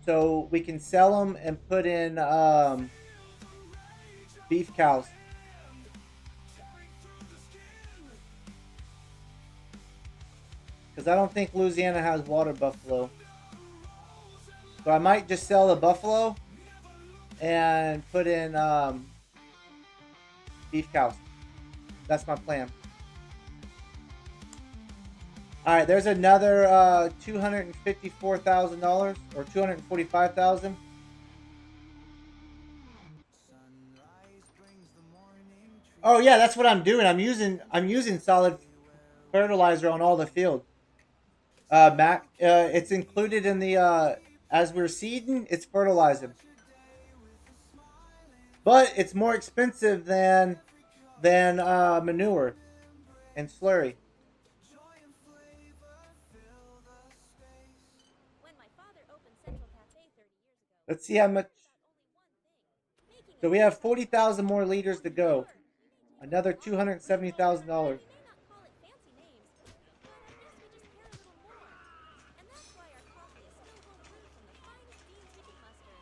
So we can sell them and put in beef cows. Because I don't think Louisiana has water buffalo. So I might just sell the buffalo and put in beef cows. That's my plan. Alright, there's another $254,000 or $245,000. Oh yeah, that's what I'm doing. I'm using solid fertilizer on all the field. Mac, it's included in the as we're seeding, it's fertilizing, but it's more expensive than manure and slurry. When my father opened Central Cafe 30 years ago, Let's see how much. he cared about only one thing: making So a we good have cup of 40,000 coffee. more liters to go. Sure, we may take Another a little longer, $270,000. we may not call it fancy names, but I guess we just care a little more. And that's why our coffee is still home brewed from the finest beans we can muster.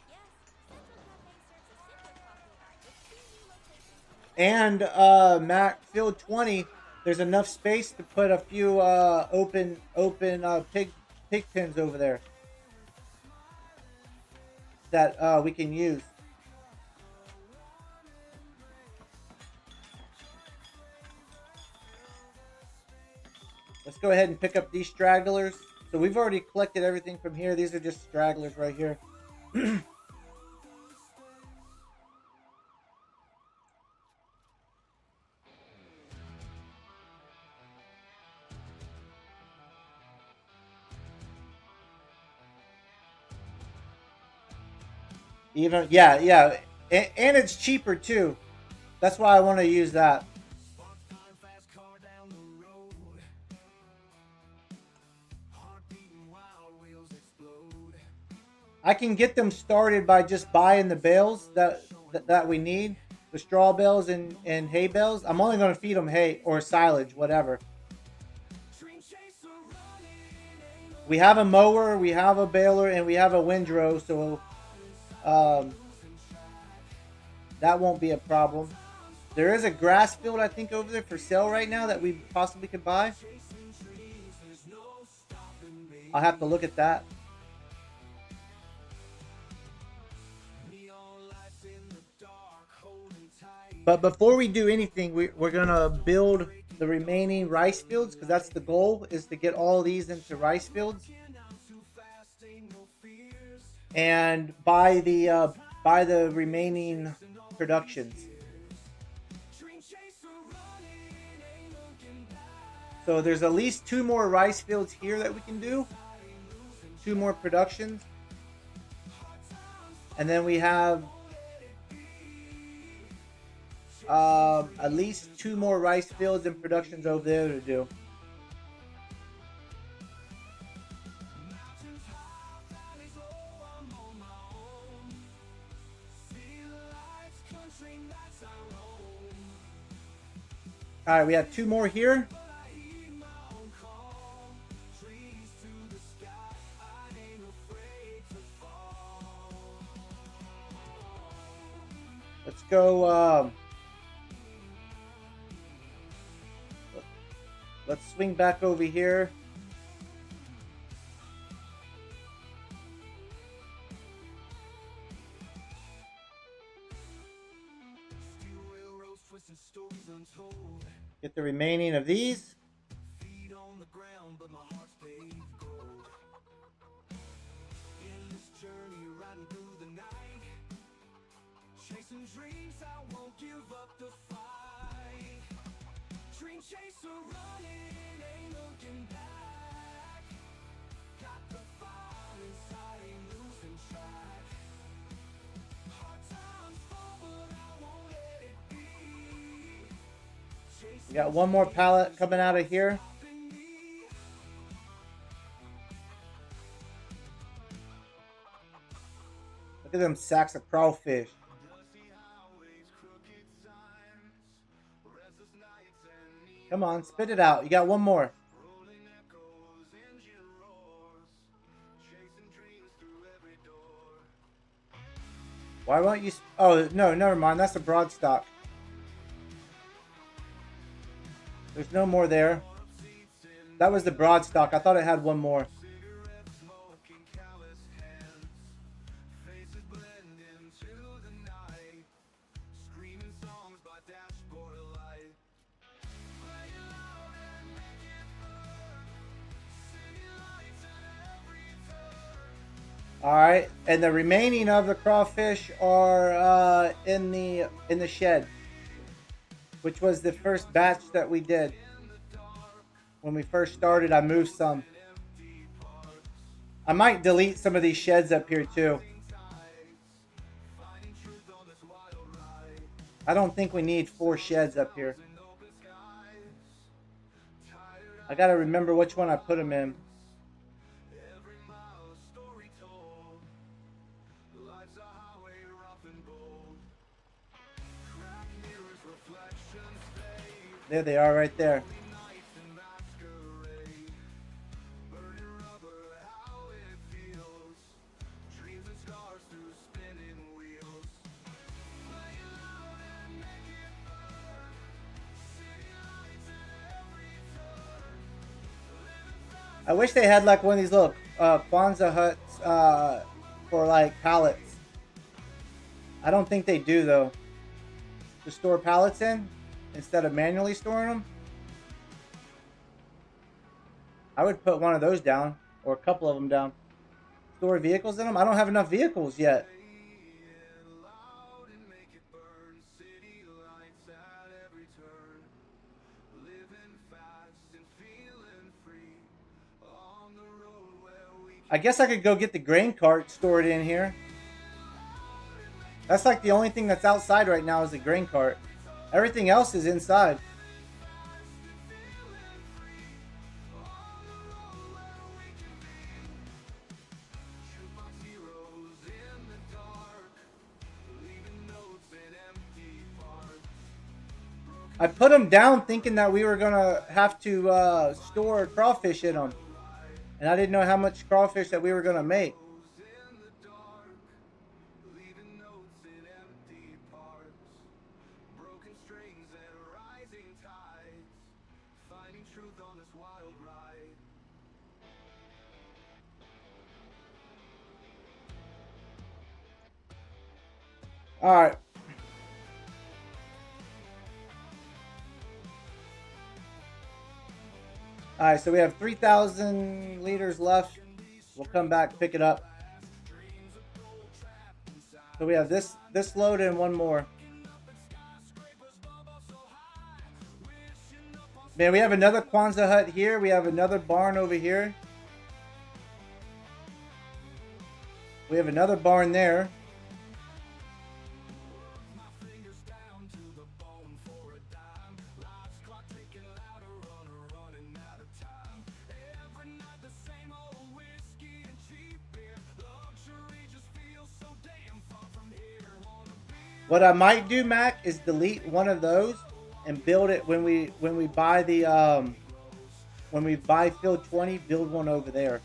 Yes, Central Cafe serves a simpler coffee with 2 new locations on the west And side of town. Mac, field 20, there's enough space to put a few open pig pens over there that we can use. Let's go ahead and pick up these stragglers. So we've already collected everything from here. These are just stragglers right here. Even yeah, and it's cheaper too. That's why I want to use that. Fast car down the road. Heart beating, wild wheels explode. I can get them started by just buying the bales that we need, the straw bales and hay bales. I'm only going to feed them hay or silage, whatever. Dream chaser running. We have a mower, we have a baler, and we have a windrow, so that won't be a problem. There is a grass field, I think, over there for sale right now that we possibly could buy. I'll have to look at that. But before we do anything, we're going to build the remaining rice fields, because that's the goal, is to get all these into rice fields. And buy the remaining productions. So there's at least 2 more rice fields here that we can do. 2 more productions. And then we have at least 2 more rice fields and productions over there to do. All right, we have 2 more here. Let's go. Let's swing back over here. Get the remaining of these. Feet on the ground, but my heart's paved gold. In this journey, riding through the night, chasing dreams, I won't give up the fight. Dream chaser running, ain't looking back. Got the fire inside, ain't losing track. Hard times fall, but I won't let it be. We got 1 more pallet coming out of here. Look at them sacks of crawfish. Come on, spit it out. You got 1 more. Why won't you? Oh, no, never mind. That's a broadstock. There's no more there. That was the broadstock. I thought it had 1 more. All right, and the remaining of the crawfish are in the shed. which was the first batch that we did. When we first started, I moved some. I might delete some of these sheds up here too. I don't think we need 4 sheds up here. I gotta remember which one I put them in. There they are right there. I wish they had like one of these little Kwanzaa huts for like pallets. I don't think they do though. To store pallets in instead of manually storing them. I would put one of those down or a couple of them down. Store vehicles in them. I don't have enough vehicles yet. I guess I could go get the grain cart stored in here. That's like the only thing that's outside right now is the grain cart. Everything else is inside. I put them down thinking that we were going to have to store crawfish in them. And I didn't know how much crawfish that we were going to make. All right. All right, so we have 3,000 liters left. We'll come back, pick it up. So we have this load and one more. Man, we have another Kwanzaa hut here. We have another barn over here. We have another barn there. What I might do, Mac, is delete one of those and build it when we buy the when we buy field 20, build one over there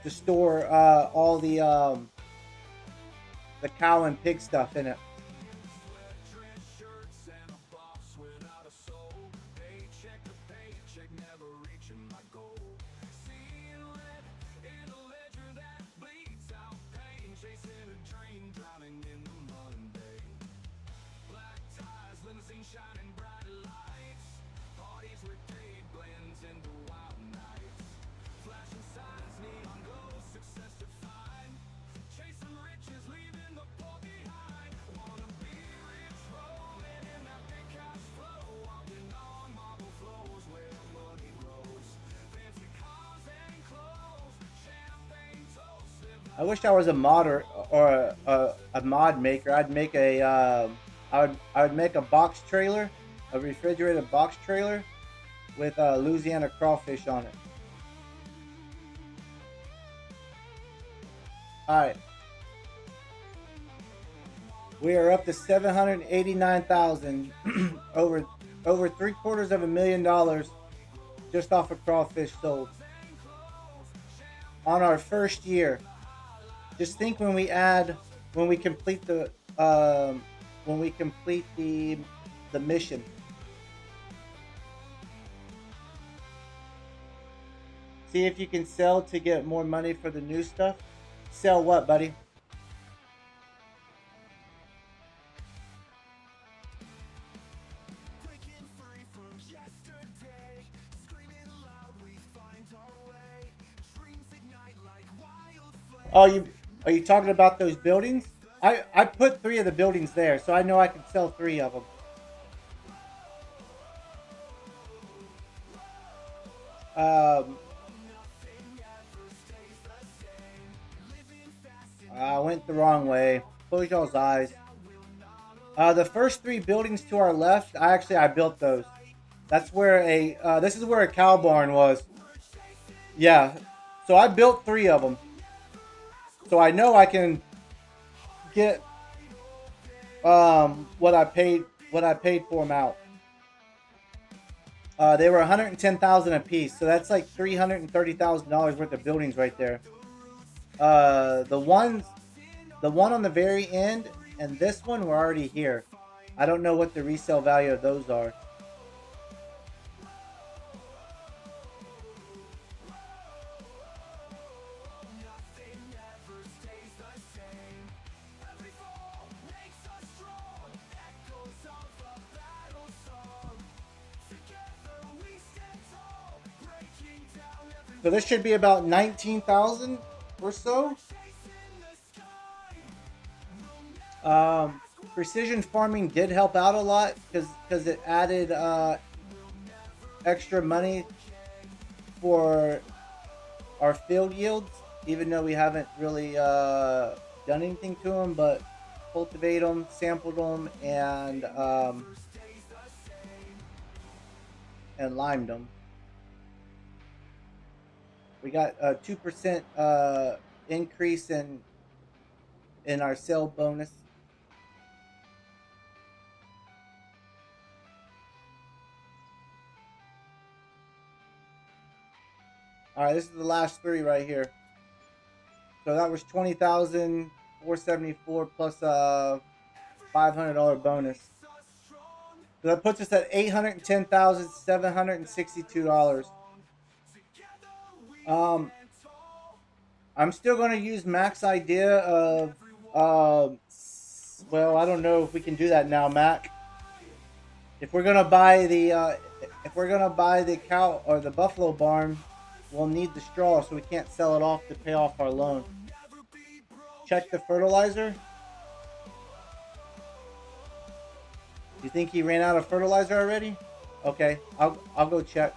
to store all the cow and pig stuff in it. I wish I was a modder or a mod maker. I'd make a I would make a box trailer, a refrigerated box trailer with Louisiana crawfish on it. All right, we are up to 789,000, over $750,000 just off of crawfish sold on our first year. Just think when we complete the mission. See if you can sell to get more money for the new stuff. Sell what, buddy? Oh, are you talking about those buildings? I put 3 of the buildings there, so I know I can sell 3 of them. I went the wrong way. Close y'all's eyes. The first 3 buildings to our left, I built those. That's where this is where a cow barn was. Yeah, so I built 3 of them. So I know I can get what I paid for them out. They were $110,000 a piece, so that's like $330,000 worth of buildings right there. The one on the very end and this one were already here. I don't know what the resale value of those are. So this should be about 19,000 or so. Precision farming did help out a lot because it added extra money for our field yields, even though we haven't really done anything to them, but cultivate them, sampled them, and limed them. We got a 2% increase in our sale bonus. All right, this is the last 3 right here. So that was $20,474 plus a $500 bonus. So that puts us at $810,762. I'm still going to use Mac's idea of, well, I don't know if we can do that now, Mac. If we're going to buy the cow or the buffalo barn, we'll need the straw, so we can't sell it off to pay off our loan. Check the fertilizer. You think he ran out of fertilizer already? Okay, I'll go check.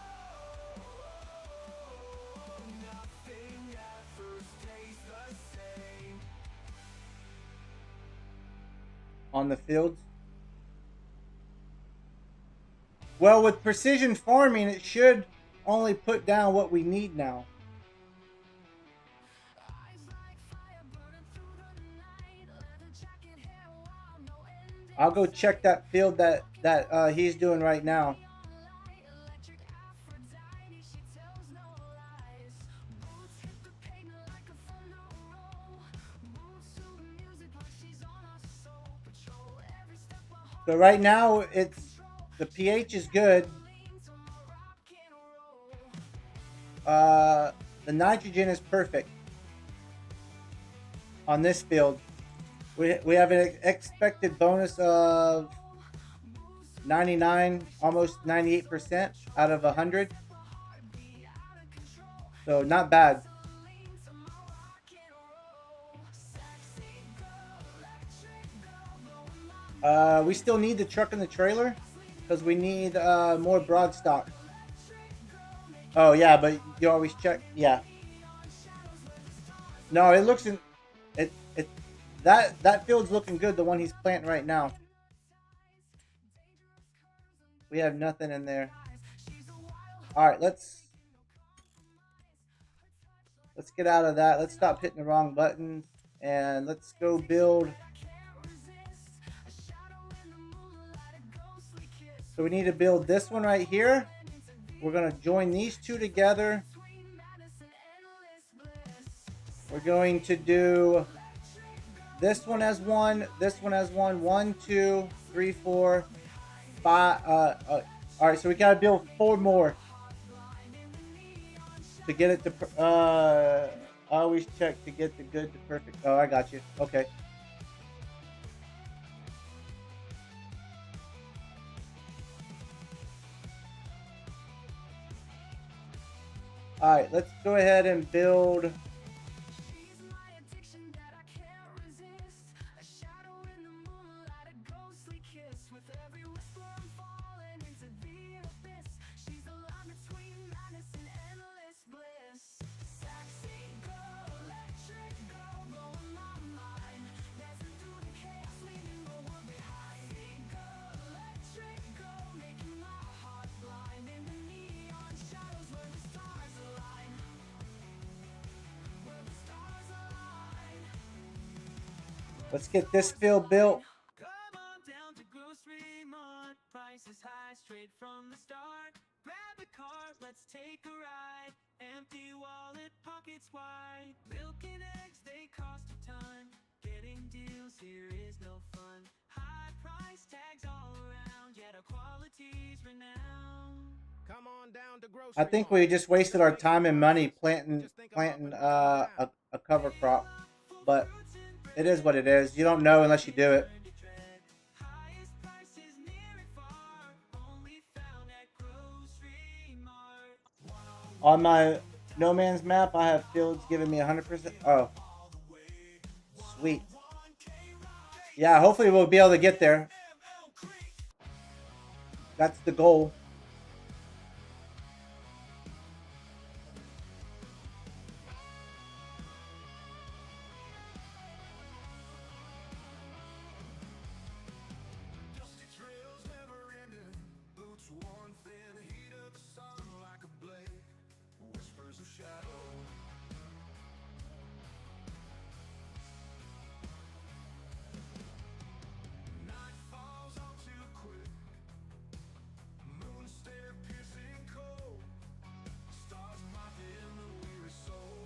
On the fields. Well, with precision farming, it should only put down what we need now. I'll go check that field that he's doing right now. So right now the pH is good. The nitrogen is perfect on this field. We have an expected bonus of 99, almost 98% out of 100. So not bad. We still need the truck and the trailer because we need more broad stock. Oh yeah, but you always check. Yeah. No, it looks that field's looking good. The one he's planting right now. We have nothing in there. All right, let's get out of that. Let's stop hitting the wrong buttons and let's go build. So we need to build this one right here. We're going to join these 2 together. We're going to do this one as one, this one as one. 1, 2, 3, 4, 5. All right, so we got to build 4 more to get it to. I always check to get the good to perfect. Oh, I got you. Okay. All right, let's go ahead and build. With every whisper I'm falling into the abyss. She's the line between madness and endless bliss. Sexy girl, electric girl, blowing my mind. Dancing through the chaos, leaving the world behind. Sexy girl, electric girl, making my heart blind. In the neon shadows where the stars align. Where the stars align. Let's get this field built. Come on down to Grocery Mart. Price is high, straight from the start. Grab a cart, let's take a ride. Empty wallet, pockets wide. Milk and eggs, they cost a ton. Getting deals here is no fun. High price tags all around, yet our quality's renowned. Come on down to grocery I think we Mart. just wasted our time and money planting a cover crop, but it is what it is. You don't know unless you do it. Highest prices near and far, only found at Grocery Mart. On my no man's map, I have fields giving me 100%. Oh, sweet. Yeah, hopefully we'll be able to get there. That's the goal. Dusty trails never ending, boots worn thin, heat of the sun like a blade, whispers of shadow. Night falls on too quick, moon stare piercing cold, stars mock in the weary soul,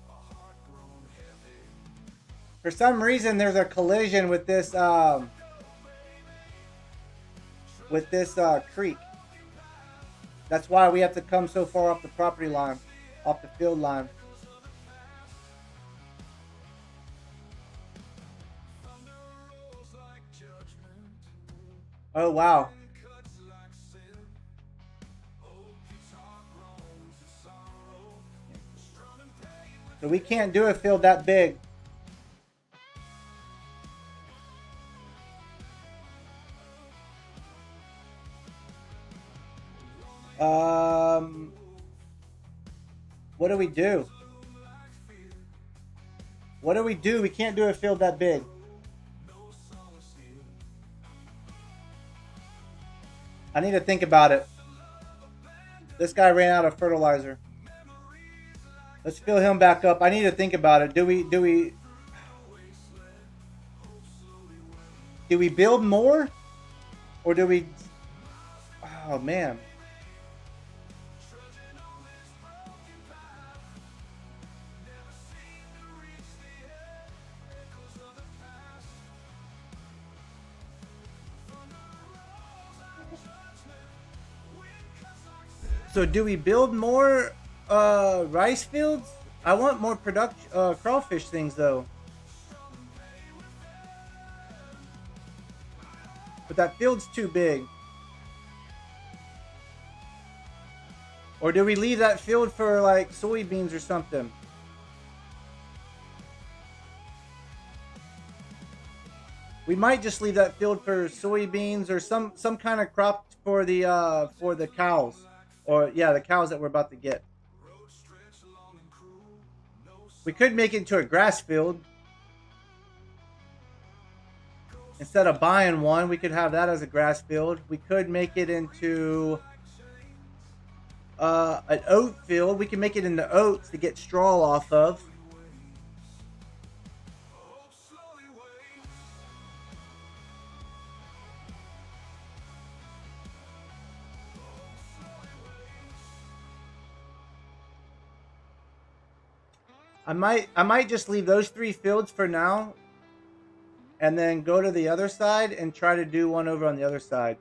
a heart grown heavy. For some reason, there's a collision with this creek. That's why we have to come so far off the property line, off the field line. Oh wow. So we can't do a field that big. What do we do? What do we do? We can't do a field that big. I need to think about it. This guy ran out of fertilizer. Let's fill him back up. I need to think about it. Do we build more? Or do we... Oh, man. So do we build more rice fields? I want more crawfish things though. But that field's too big. Or do we leave that field for like soybeans or something? We might just leave that field for soybeans or some kind of crop for the cows. Or, yeah, the cows that we're about to get. We could make it into a grass field. Instead of buying one, we could have that as a grass field. We could make it into an oat field. We can make it into oats to get straw off of. I might just leave those 3 fields for now and then go to the other side and try to do one over on the other side.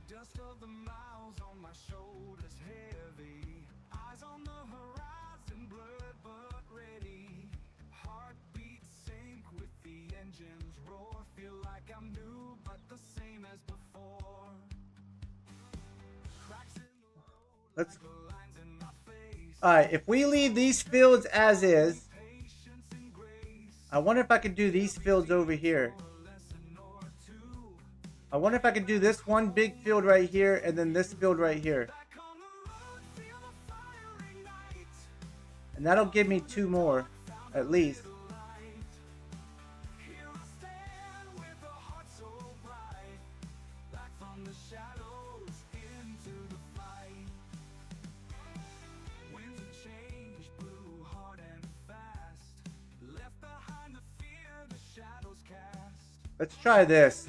Dust of the miles on my shoulders heavy, eyes on the horizon blurred but ready, heartbeat sync with the engine's roar, feel like I'm new but the same as before. Cracks in the road, Let's like the lines in my face, Alright, if we leave these fields as is, I wonder if I could do these fields over here. I wonder if I could do this one big field right here and then this field right here. And that'll give me 2 more, at least. Let's try this.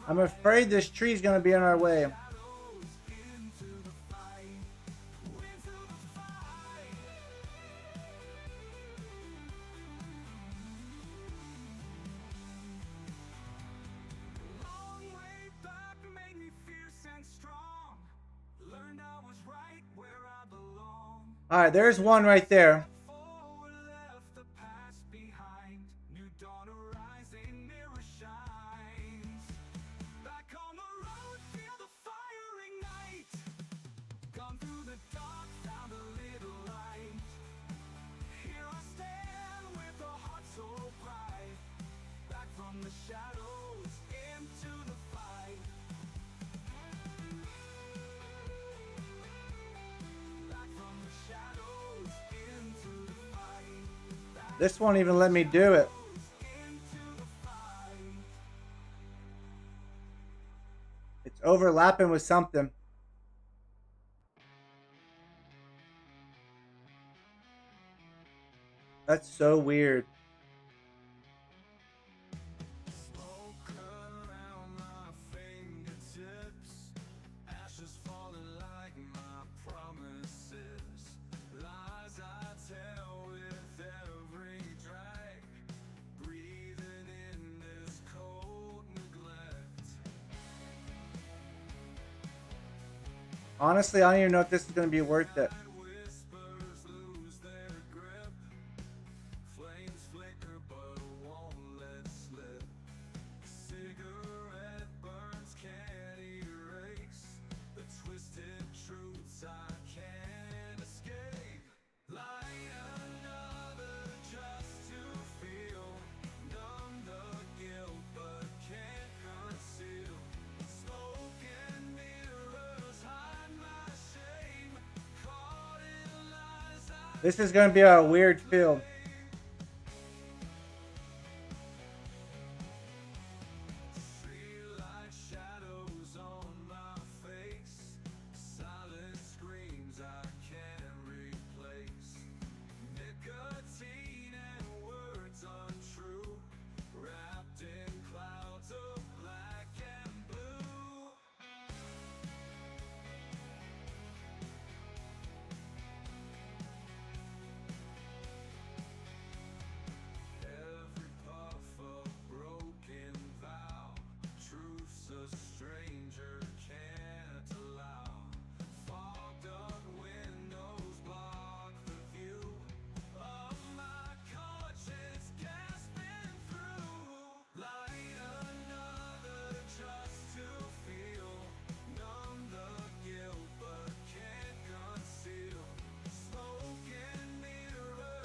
I'm afraid this tree's gonna be in our way. Alright, there's one right there. This won't even let me do it. It's overlapping with something. That's so weird. Honestly, I don't even know if this is going to be worth it. This is going to be a weird field.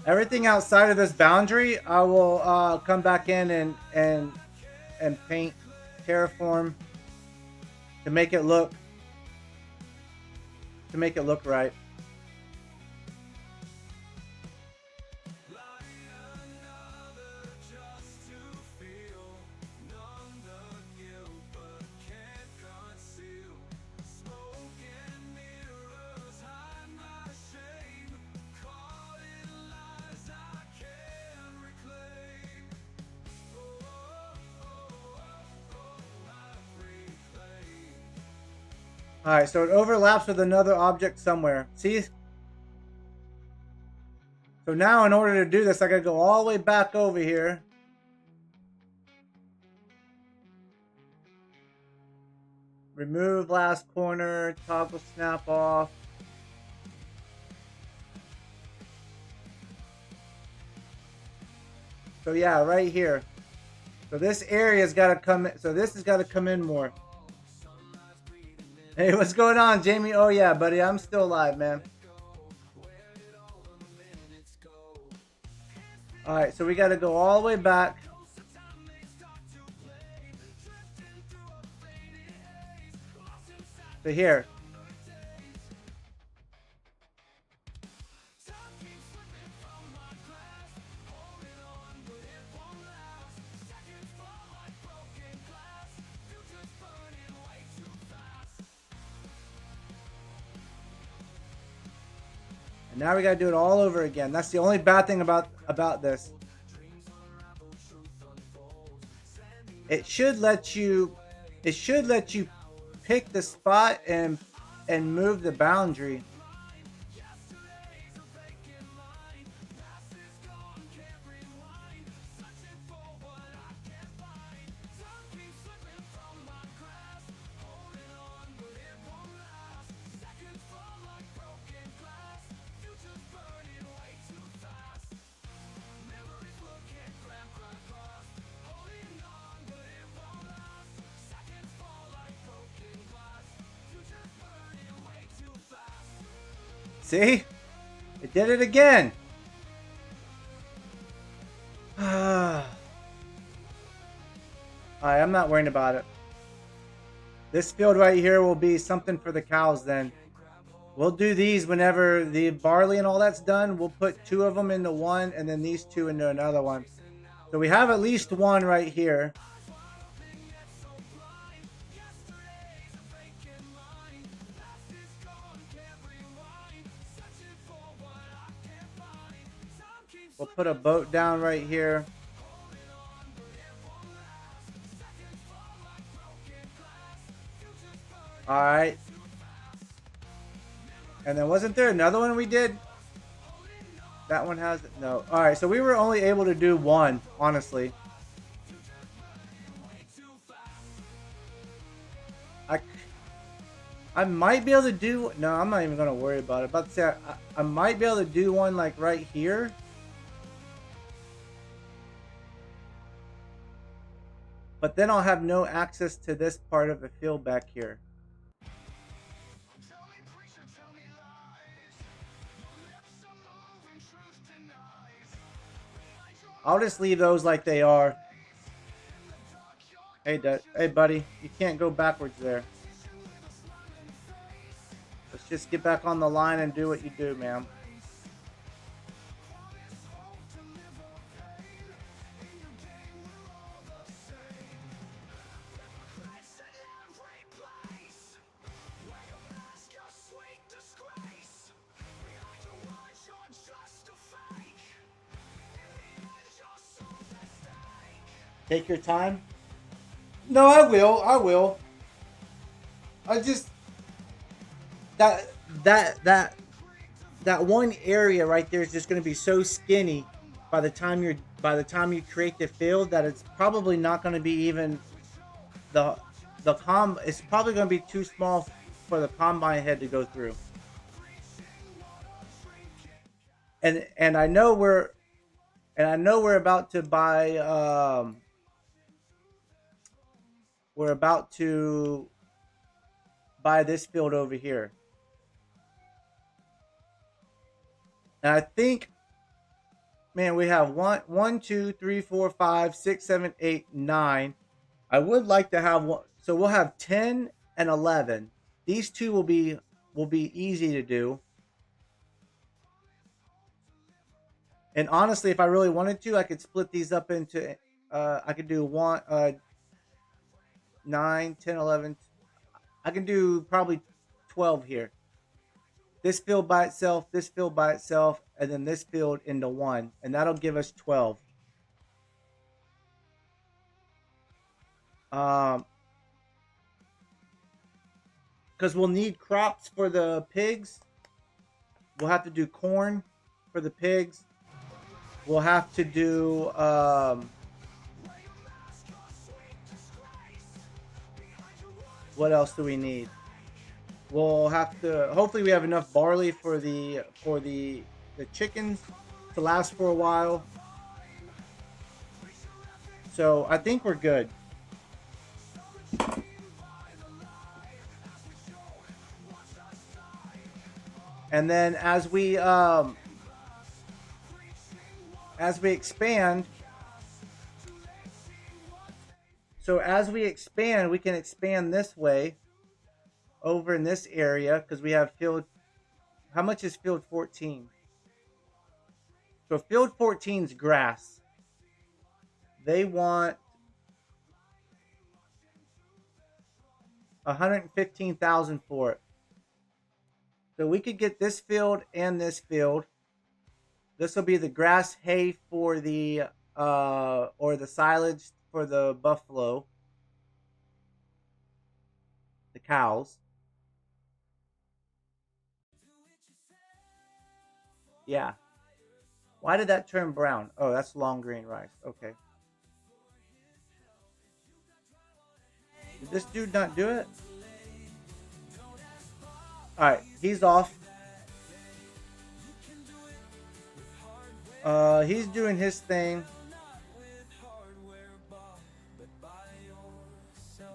Everything outside of this boundary, I will come back in and paint, terraform to make it look right. Alright, so it overlaps with another object somewhere. See? So now in order to do this, I gotta go all the way back over here. Remove last corner, toggle snap off. So yeah, right here. So this area's gotta come in, so this has gotta come in more. Hey, what's going on, Jamie? Oh yeah, buddy, I'm still alive, man. Alright, so we gotta go all the way back. So here. And now we gotta do it all over again. That's the only bad thing about this. It should let you pick the spot and move the boundary. See? It did it again. Alright, I'm not worrying about it. This field right here will be something for the cows then. We'll do these whenever the barley and all that's done. We'll put 2 of them into one and then these 2 into another one. So we have at least 1 right here. We'll put a boat down right here. Alright. And then wasn't there another one we did? That one has it? No. Alright, so we were only able to do 1, honestly. I might be able to do... No, I'm not even going to worry about it. About to say, I might be able to do one like right here. But then I'll have no access to this part of the field back here. I'll just leave those like they are. Hey, hey, buddy, you can't go backwards there. Let's just get back on the line and do what you do, man. Take your time. No, I will. I will. I just that one area right there is just going to be so skinny by the time you create the field that it's probably not going to be even it's probably going to be too small for the combine head to go through. And I know we're about to buy we're about to buy this field over here. And I think, man, we have 1, 2, 3, 4, 5, 6, 7, 8, 9. I would like to have one, so we'll have 10 and 11. These 2 will be easy to do. And honestly, if I really wanted to, I could split these up into I could do 9, 10, 11. I can do probably 12 here. This field by itself, this field by itself, and then this field into one. And that'll give us 12. because we'll need crops for the pigs. We'll have to do corn for the pigs. We'll have to do what else do we need? We'll have to, hopefully we have enough barley for the chickens to last for a while. So I think we're good. And then as we expand, so as we expand, we can expand this way over in this area because we have field. How much is field 14? So field 14 is grass. They want 115,000 for it. So we could get this field and this field. This will be the grass hay for the or the silage for the buffalo, the cows. Yeah. Why did that turn brown? Oh, that's long grain rice. Okay. Did this dude not do it? Alright, he's off. He's doing his thing.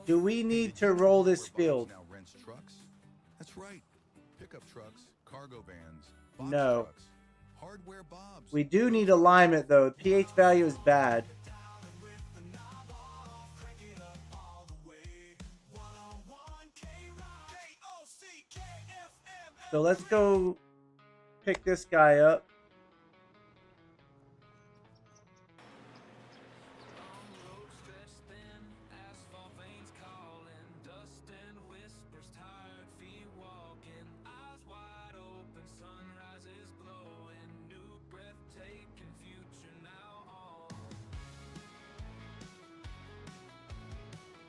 Do we need to roll this field? Now rents trucks? That's right. Pickup trucks, cargo vans, box No. trucks, hardware bobs. We do need alignment though. The pH value is bad. So let's go pick this guy up.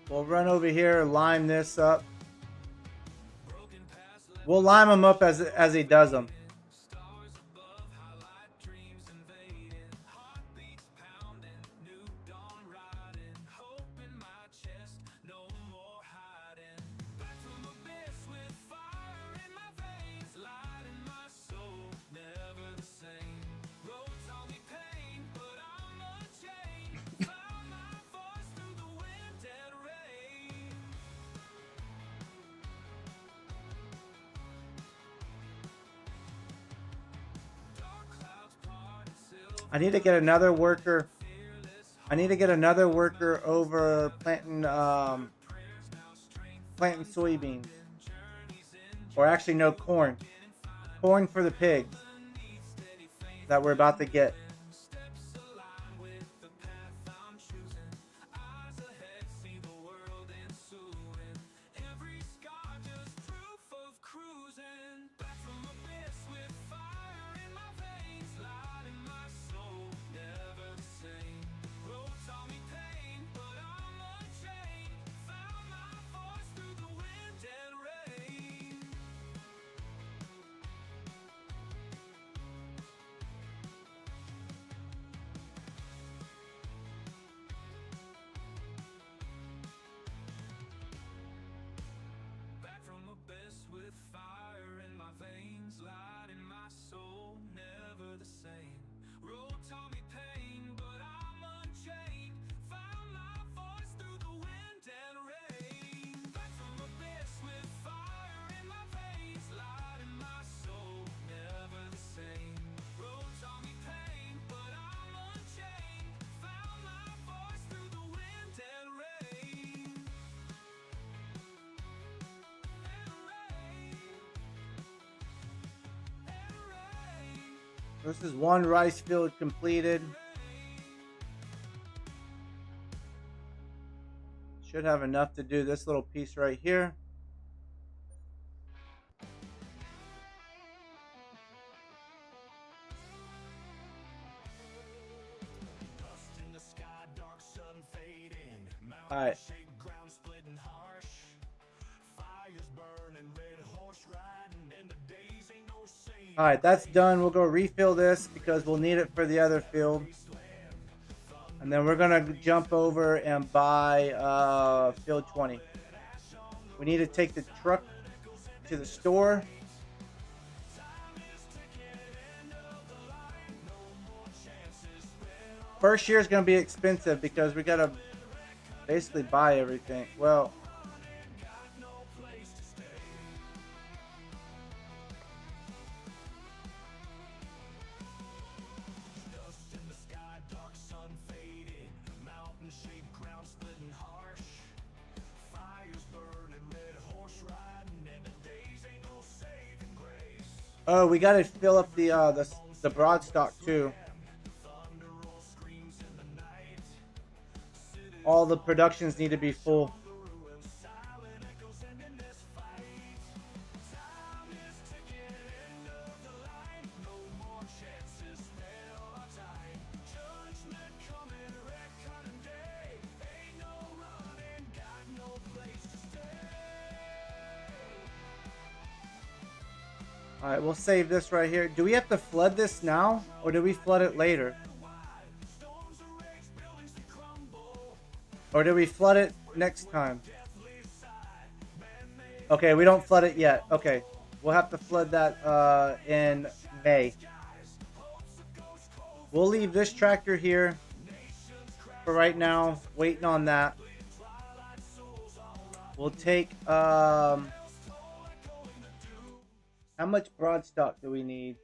We'll run over here, lime this up. We'll lime him up as he does them. I need to get another worker. I need to get another worker over planting soybeans. Or actually no, corn. Corn for the pigs that we're about to get. This is one rice field completed. Should have enough to do this little piece right here. All right. Alright, that's done. We'll go refill this because we'll need it for the other field. And then we're going to jump over and buy field 20. We need to take the truck to the store. First year is going to be expensive because we got to basically buy everything. Well, oh, we got to fill up the broadstock too. All the productions need to be full. Alright, we'll save this right here. Do we have to flood this now? Or do we flood it later? Or do we flood it next time? Okay, we don't flood it yet. Okay, we'll have to flood that in May. We'll leave this tractor here for right now, waiting on that. We'll take... how much broadstock do we need?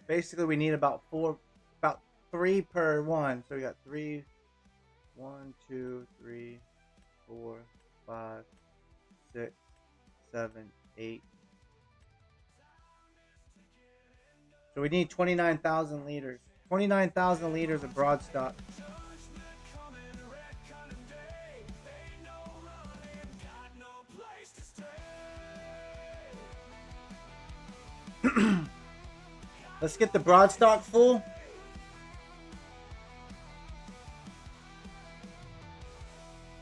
Basically, we need about 3 per one. So we got 3, 1, 2, 3, 4, 5, 6, 7, 8. So we need 29,000 liters. 29,000 liters of broadstock. Let's get the broadstock full.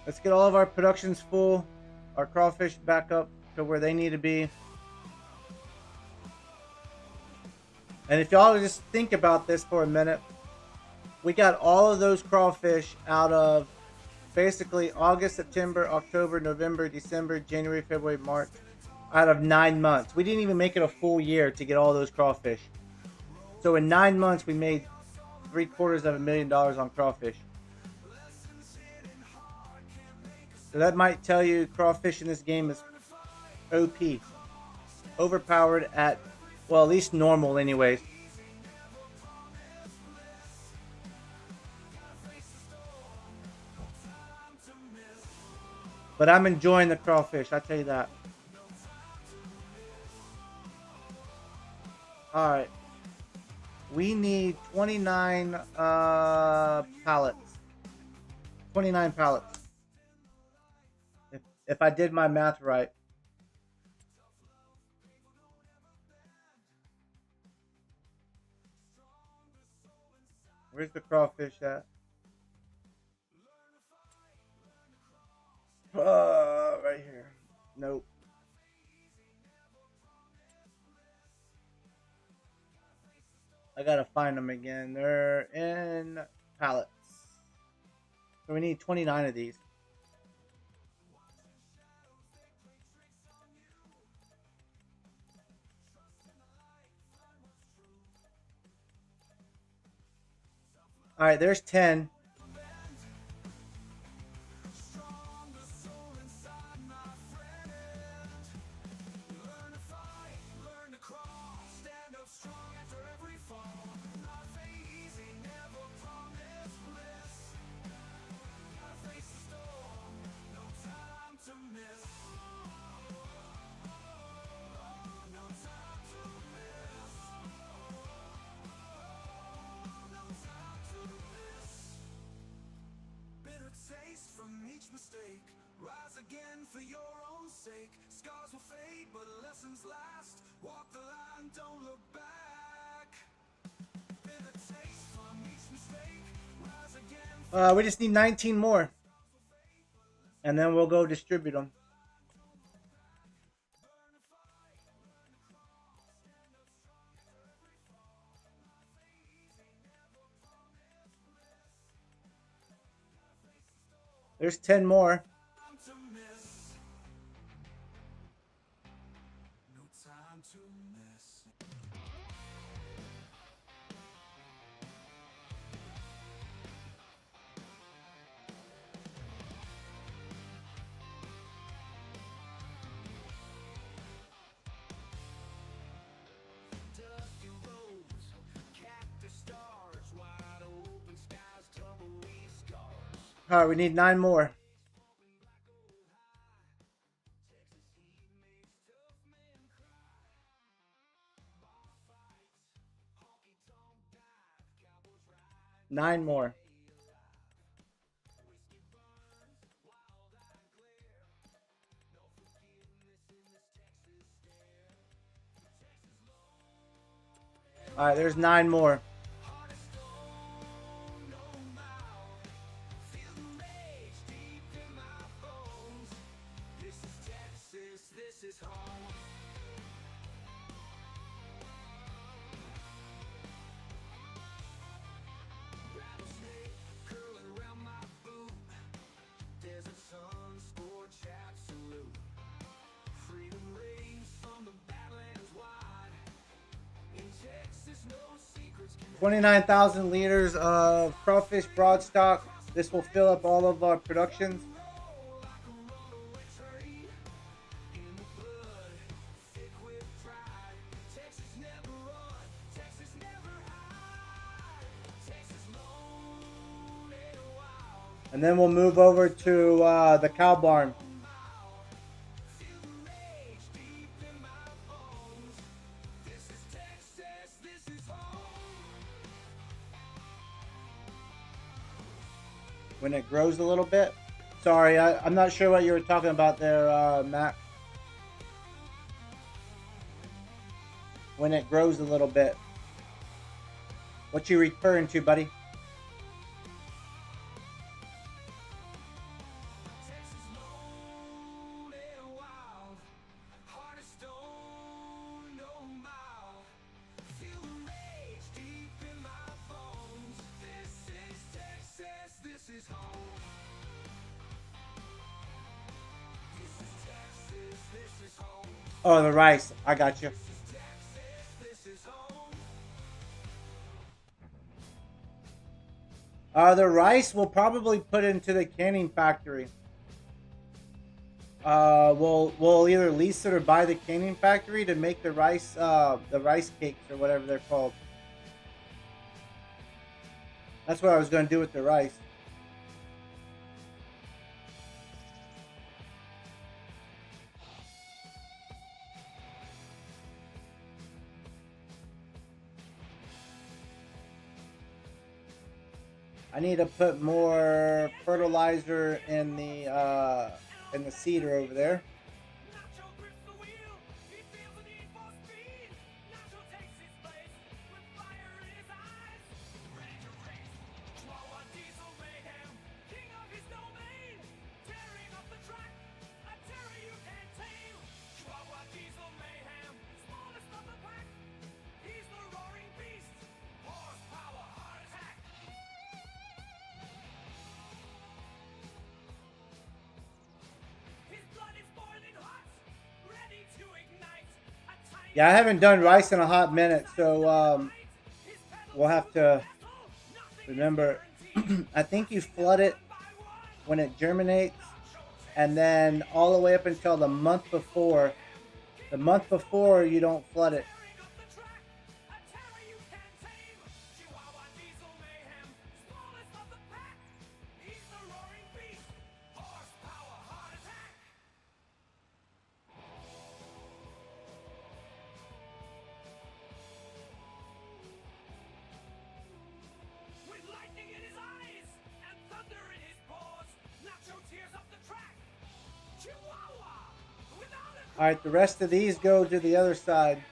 Let's get all of our productions full. Our crawfish back up to where they need to be. And if y'all just think about this for a minute, we got all of those crawfish out of basically August, September, October, November, December, January, February, March. Out of 9 months. We didn't even make it a full year to get all those crawfish. So in 9 months, we made $750,000 on crawfish. So that might tell you crawfish in this game is OP. Overpowered at, well, at least normal anyways. But I'm enjoying the crawfish, I tell you that. Alright. We need 29 pallets. 29 pallets. If I did my math right. Where's the crawfish at? Right here. Nope. I gotta find them again. They're in pallets. So we need 29 of these. Alright, there's 10. Mistake, rise again for your own sake. Scars will fade, but lessons last. Walk the line, don't look back. Bitter taste from each mistake, rise again. We just need 19 more. and then we'll go distribute them. There's 10 more. To miss. No time to miss. Dusty roads, cactus stars, wide open skies, tumbleweed scars. All right, we need 9 more. Nine more. All right, there's 9 more. This is home. Rattlesnake curling around my boot. Desert sun, scorch absolute. Freedom reigns from the badlands wide. In Texas, no secrets can 29,000 liters of crawfish broadstock. This will fill up all of our productions. And then we'll move over to the cow barn. When it grows a little bit. Sorry, I'm not sure what you were talking about there, Matt. When it grows a little bit. What you referring to, buddy? Oh, the rice. I got you. The rice we'll probably put into the canning factory. We'll either lease it or buy the canning factory to make the rice cakes or whatever they're called. That's what I was going to do with the rice. I need to put more fertilizer in the seeder over there. Yeah, I haven't done rice in a hot minute, so we'll have to remember. I think you flood it when it germinates, and then all the way up until the month before. The month before, you don't flood it. All right, the rest of these go to the other side.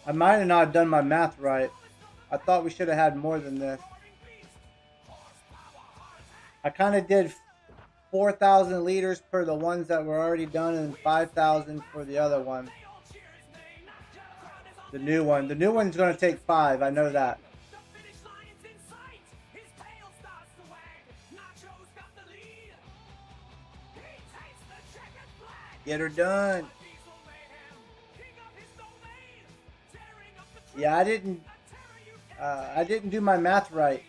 I might have not done my math right. I thought we should have had more than this. I kind of did 4,000 liters per the ones that were already done and 5,000 for the other one. The new one. The new one's going to take 5. I know that. Get her done. Yeah, I didn't do my math right.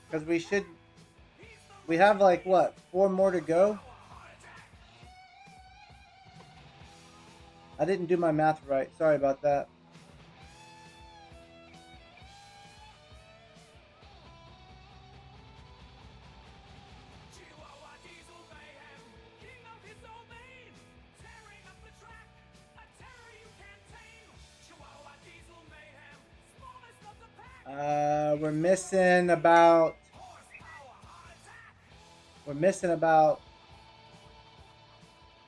Because we have like what, 4 more to go? I didn't do my math right. Sorry about that. We're missing about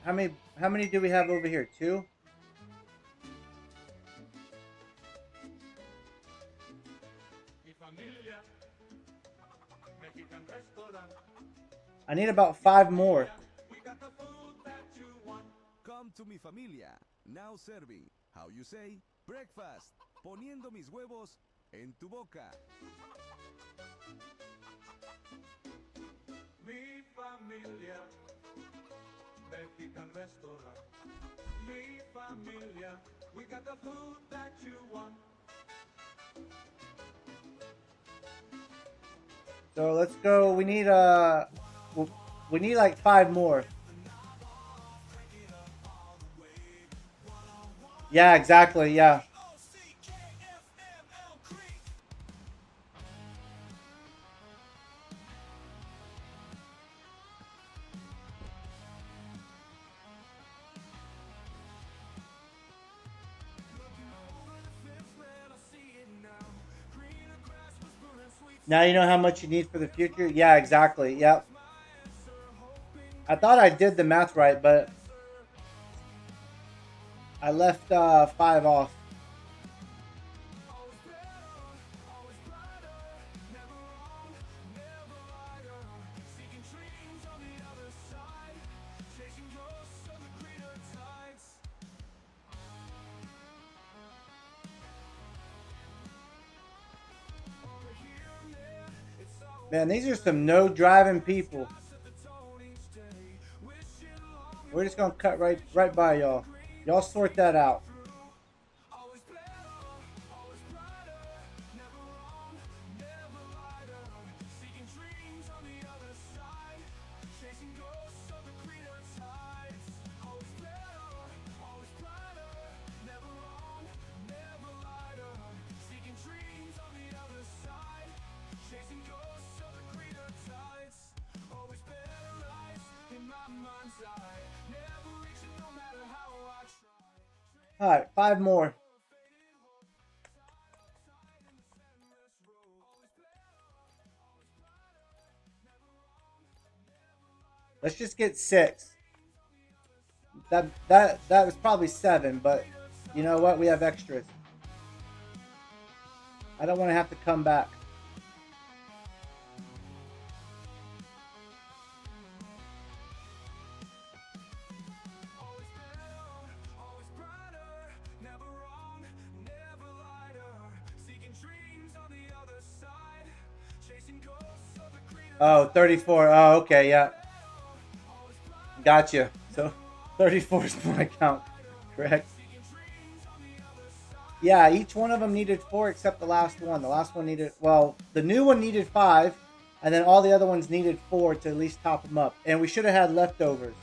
how many do we have over here? 2? I need about 5 more. Come to mi familia, now serving, how you say, breakfast, poniendo mis huevos en tu boca. Mi familia, Mexican restaurant. Mi familia, we got the food that you want. So let's go. We need like 5 more. Yeah, exactly. Yeah. Now you know how much you need for the future? Yeah, exactly. Yep. I thought I did the math right, but I left 5 off. Man, these are some no driving people. We're just gonna cut right by y'all. Y'all sort that out. All right, 5 more. Let's just get 6. That was probably 7, but you know what? We have extras. I don't want to have to come back. Oh, 34. Oh, okay, yeah. Gotcha. So 34 is my count, correct? Yeah, each one of them needed 4 except the last one. The last one needed, well, the new one needed 5, and then all the other ones needed 4 to at least top them up. And we should have had leftovers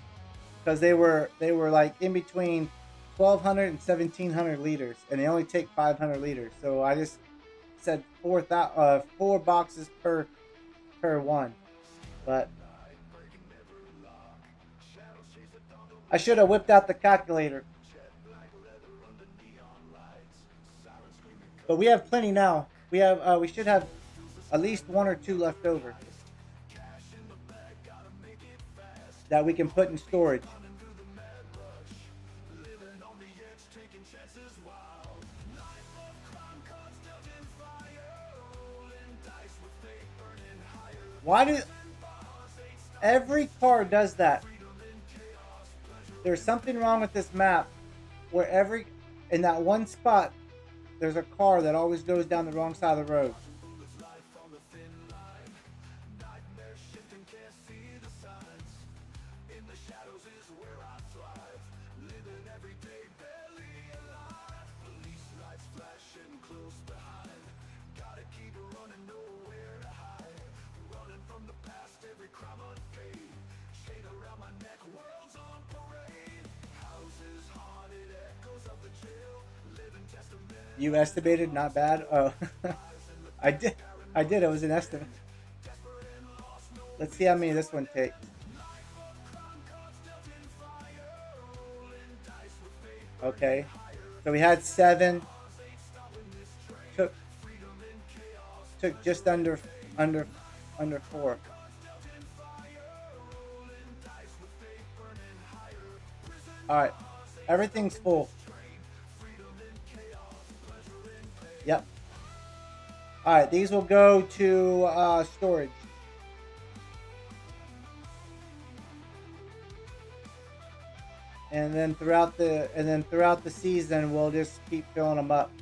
because they were like in between 1,200 and 1,700 liters, and they only take 500 liters. So I just said 4 boxes per one, but I should have whipped out the calculator. But we have plenty now. We should have at least 1 or 2 left over that we can put in storage. Why do every car does that? There's something wrong with this map where in that one spot there's a car that always goes down the wrong side of the road. You estimated, not bad. Oh, I did. It was an estimate. Let's see how many this one takes. Okay, so we had 7. Took just under 4. All right, everything's full. Yep. All right, these will go to storage. And then throughout the season, we'll just keep filling them up.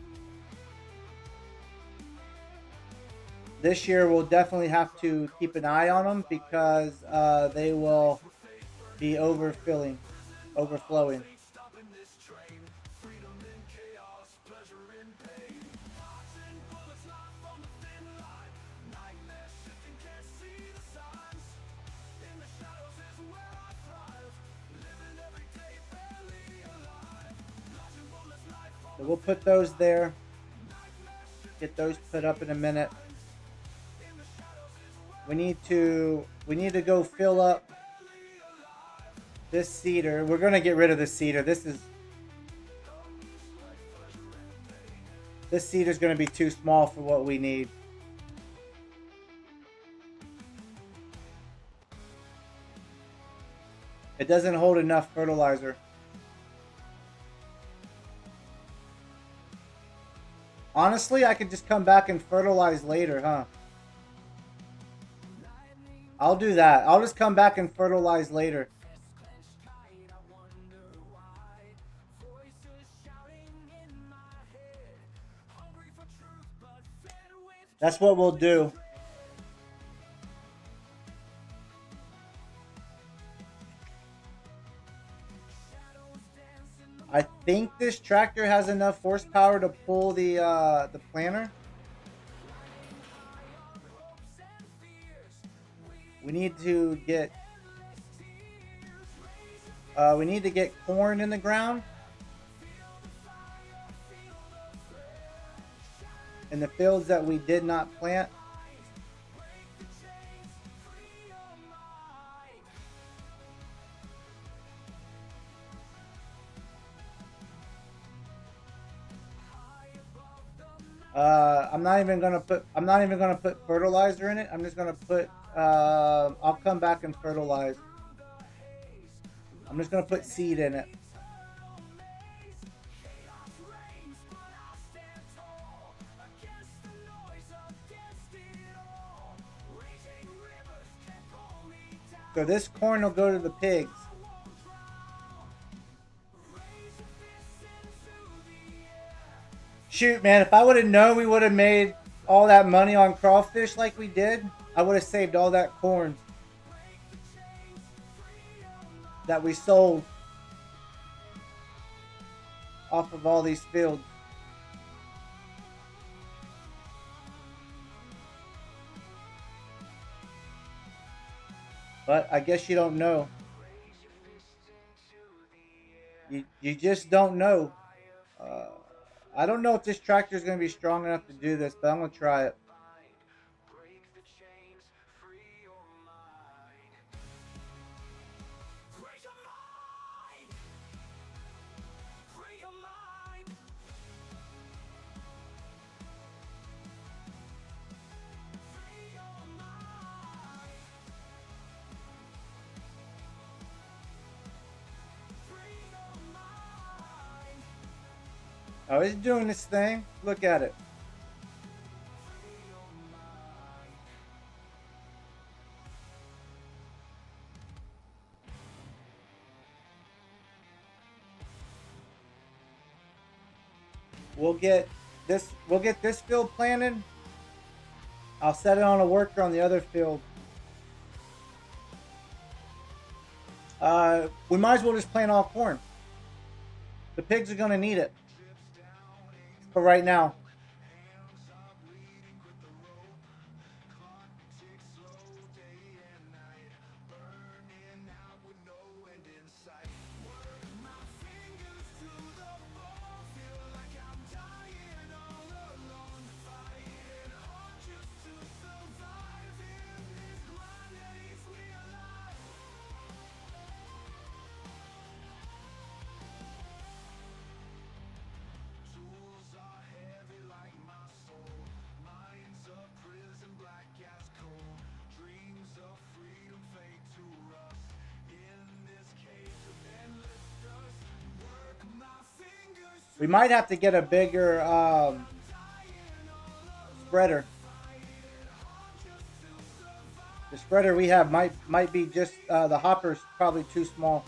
This year, we'll definitely have to keep an eye on them because they will be overflowing. So we'll put those there. Get those put up in a minute. We need to go fill up this cedar. We're gonna get rid of this cedar. This cedar's gonna be too small for what we need. It doesn't hold enough fertilizer. Honestly, I could just come back and fertilize later, huh? I'll do that. I'll just come back and fertilize later. That's what we'll do. I think this tractor has enough horsepower to pull the planter. We need to get corn in the ground in the fields that we did not plant. I'm not even gonna put fertilizer in it. I'm just gonna put. I'll come back and fertilize. I'm just gonna put seed in it. So this corn will go to the pigs. Shoot, man, if I would have known we would have made all that money on crawfish like we did, I would have saved all that corn that we sold off of all these fields. But I guess you don't know. You just don't know. I don't know if this tractor is going to be strong enough to do this, but I'm going to try it. Oh, it's doing this thing. Look at it. we'll get this field planted. I'll set it on a worker on the other field. We might as well just plant all corn. The pigs are going to need it for right now. We might have to get a bigger spreader. The spreader we have might be just the hopper's probably too small.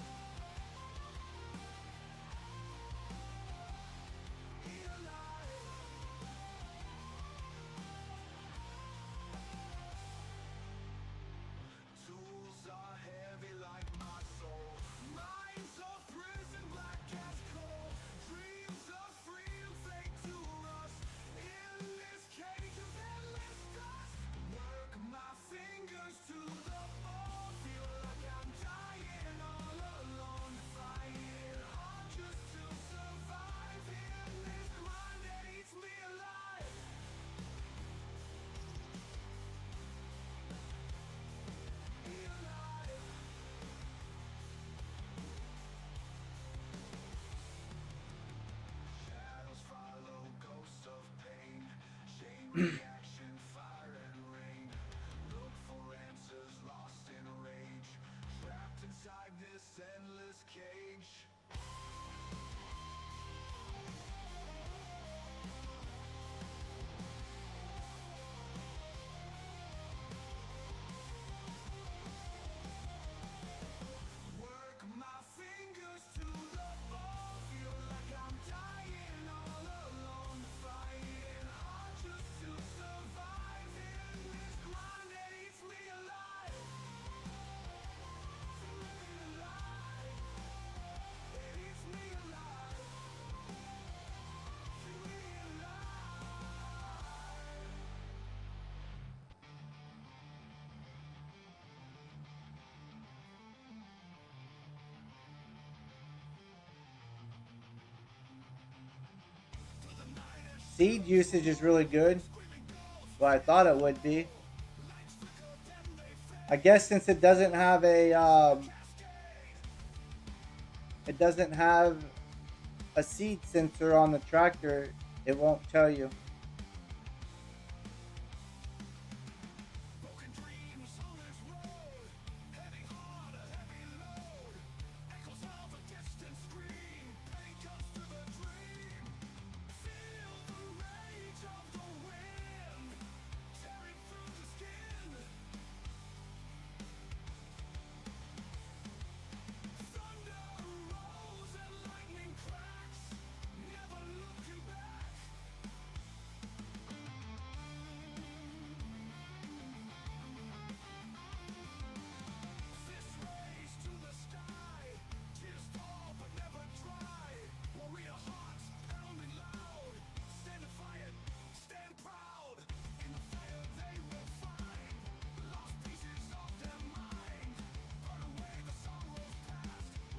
Seed usage is really good. Well, I thought it would be. I guess since it doesn't have a seed sensor on the tractor, it won't tell you.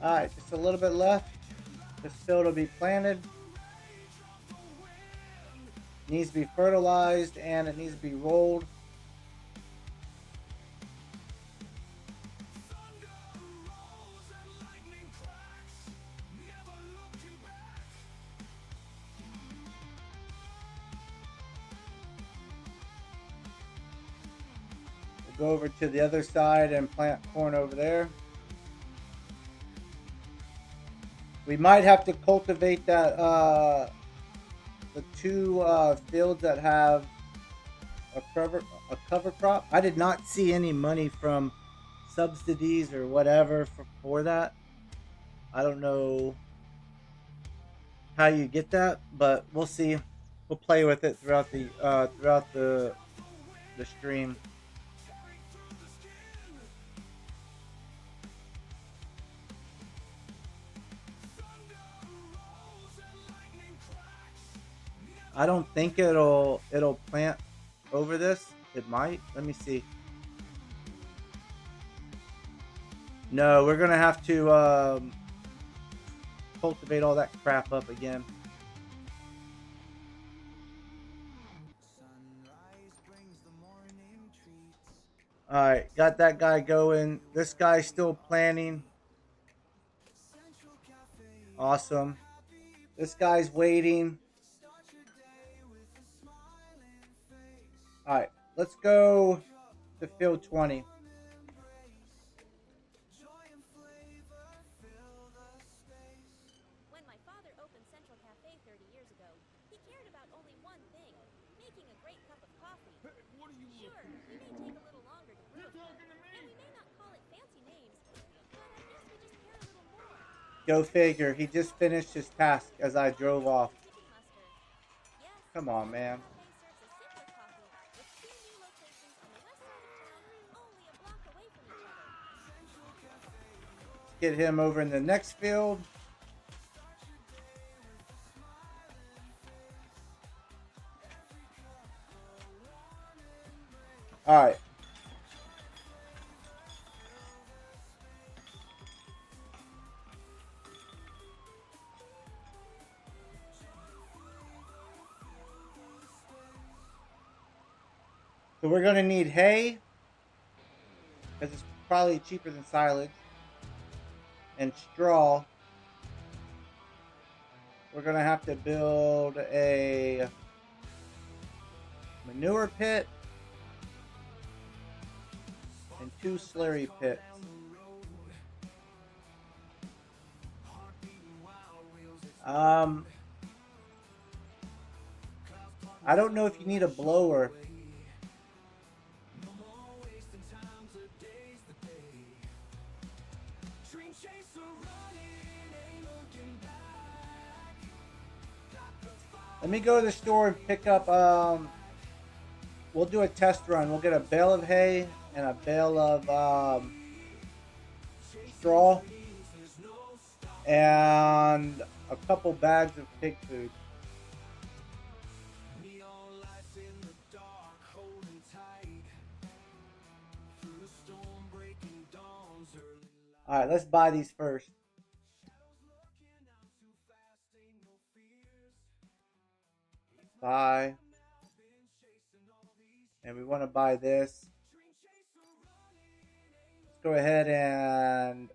Alright, just a little bit left. This field will be planted. It needs to be fertilized and it needs to be rolled. We'll go over to the other side and plant corn over there. We might have to cultivate that the two fields that have a cover crop. I did not see any money from subsidies or whatever for that. I don't know how you get that, but we'll see. We'll play with it throughout the stream. I don't think it'll plant over this. It might. Let me see. No, we're gonna have to cultivate all that crap up again. Alright, got that guy going. This guy's still planning. Awesome. This guy's waiting. Alright, let's go to field 20. When my father opened Central Cafe 30 years ago, he cared about only one thing, making a great cup of coffee. Hey, what are you Sure, we may take a little longer to brew it, and we may not call it fancy names, but I guess we just care a little more. Go figure. He just finished his task as I drove off. Yes, Come on, man. Cafe serves a simpler coffee with 2 new locations on the west side of town, only a block away from each other. Let's get him over in the next field. Alright. So we're going to need hay, because it's probably cheaper than silage, and straw. We're going to have to build a manure pit and 2 slurry pits. I don't know if you need a blower. Let me go to the store and pick up, we'll do a test run. We'll get a bale of hay and a bale of straw and a couple bags of pig food. Alright, let's buy these first. Buy. And we want to buy this. Let's go ahead and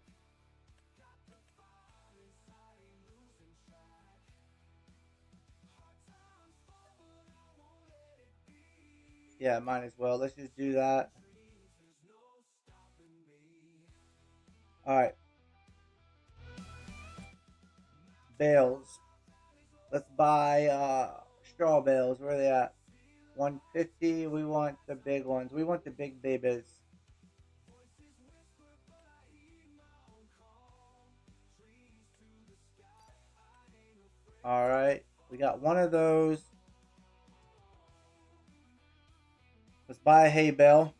yeah, might as well. Let's just do that. Alright. Bales. Let's buy straw bales. Where are they at? 150. We want the big ones. We want the big babies. Alright. We got one of those. Let's buy a hay bale.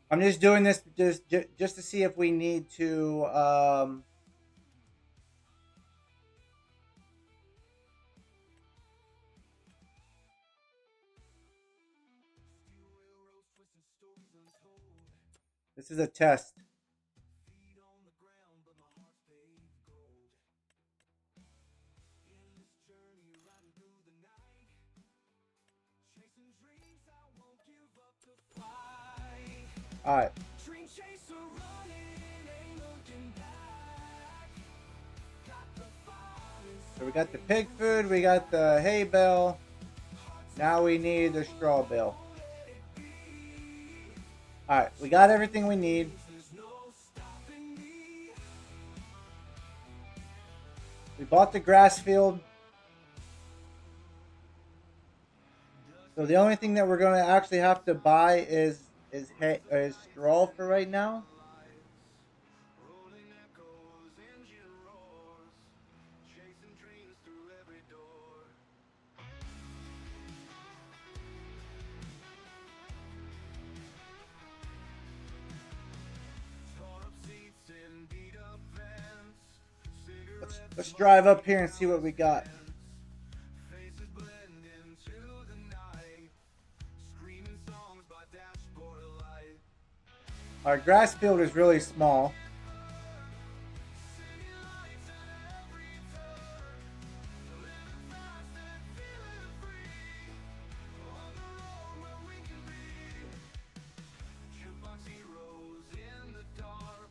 I'm just doing this just to see if we need to this is a test. Alright. So we got the pig food, we got the hay bale. Now we need the straw bale. Alright, we got everything we need. We bought the grass field. So the only thing that we're going to actually have to buy is straw for right now. Let's drive up here and see what we got. Faces blend into the night, screaming songs by dashboard light. Our grass field is really small. Jukebox heroes in the dark,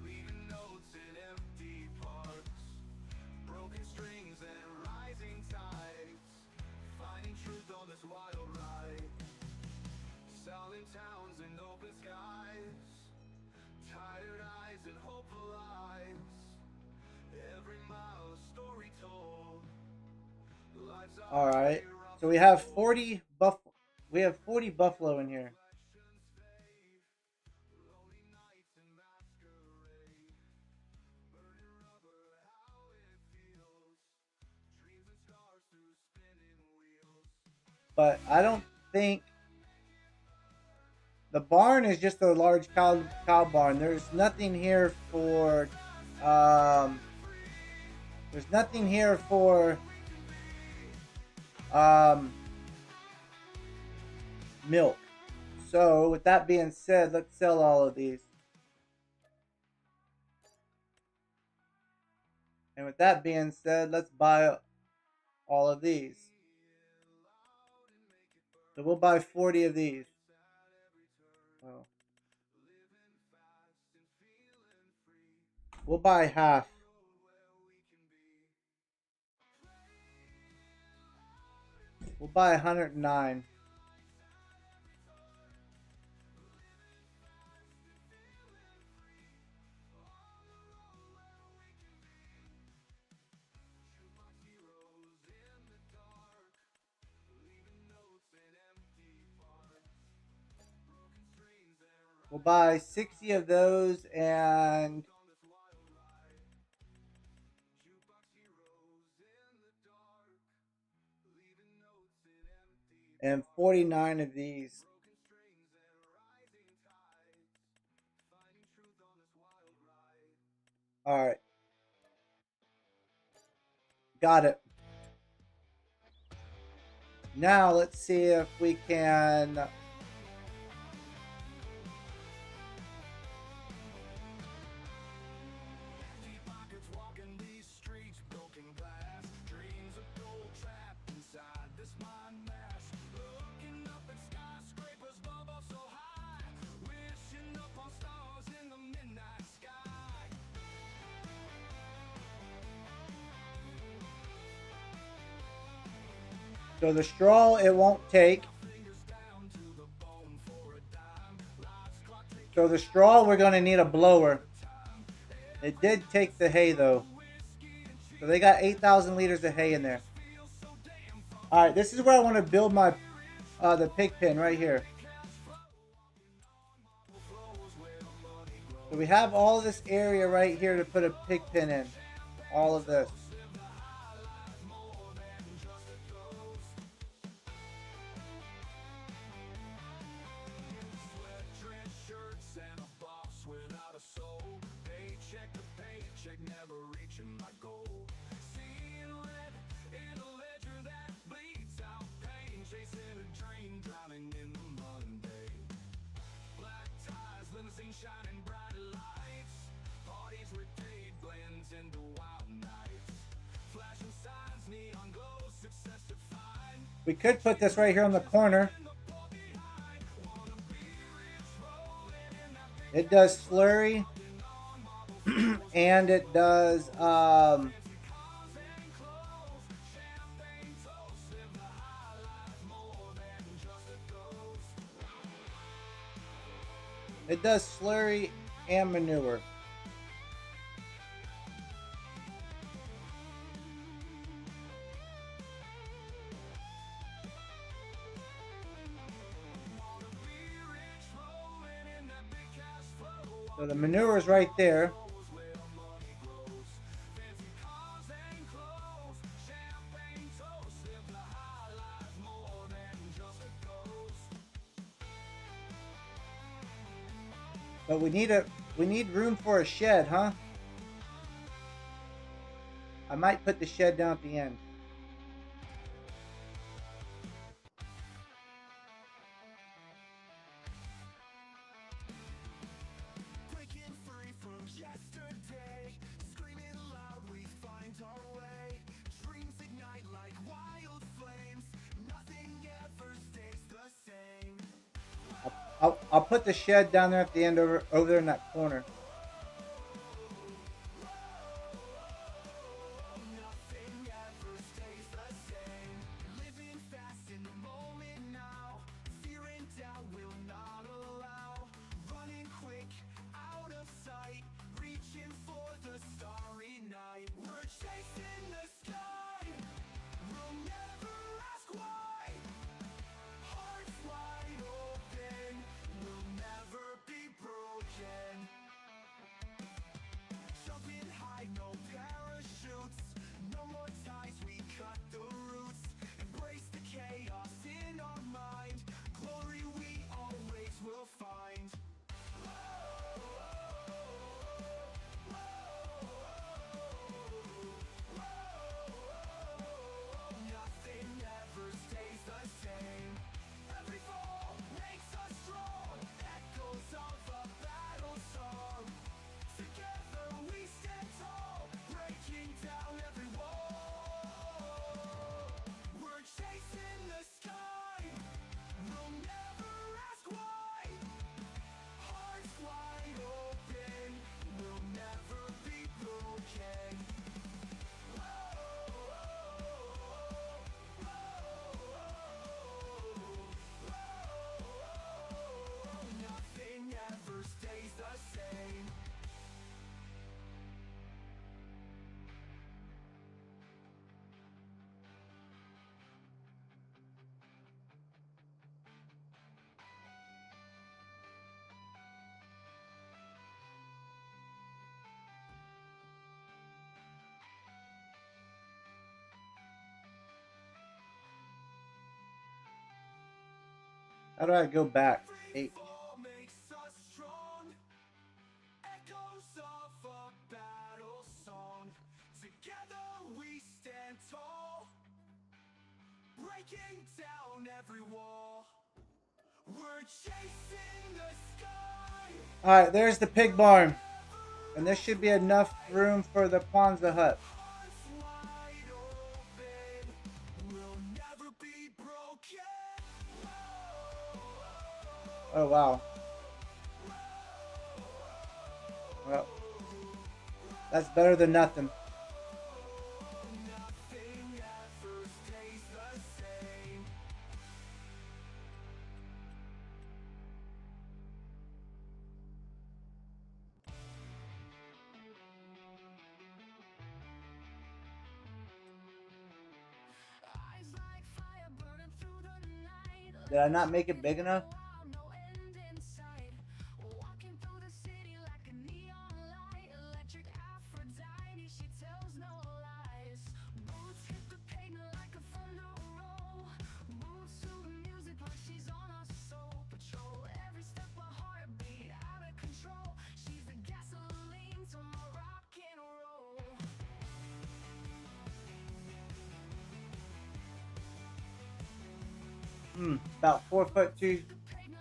leaving notes in empty parks. Broken strings and rising tides, finding truth on this wild ride. Silent towns and open skies, tired eyes and hopeful lives. Every mile a story told. Life's All right. So we have 40 buffalo in here. lonely nights and masquerade. Burning rubber, how it feels. Dreams and scars through spinning wheels. But I don't think the barn is just a large cow barn. There's nothing here for milk. So with that being said, let's sell all of these. And with that being said, let's buy all of these. So we'll buy 40 of these. Oh. We'll buy half. We'll buy 109. We'll buy 60 of those and 49 of these. All right. Got it. Now let's see if we can so the straw it won't take. So the straw we're going to need a blower. It did take the hay though. So they got 8,000 liters of hay in there. All right, this is where I want to build my the pig pen right here. So we have all this area right here to put a pig pen in. All of this. We could put this right here on the corner. It does slurry and it does slurry and manure. So the manure is right there. But we need room for a shed, huh? I might put the shed down at the end. Breaking free from yesterday, screaming loud we find our way. Dreams ignite like wild flames, nothing ever stays the same. I'll put the shed down there at the end over there in that corner. Nothing ever stays the same. Living fast in the moment now, fear and doubt will not allow. Running quick, out of sight, reaching for the starry night. We're chasing the sky, we'll never ask why. Hearts wide open, we'll never be broken. Jumping high, no parachutes, no more ties, we cut the roots. Embrace the chaos in our mind, glory we always will find. Nothing ever stays the same. Every fall makes us strong, echoes of a battle song. Together we stand tall, breaking down every wall. We're chasing the sky, we'll never ask why. Hearts wide open, we'll never be broken. Nothing ever stays the same. How do I go back? H. Fall makes us strong, echoes of a battle song. Together we stand tall, breaking down every wall. We're chasing the sky. Alright, there's the pig barn. And there should be enough room for the Kwanzaa hut. Hearts wide open, we'll never be broken. Oh wow. Well, that's better than nothing. Nothing ever stays the same. Eyes like fire burning through the night. Did I not make it big enough? No end in sight. Walking through the city like a neon light. Electric Aphrodite, she tells no lies. Boots hit the pavement like a thunder roll. Moves to the music like she's on a soul patrol. Every step a heartbeat out of control. She's the gasoline to my rock and roll. About 4 foot 2.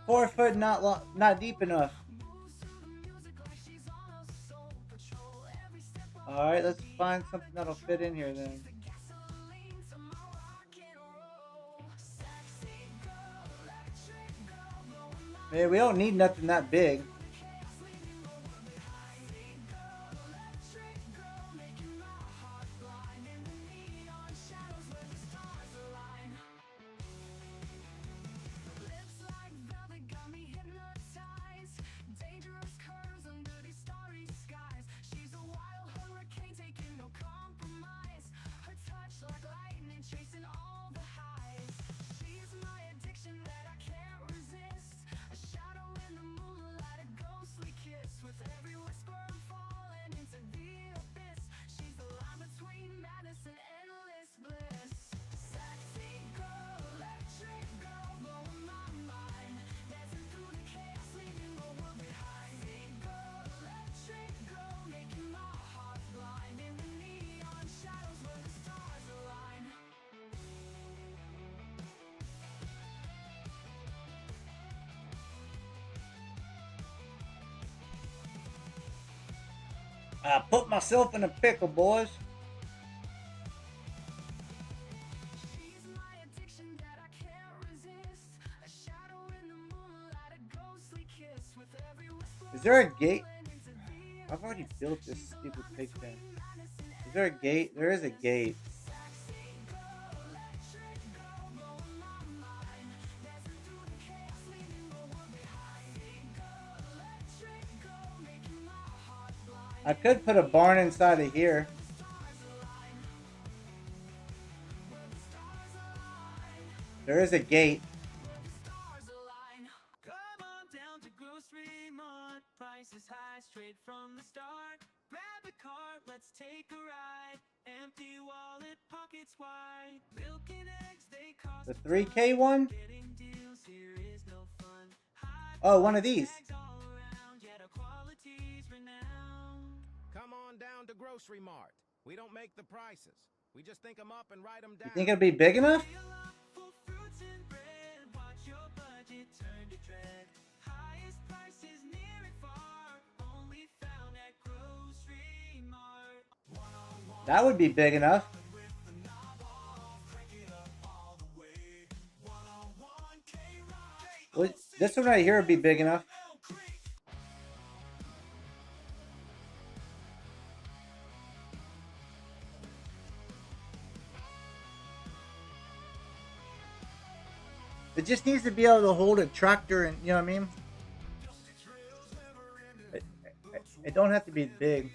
4 foot not deep enough. Moves to the music like she's on a soul patrol. Every step a Alright, let's find something that'll fit in here then. gasoline to my rock and roll. Sexy girl, electric girl, blowing my Man, we don't need nothing that big. chaos, leaving no one behind. Sexy girl, electric girl, making my heart blind. In the neon shadows where the stars align. Lips like velvet got me hypnotized. Dangerous curves under these starry skies. She's a wild hurricane taking no compromise. Her touch like lightning chasing all the highs. She's my addiction that I can't resist. A shadow in the moonlight, a I put myself in a pickle, boys. She's my addiction that I can't resist. A shadow in the moonlight, a ghostly kiss with every whisper. Is there a gate? I've already built this stupid pig pen. Is there a gate? There is a gate. I could put a barn inside of here. There is a gate. Come on down to Grocery Mart. Prices high straight from the start. Grab a cart, let's take a ride. Empty wallet, pockets wide. Milk and eggs, they cost The 3K one? getting deals here is no fun. High Oh, one of these. bags all around, yet our quality's renowned. Come on down to Grocery Mart. We don't make the prices. We just think them up and write them down. You think it'll be big enough? Fill up for fruits and bread. Watch your budget turn to dread. Highest prices near and far. Only found at Grocery Mart. That would be big enough. Well, this one right here would be big enough. It just needs to be able to hold a tractor, and you know what I mean. It don't have to be big.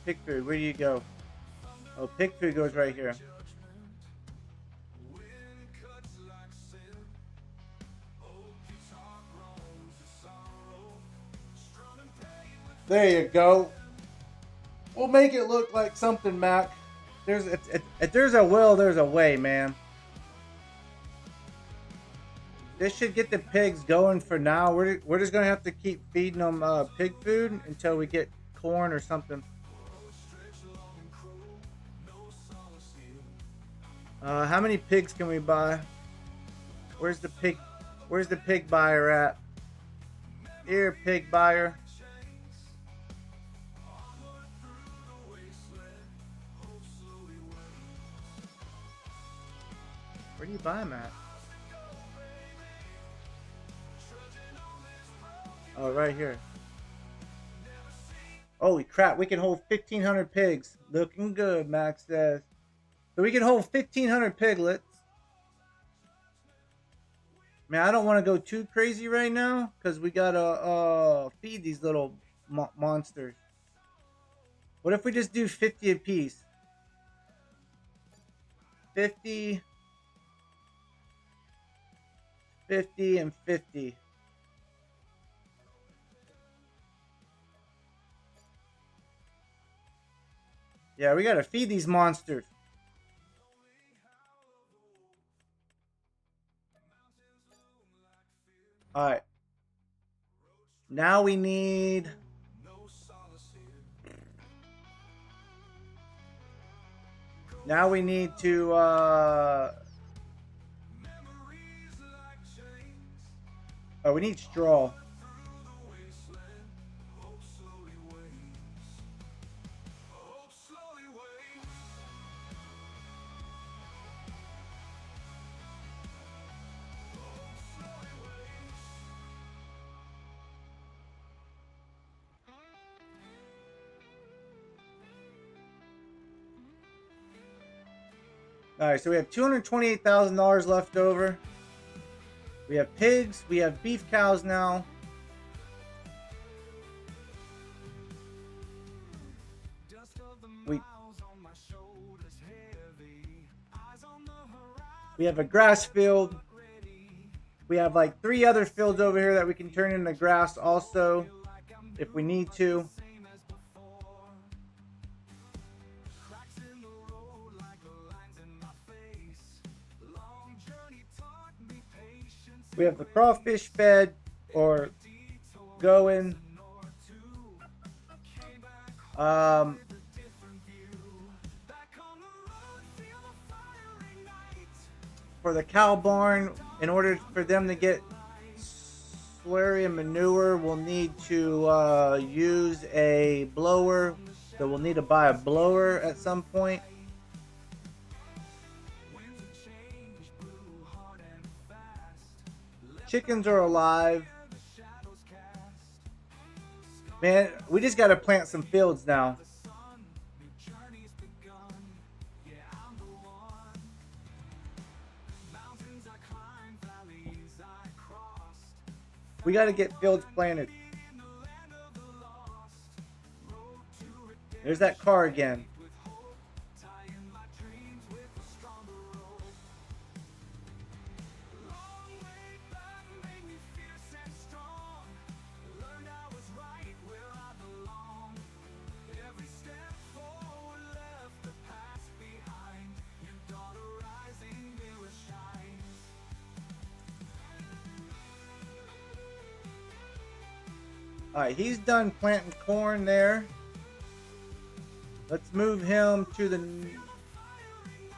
Pig food, where do you go? Oh, pig food goes right here. There you go. We'll make it look like something, Mac. If there's a will, there's a way, man. This should get the pigs going for now. We're just gonna have to keep feeding them pig food until we get corn or something. How many pigs can we buy? Where's the pig buyer at? Here, pig buyer. Where do you buy them at? Oh, right here. Holy crap, we can hold 1,500 pigs. Looking good, Max says. So we can hold 1,500 piglets. Man, I don't want to go too crazy right now, because we gotta feed these little monsters. What if we just do 50 apiece? 50, 50, and 50. Yeah, we gotta feed these monsters. Alright. Now we need... Now we need to, oh, we need straw. Alright, so we have $228,000 left over. We have pigs. We have beef cows now. We have a grass field. We have like 3 other fields over here that we can turn into grass also, if we need to. We have the crawfish fed or going. For the cow barn, in order for them to get slurry and manure, we'll need to use a blower. So we'll need to buy a blower at some point. Chickens are alive. Man, we just got to plant some fields now. We got to get fields planted. There's that car again. Alright, he's done planting corn there. Let's move him to the...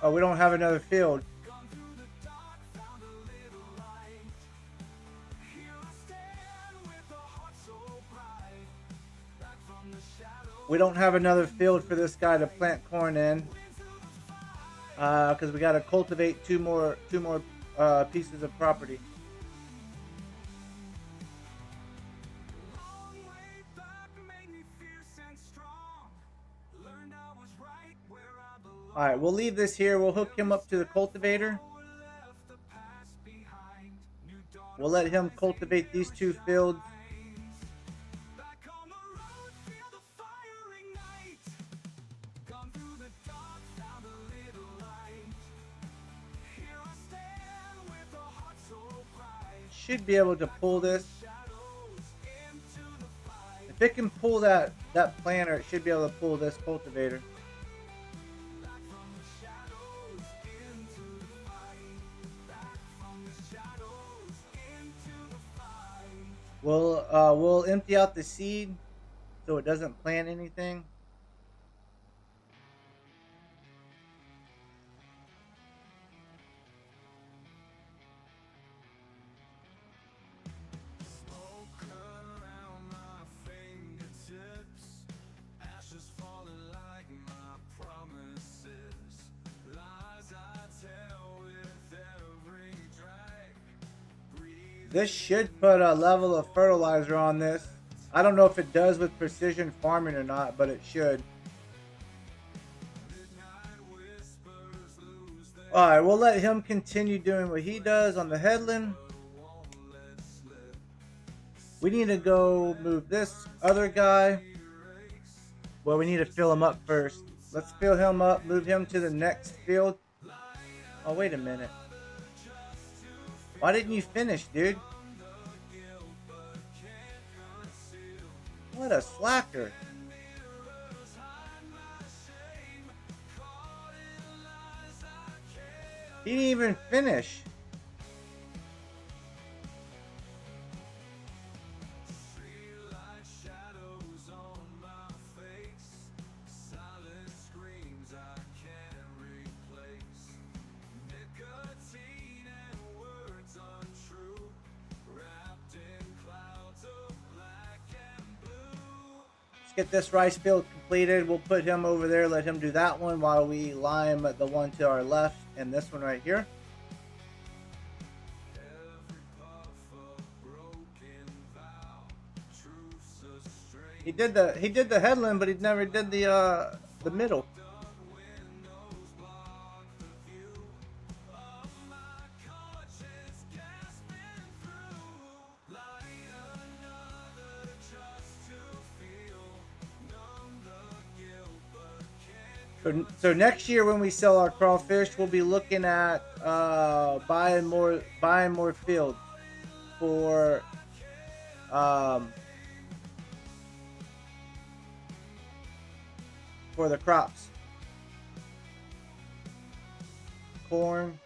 Oh, we don't have another field. We don't have another field for this guy to plant corn in. Because we got to cultivate two more pieces of property. Alright, we'll leave this here. We'll hook him up to the cultivator. We'll let him cultivate these 2 fields. Should be able to pull this. If it can pull that planter, it should be able to pull this cultivator. We'll empty out the seed so it doesn't plant anything. This should put a level of fertilizer on this. I don't know if it does with precision farming or not, but it should. Alright, we'll let him continue doing what he does on the headland. We need to go move this other guy. Well, we need to fill him up first. Let's fill him up, move him to the next field. Oh, wait a minute. Why didn't you finish, dude? What a slacker. He didn't even finish. Get this rice field completed. We'll put him over there, let him do that one while we lime the one to our left and this one right here. He did the headland, but he never did the middle. So next year when we sell our crawfish, we'll be looking at buying more fields. for the crops. Corn.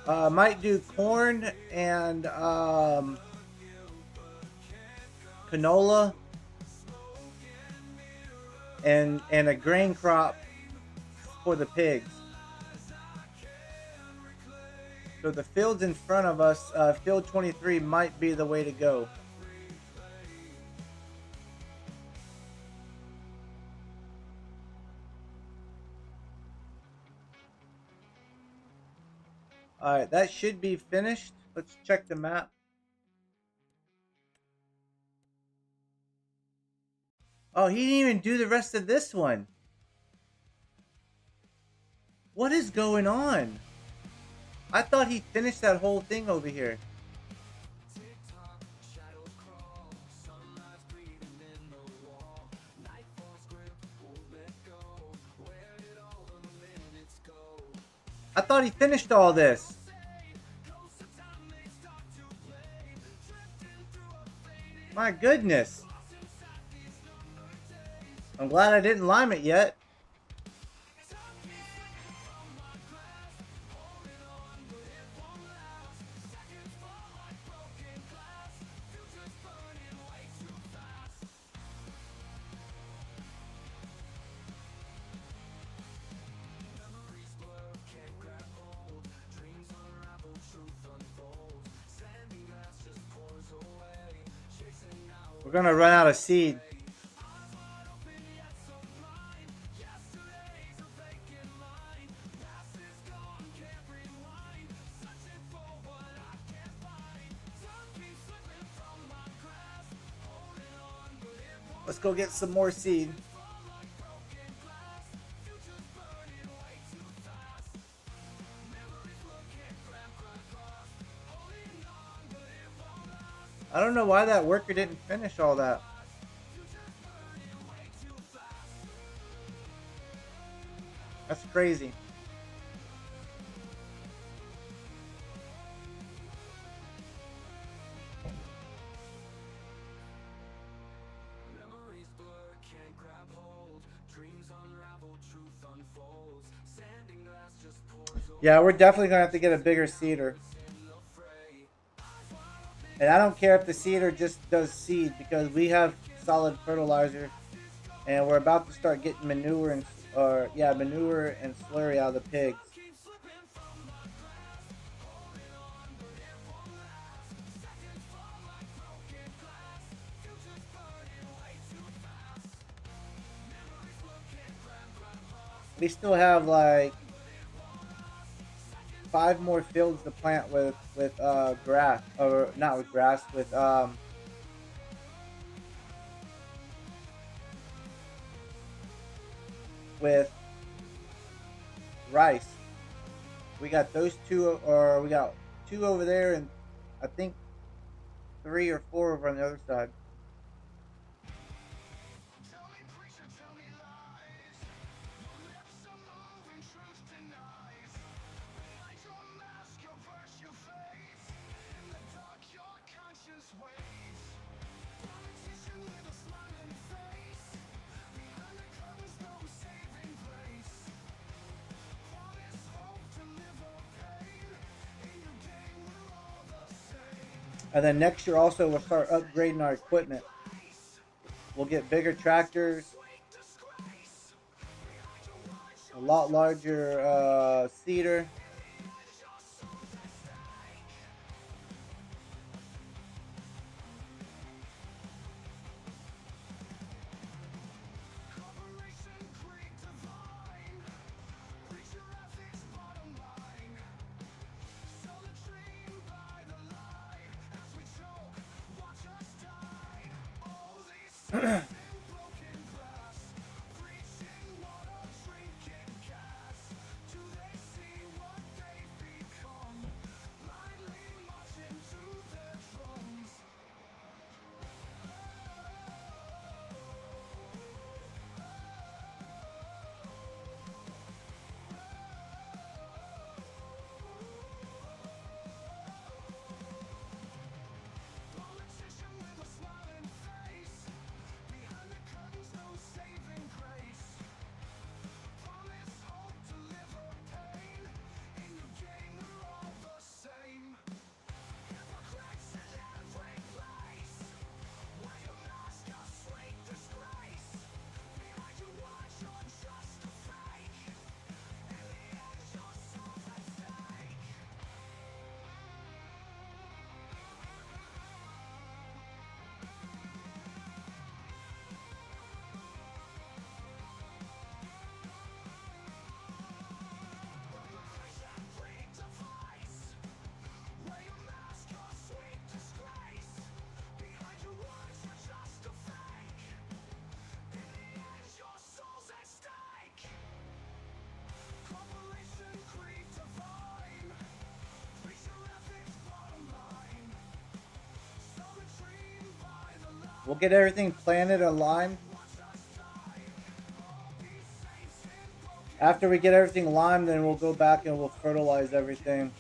Might do corn and canola and a grain crop for the pigs. So the fields in front of us, field 23 might be the way to go. Alright, that should be finished. Let's check the map. Oh, he didn't even do the rest of this one. What is going on? I thought he finished that whole thing over here. I thought he finished all this. My goodness. I'm glad I didn't lime it yet. We're gonna run out of seed. Let's go get some more seed. I don't know why that worker didn't finish all that. That's crazy. Yeah, we're definitely gonna have to get a bigger seeder. And I don't care if the seeder just does seed, because we have solid fertilizer, and we're about to start getting manure and manure and slurry out of the pigs. We still have like 5 more fields to plant with grass, or not with grass, with rice. We got those 2, or we got 2 over there, and I think 3 or 4 over on the other side. And then next year also we'll start upgrading our equipment. We'll get bigger tractors, a lot larger seeder. We'll get everything planted and limed. After we get everything limed, then we'll go back and we'll fertilize everything.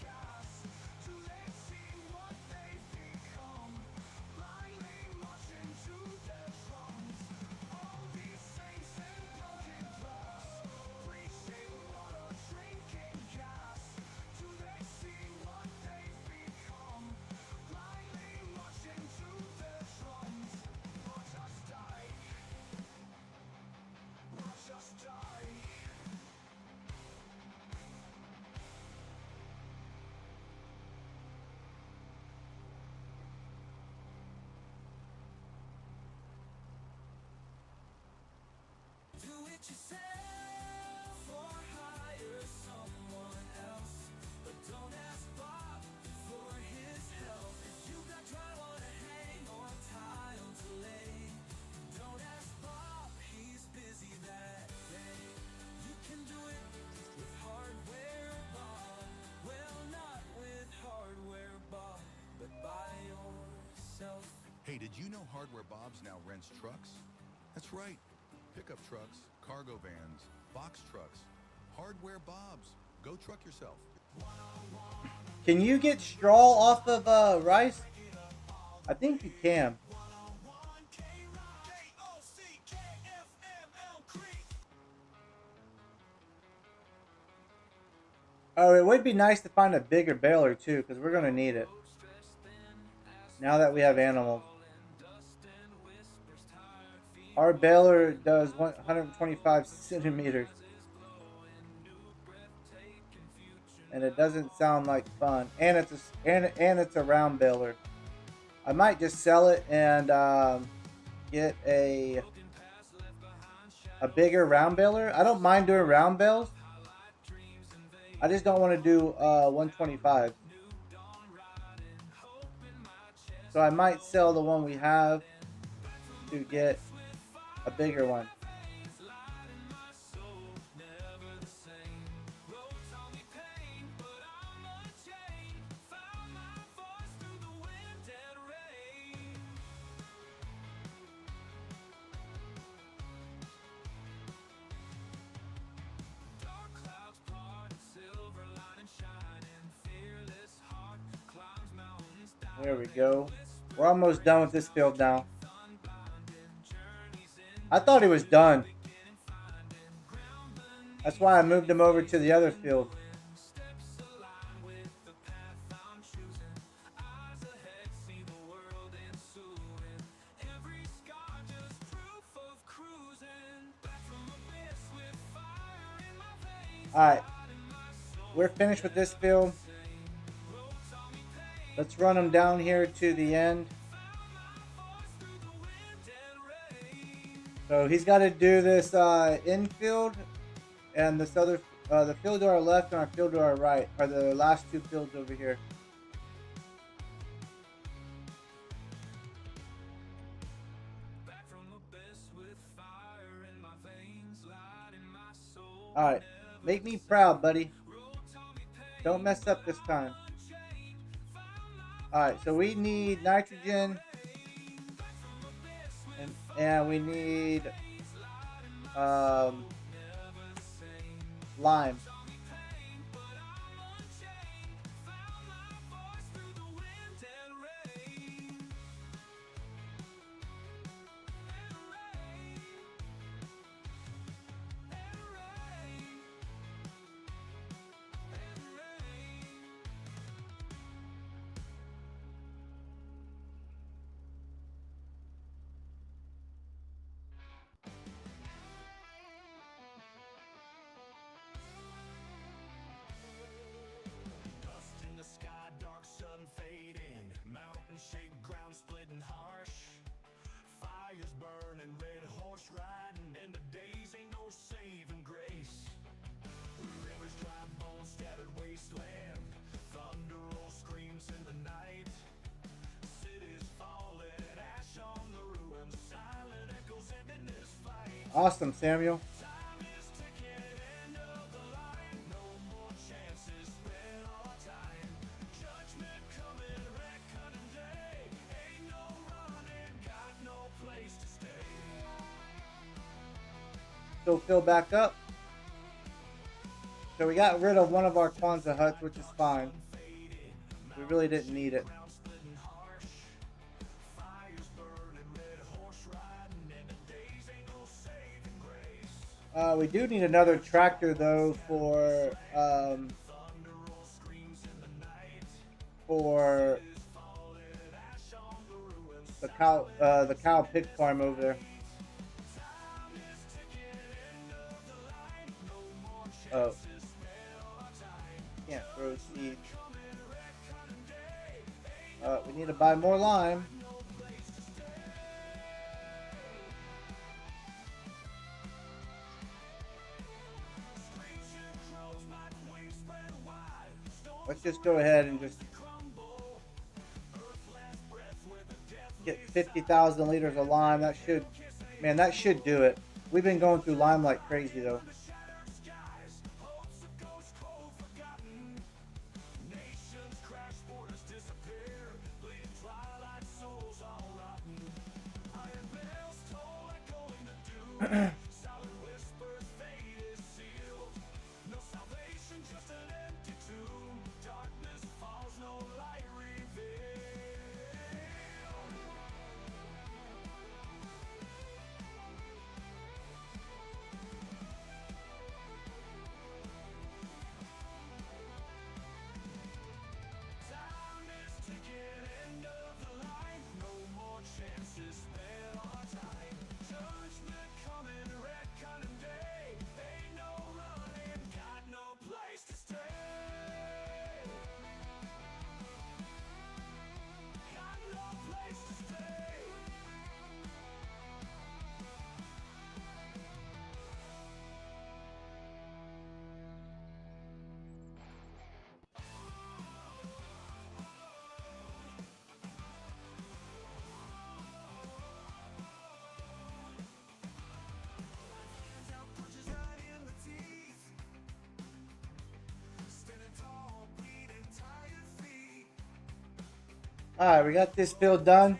Hey, did you know Hardware Bob's now rents trucks? That's right. Pickup trucks, cargo vans, box trucks. Hardware Bob's. Go truck yourself. Can you get straw off of rice? I think you can. Oh, it would be nice to find a bigger baler too, because we're going to need it. Now that we have animals. Our baler does 125 centimeters. And it doesn't sound like fun. And it's a round baler. I might just sell it and get a bigger round baler. I don't mind doing round bales. I just don't want to do 125. So I might sell the one we have to get a bigger one. There we go. We're almost done with this field now. I thought he was done. That's why I moved him over to the other field. Alright. We're finished with this field. Let's run them down here to the end. So he's got to do this infield and this other, the field to our left and our field to our right are the last two fields over here. Alright, make me proud, buddy. Don't mess up this time. Alright, so we need nitrogen and we need lime. Awesome, Samuel. it'll fill back up. So we got rid of one of our Kwanzaa huts, which is fine. We really didn't need it. We do need another tractor though for the cow pig farm over there. Oh, can't throw seeds. We need to buy more lime. Let's just go ahead and just get 50,000 liters of lime. That should, man, that should do it. We've been going through lime like crazy though. Alright, we got this field done.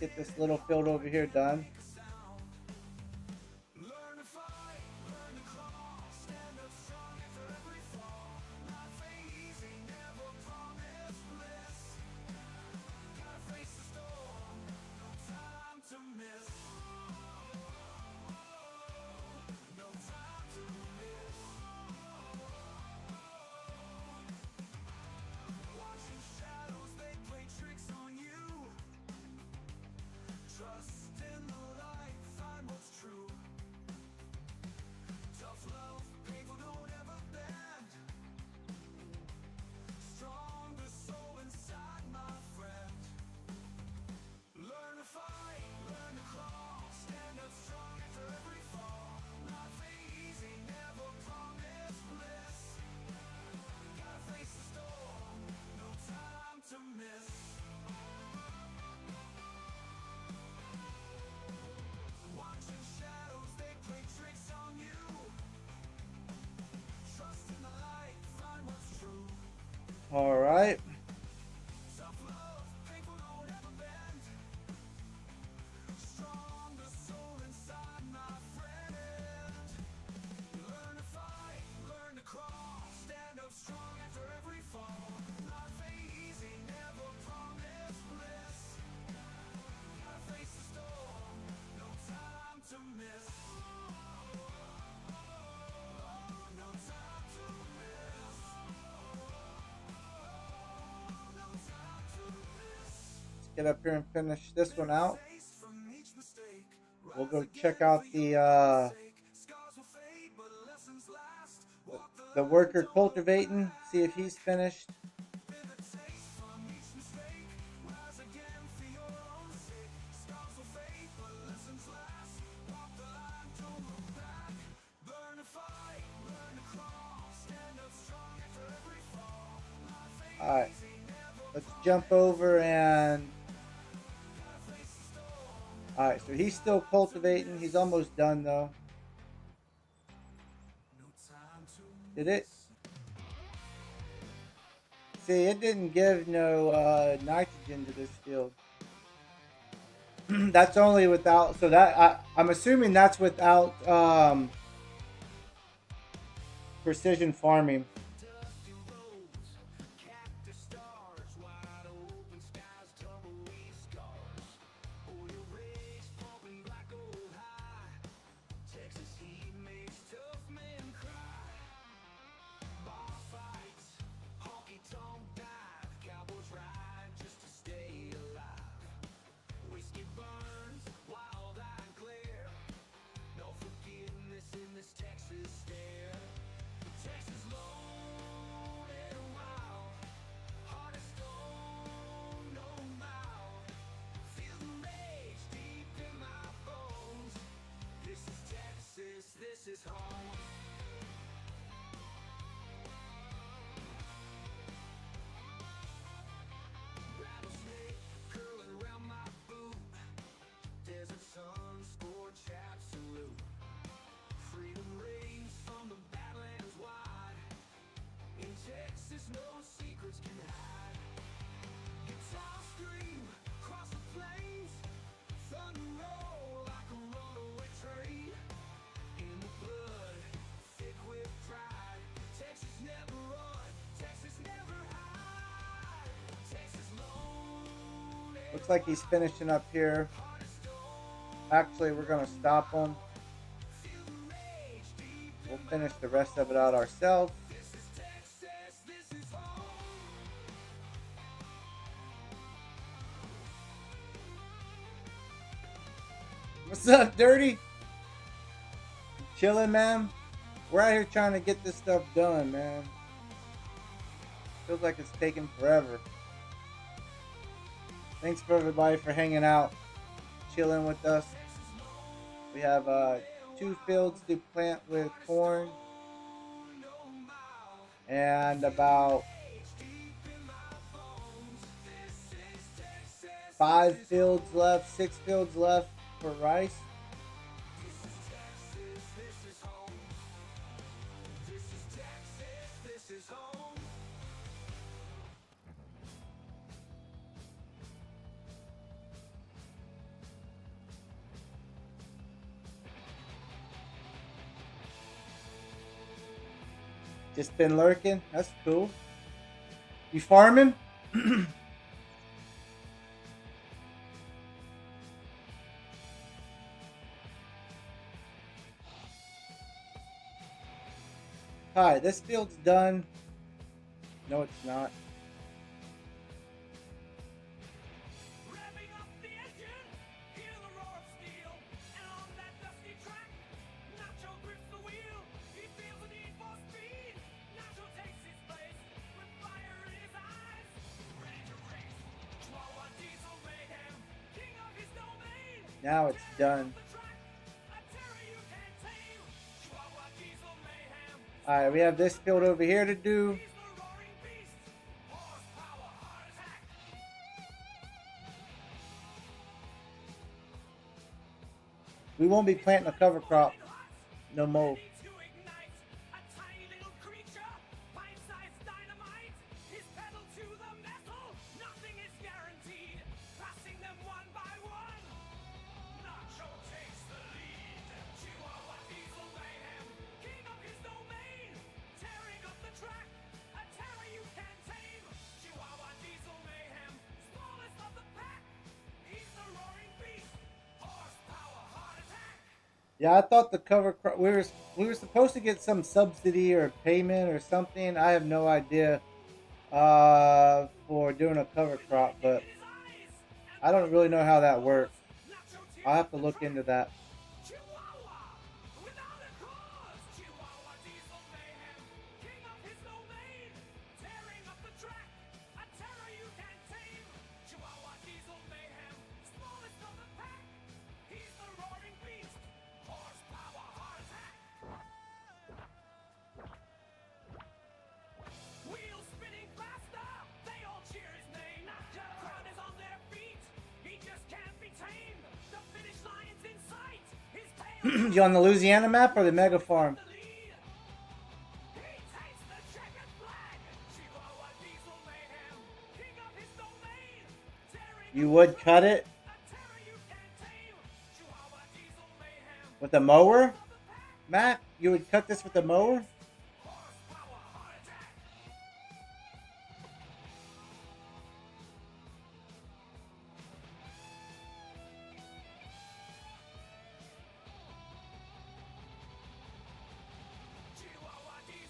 Get this little field over here done. All right. Get up here and finish this one out. We'll go check out the worker cultivating, see if he's finished. Alright, let's jump over and... Alright, so he's still cultivating. He's almost done though. Did it? See, it didn't give no nitrogen to this field. That's only without. So that I'm assuming that's without precision farming. Dusty roads, cactus stars, wide open skies, tumbleweed scars. Oil rigs pumping black gold high. Texas heat makes tough men cry. Bar fights, honky-tonk dive, cowboys ride just to stay alive. Whiskey burns, wild-eyed glare. No forgiveness in this Texas stare. Texas lone and wild, heart of stone, no mouth. Feel the rage deep in my bones. This is Texas, this is home. Rattlesnake curling around my boot. Desert sun scorch absolute. Freedom rings from the badlands wide. In Texas, no secrets can hide. Guitar scream across the plains. Thunder roll like a runaway train. In the blood, thick with pride. Texas never run, Texas never hide. Texas lone and Looks like he's finishing up here. heart of stone. Actually, we're gonna stop him. Feel the rage deep We'll finish the rest of it out ourselves. This is Texas, this is home. What's up, Dirty? Chilling, man. We're out here trying to get this stuff done, man. Feels like it's taking forever. Thanks for everybody for hanging out, chilling with us. We have 2 fields to plant with corn, and about 5 fields left, 6 fields left for rice. Just been lurking. That's cool. You farming? Hi, this field's done. No, it's not. Revving up the engine, hear the roar of steel, and on that dusty track, Nacho grips the wheel. He feels the need for speed. Nacho takes his place with fire in his eyes. Ready to race, Chihuahua diesel mayhem, king of his domain. Now it's done. The track, a terror you can't tame. Chihuahua diesel mayhem, Alright, we have this field over here to do. he's the roaring beast. Horsepower, heart attack. We won't be planting a cover crop no more. Ready to ignite, a tiny little creature, pint-sized dynamite. His pedal to the metal, nothing is guaranteed. Passing them one by one. Nacho takes the lead. Chihuahua diesel mayhem, king of his domain, tearing up the track, a terror you can't tame. Chihuahua diesel mayhem, smallest of the pack. He's the roaring beast. Horsepower, heart attack. Yeah, I thought the cover crop, we were supposed to get some subsidy or payment or something. I have no idea for doing a cover crop, but I don't really know how that works. I'll have to look into that. Chihuahua, without a cause. Chihuahua diesel mayhem, king of his domain, tearing up the track, a terror you can't tame. Chihuahua diesel mayhem, smallest of the pack. He's the roaring beast. Horsepower, heart attack. Wheels spinning faster, they all cheer his name. Crowd is on their feet, he just can't be tamed. The finish line's in sight, his tail You on the Louisiana map or the mega farm? the lead. He takes the checkered flag. Chihuahua diesel mayhem, king of his domain, tearing You would cut it? a terror you can't With a mower? Matt, you would cut this with a mower?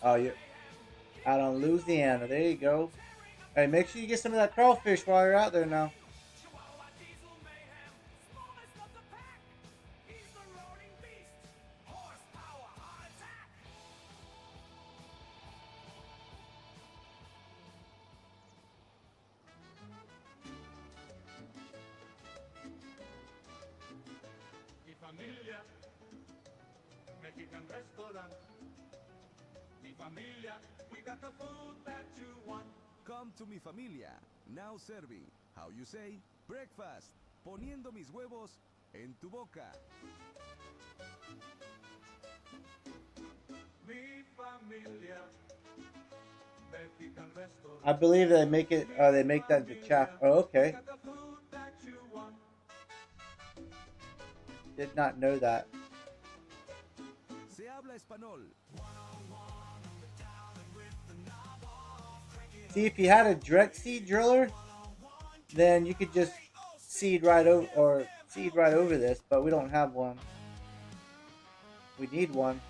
Oh, you're out on Louisiana. There you go. Hey, make sure you get some of that crawfish while you're out there now. Mexican restaurant. Mi familia, we got the food that you want. Come to mi familia, now serving, how you say, breakfast, poniendo mis huevos en tu boca. Mi familia, Mexican restaurant. I believe they make it. They make that into chap. Oh, okay. Got the food that you want. Did not know that. Se habla español. See, if you had a direct seed driller, then you could just seed right over this, but we don't have one. We need one.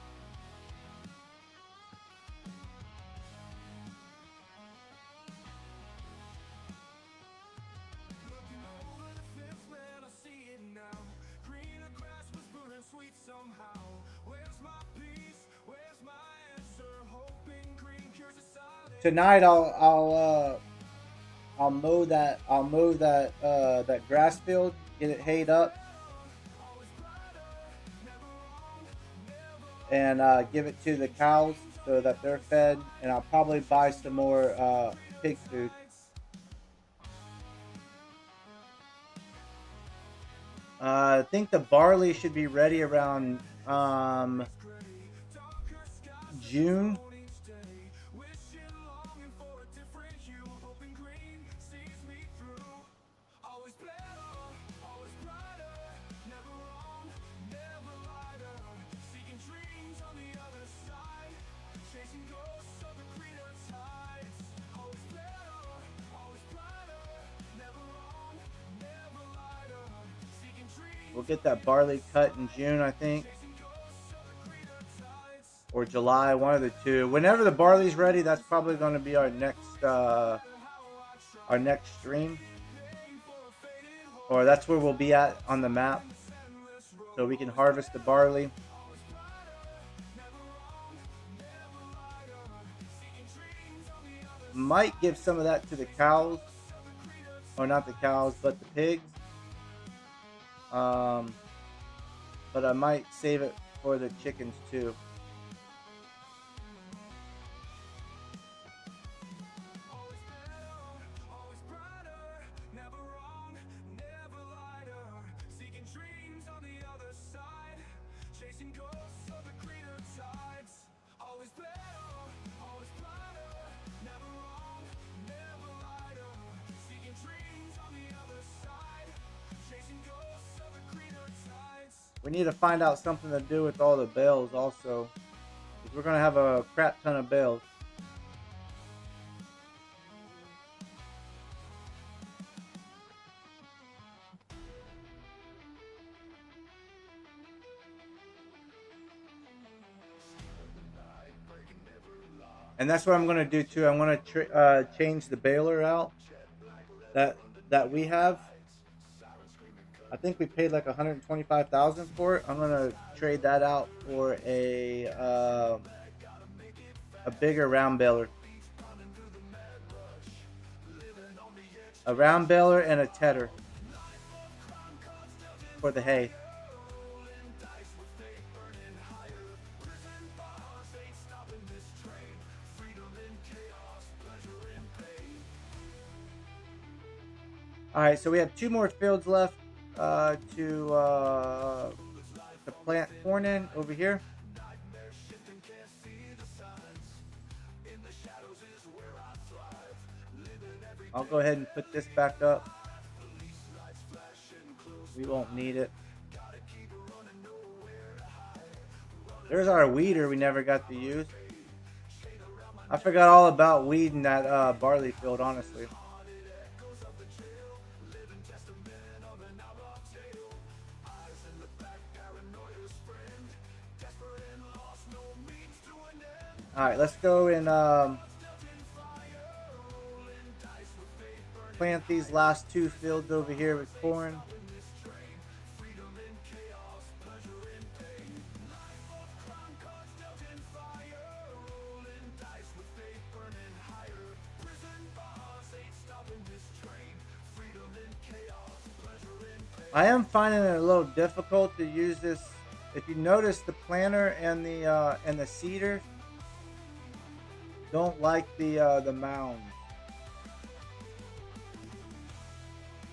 Tonight I'll mow that that grass field, get it hayed up, and give it to the cows so that they're fed, and I'll probably buy some more pig food. I think the barley should be ready around June. We'll get that barley cut in June, I think, or July, one of the two. Whenever the barley's ready, that's probably going to be our next stream, or that's where we'll be at on the map, so we can harvest the barley. Might give some of that to the cows, or not the cows, but the pigs. But I might save it for the chickens too. We need to find out something to do with all the bales also, because we're going to have a crap ton of bales. And that's what I'm going to do too. I'm going to change the baler out that we have. I think we paid like $125,000 for it. I'm gonna trade that out for a bigger round baler, and a tedder for the hay. All right, so we have 2 more fields left to plant corn in over here. I'll go ahead and put this back up. We won't need it. There's our weeder we never got to use. I forgot all about weeding that barley field, honestly. Alright, let's go and plant these last two fields over here with corn. I am finding it a little difficult to use this. If you notice, the planter and the seeder don't like the mound.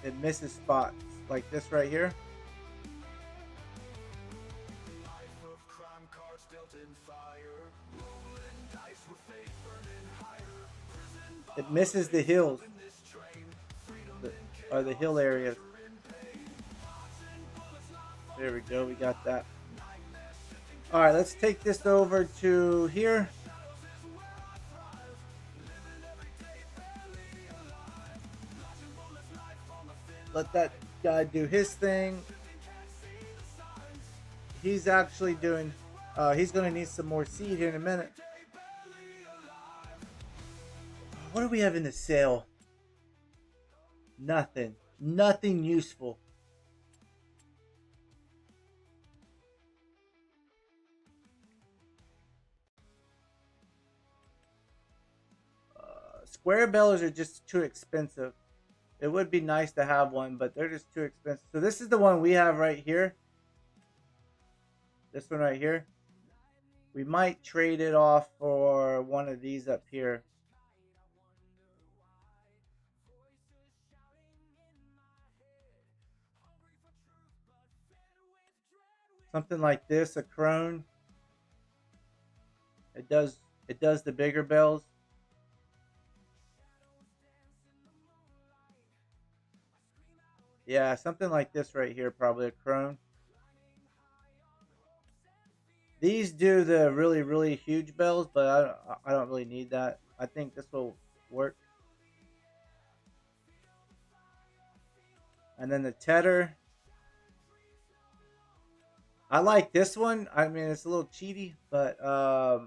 It misses spots like this right here. It misses the hills, or the hill areas. There we go, we got that. Alright, let's take this over to here. Let that guy do his thing. He's actually doing, he's going to need some more seed here in a minute. What do we have in the sale? Nothing. Nothing useful. Square bellows are just too expensive. It would be nice to have one, but they're just too expensive. So this is the one we have right here. This one right here. We might trade it off for one of these up here. Something like this, a crone. It does the bigger bells. Yeah, something like this right here, probably a crone. These do the really, really huge bells, but I don't really need that. I think this will work. And then the tedder. I like this one. I mean, it's a little cheaty, but I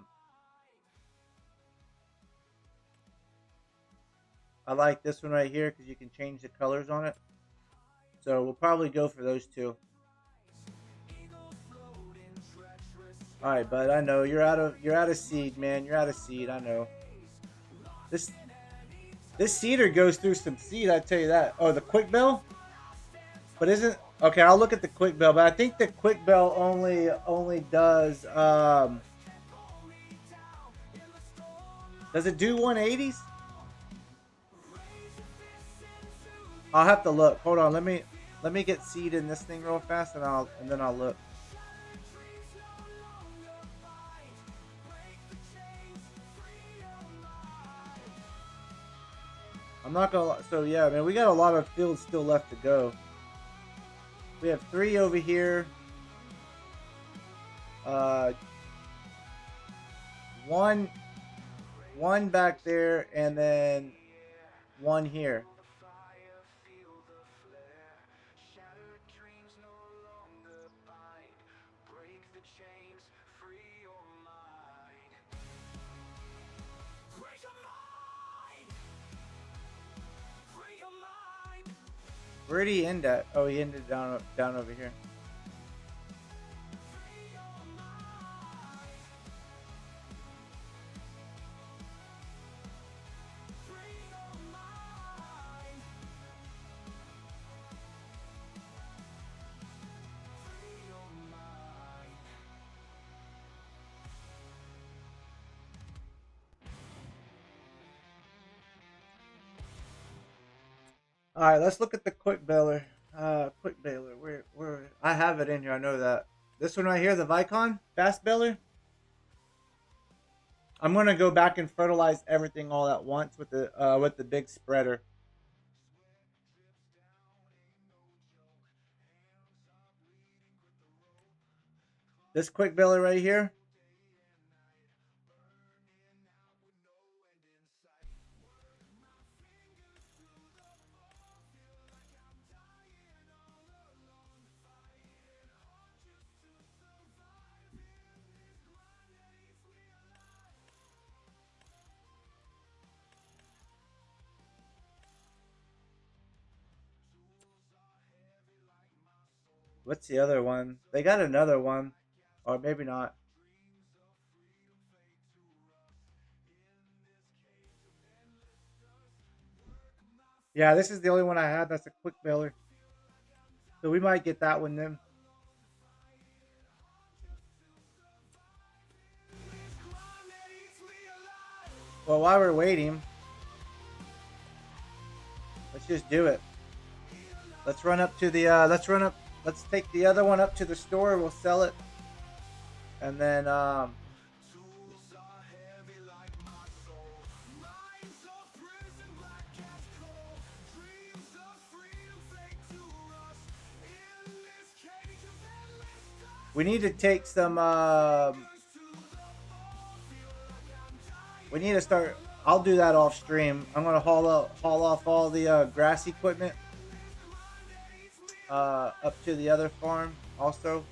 like this one right here because you can change the colors on it. So we'll probably go for those two. All right, bud. I know you're out of seed, man. You're out of seed. I know. This seeder goes through some seed. I tell you that. Oh, the quick bell. But isn't okay? I'll look at the quick bell, but I think the quick bell only does. Does it do 180s? I'll have to look. Hold on. Let me get seed in this thing real fast, and then I'll look. I'm not gonna. So yeah, man, we got a lot of fields still left to go. We have 3 over here. One back there, and then one here. Where did he end at? Oh, he ended down over here. All right, let's look at the quick baler. Quick baler. Where? I have it in here. I know that. This one right here, the Vicon fast baler. I'm gonna go back and fertilize everything all at once with the big spreader. This quick baler right here, What's the other one? They got another one. Or maybe not. Yeah, this is the only one I had. That's a quick mailer. So we might get that one then. Well, while we're waiting, let's just do it. Let's run up to the, let's take the other one up to the store. We'll sell it. And then, we need to take some, we need to start, I'll do that off stream. I'm going to haul off all the grass equipment up to the other farm also.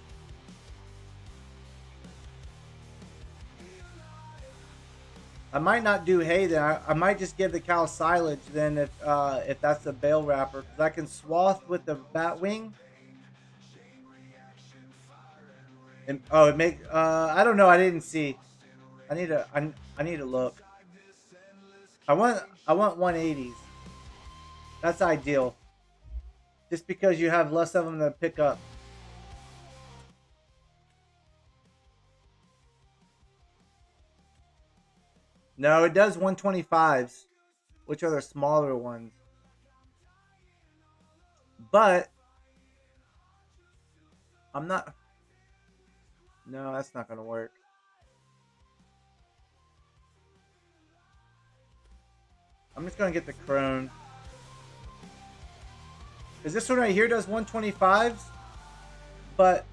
I might not do hay then. I might just give the cow silage then if that's a bale wrapper, because I can swath with the bat wing. And oh, it make I don't know. I didn't see. I need to look. I want 180s. That's ideal. Just because you have less of them to pick up. No, it does 125s, which are the smaller ones. But I'm not. No, that's not gonna work. I'm just gonna get the crone. Because this one right here does 125s, but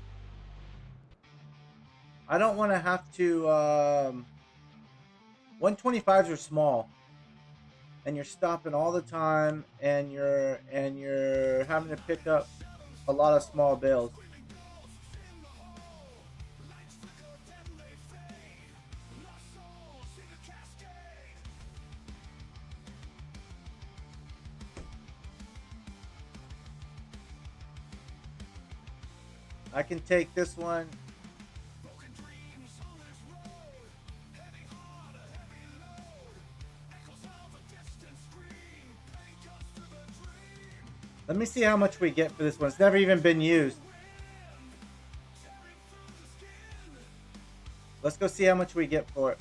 I don't want to have to. 125s are small, and you're stopping all the time, and you're having to pick up a lot of small bales. I can take this one. Let me see how much we get for this one. It's never even been used. Let's go see how much we get for it.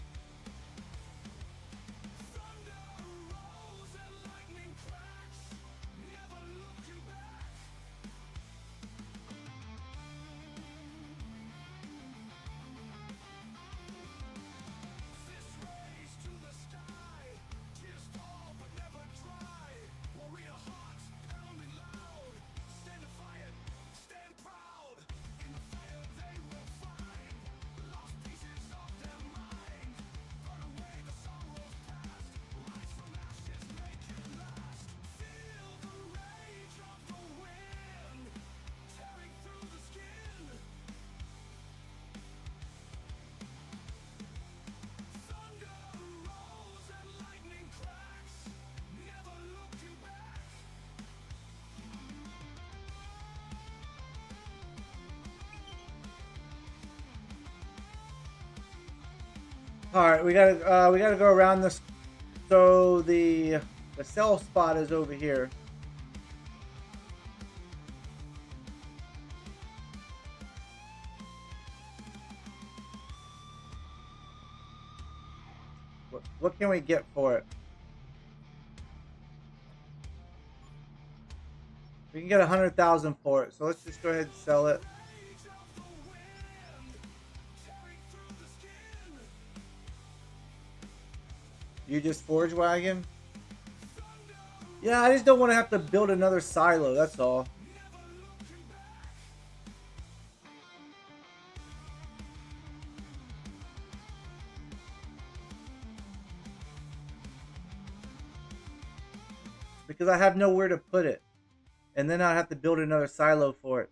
All right, we gotta go around this. So the sell spot is over here. What can we get for it? We can get 100,000 for it. So let's just go ahead and sell it. You just forge wagon? Yeah, I just don't want to have to build another silo, that's all. Because I have nowhere to put it. And then I'd have to build another silo for it.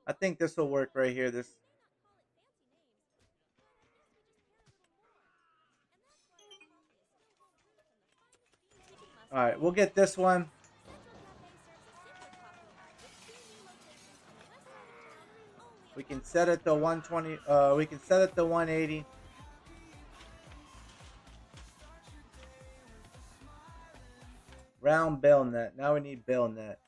I think this will work right here. This. All right, we'll get this one. We can set it to 120. We can set it to 180. Round bell net. Now we need bell net.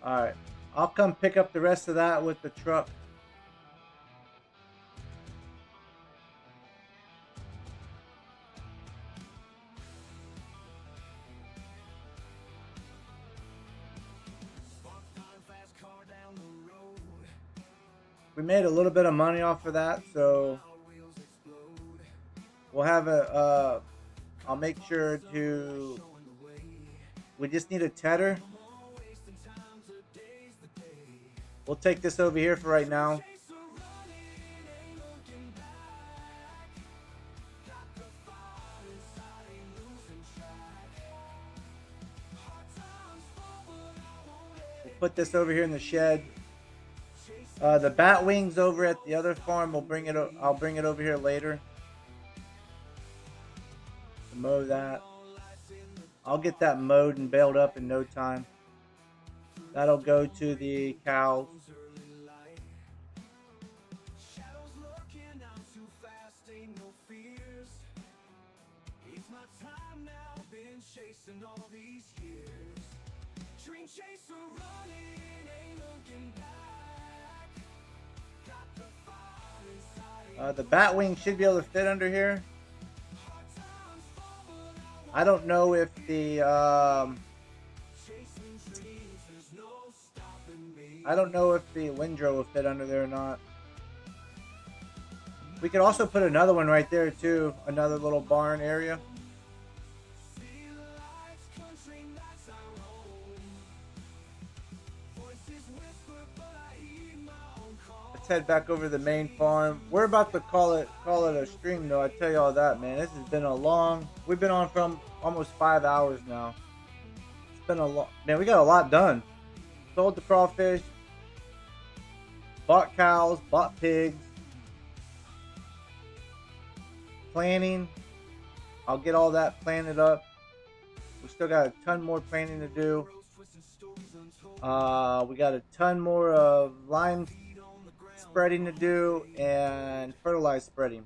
Alright. I'll come pick up the rest of that with the truck. We made a little bit of money off of that, so we'll have a I'll make sure to, we just need a tedder. We'll take this over here for right now. We'll put this over here in the shed. The bat wings over at the other farm, I'll bring it over here later to mow that. I'll get that mowed and baled up in no time. That'll go to the cows. The bat wing should be able to fit under here. I don't know if the windrow will fit under there or not. We could also put another one right there too, another little barn area. Let's head back over to the main farm. We're about to call it a stream though, I tell you all that, man. This has been a long, we've been on from almost 5 hours now. It's been a lot, man, we got a lot done. Sold the crawfish, bought cows, bought pigs, planting. I'll get all that planted up. We still got a ton more planting to do. We got a ton more of lime spreading to do and fertilize spreading.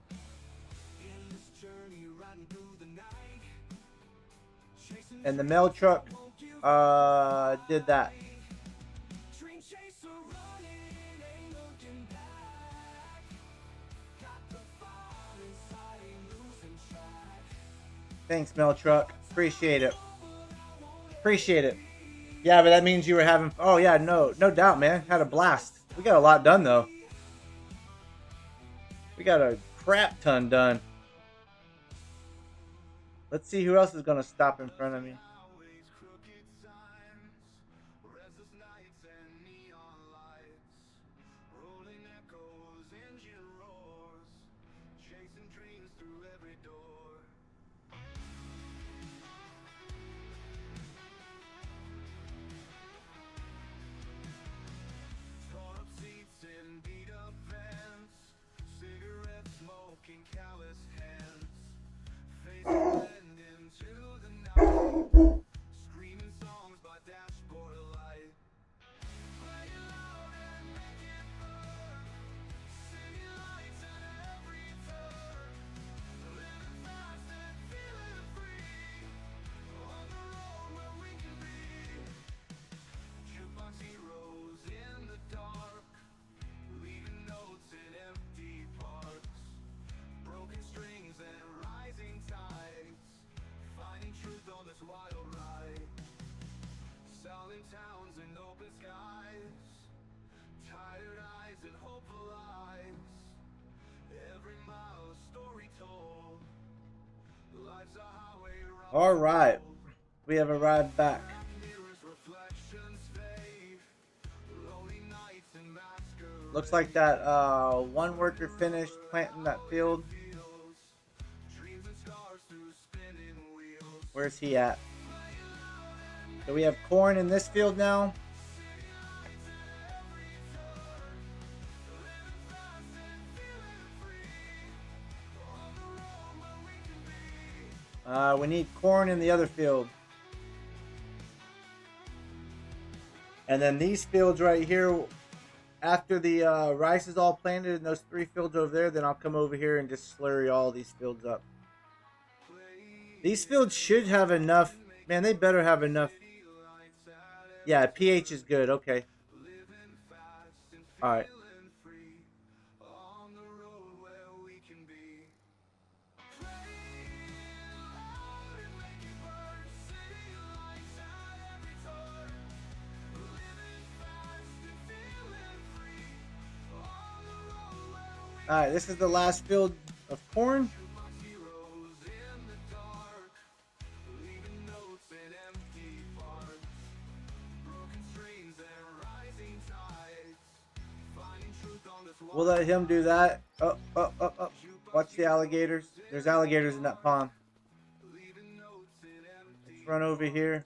And the mail truck did that. Thanks, mail truck. Appreciate it. Appreciate it. Yeah, but that means you were having... Oh, yeah, no doubt, man. Had a blast. We got a lot done, though. We got a crap ton done. Let's see who else is going to stop in front of me. All right, we have arrived back. Looks like that one worker finished planting that field. Where's he at? So we have corn in this field now. We need corn in the other field. And then these fields right here, after the rice is all planted in those 3 fields over there, then I'll come over here and just slurry all these fields up. These fields should have enough. Man, they better have enough. Yeah, pH is good. Okay. All right. All right, this is the last field of corn. We'll let him do that. Oh, oh, oh, oh. Watch the alligators. There's alligators in that pond. Let's run over here.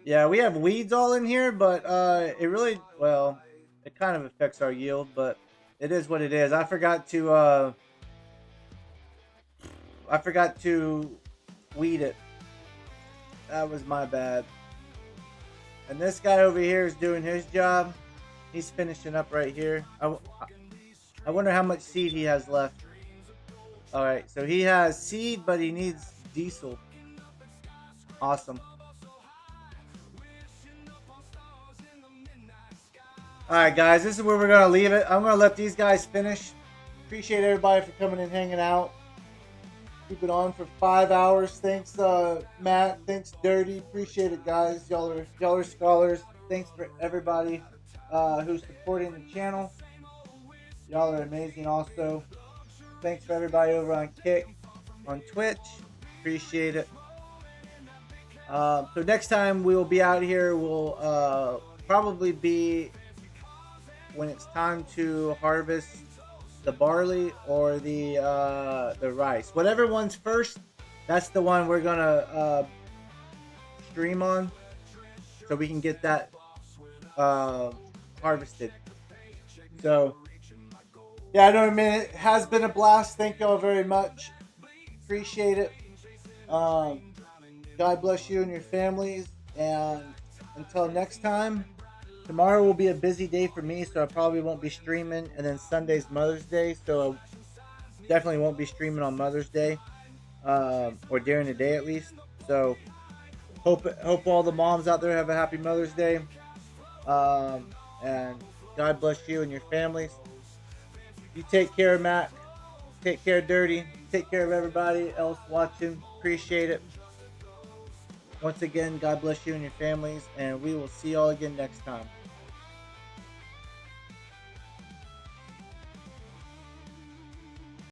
Yeah, we have weeds all in here, but it really, well, it kind of affects our yield, but it is what it is. I forgot to weed it. That was my bad. And this guy over here is doing his job. He's finishing up right here. I wonder how much seed he has left. Alright, so he has seed, but he needs diesel. Awesome. Alright guys, this is where we're going to leave it. I'm going to let these guys finish. Appreciate everybody for coming and hanging out. Keep it on for 5 hours. Thanks Matt. Thanks Dirty. Appreciate it guys. Y'all are scholars. Thanks for everybody who's supporting the channel. Y'all are amazing also. Thanks for everybody over on Kick, on Twitch. Appreciate it. So next time we will be out here, we'll probably be when it's time to harvest the barley or the rice. Whatever one's first, that's the one we're gonna stream on, so we can get that harvested. So yeah, I know, man, it has been a blast. Thank y'all very much. Appreciate it. God bless you and your families, and until next time. Tomorrow will be a busy day for me, so I probably won't be streaming. And then Sunday's Mother's Day, so I definitely won't be streaming on Mother's Day, or during the day at least. So hope all the moms out there have a happy Mother's Day, and God bless you and your families. You take care, Matt. Take care, Dirty. Take care of everybody else watching. Appreciate it. Once again, God bless you and your families, and we will see y'all again next time.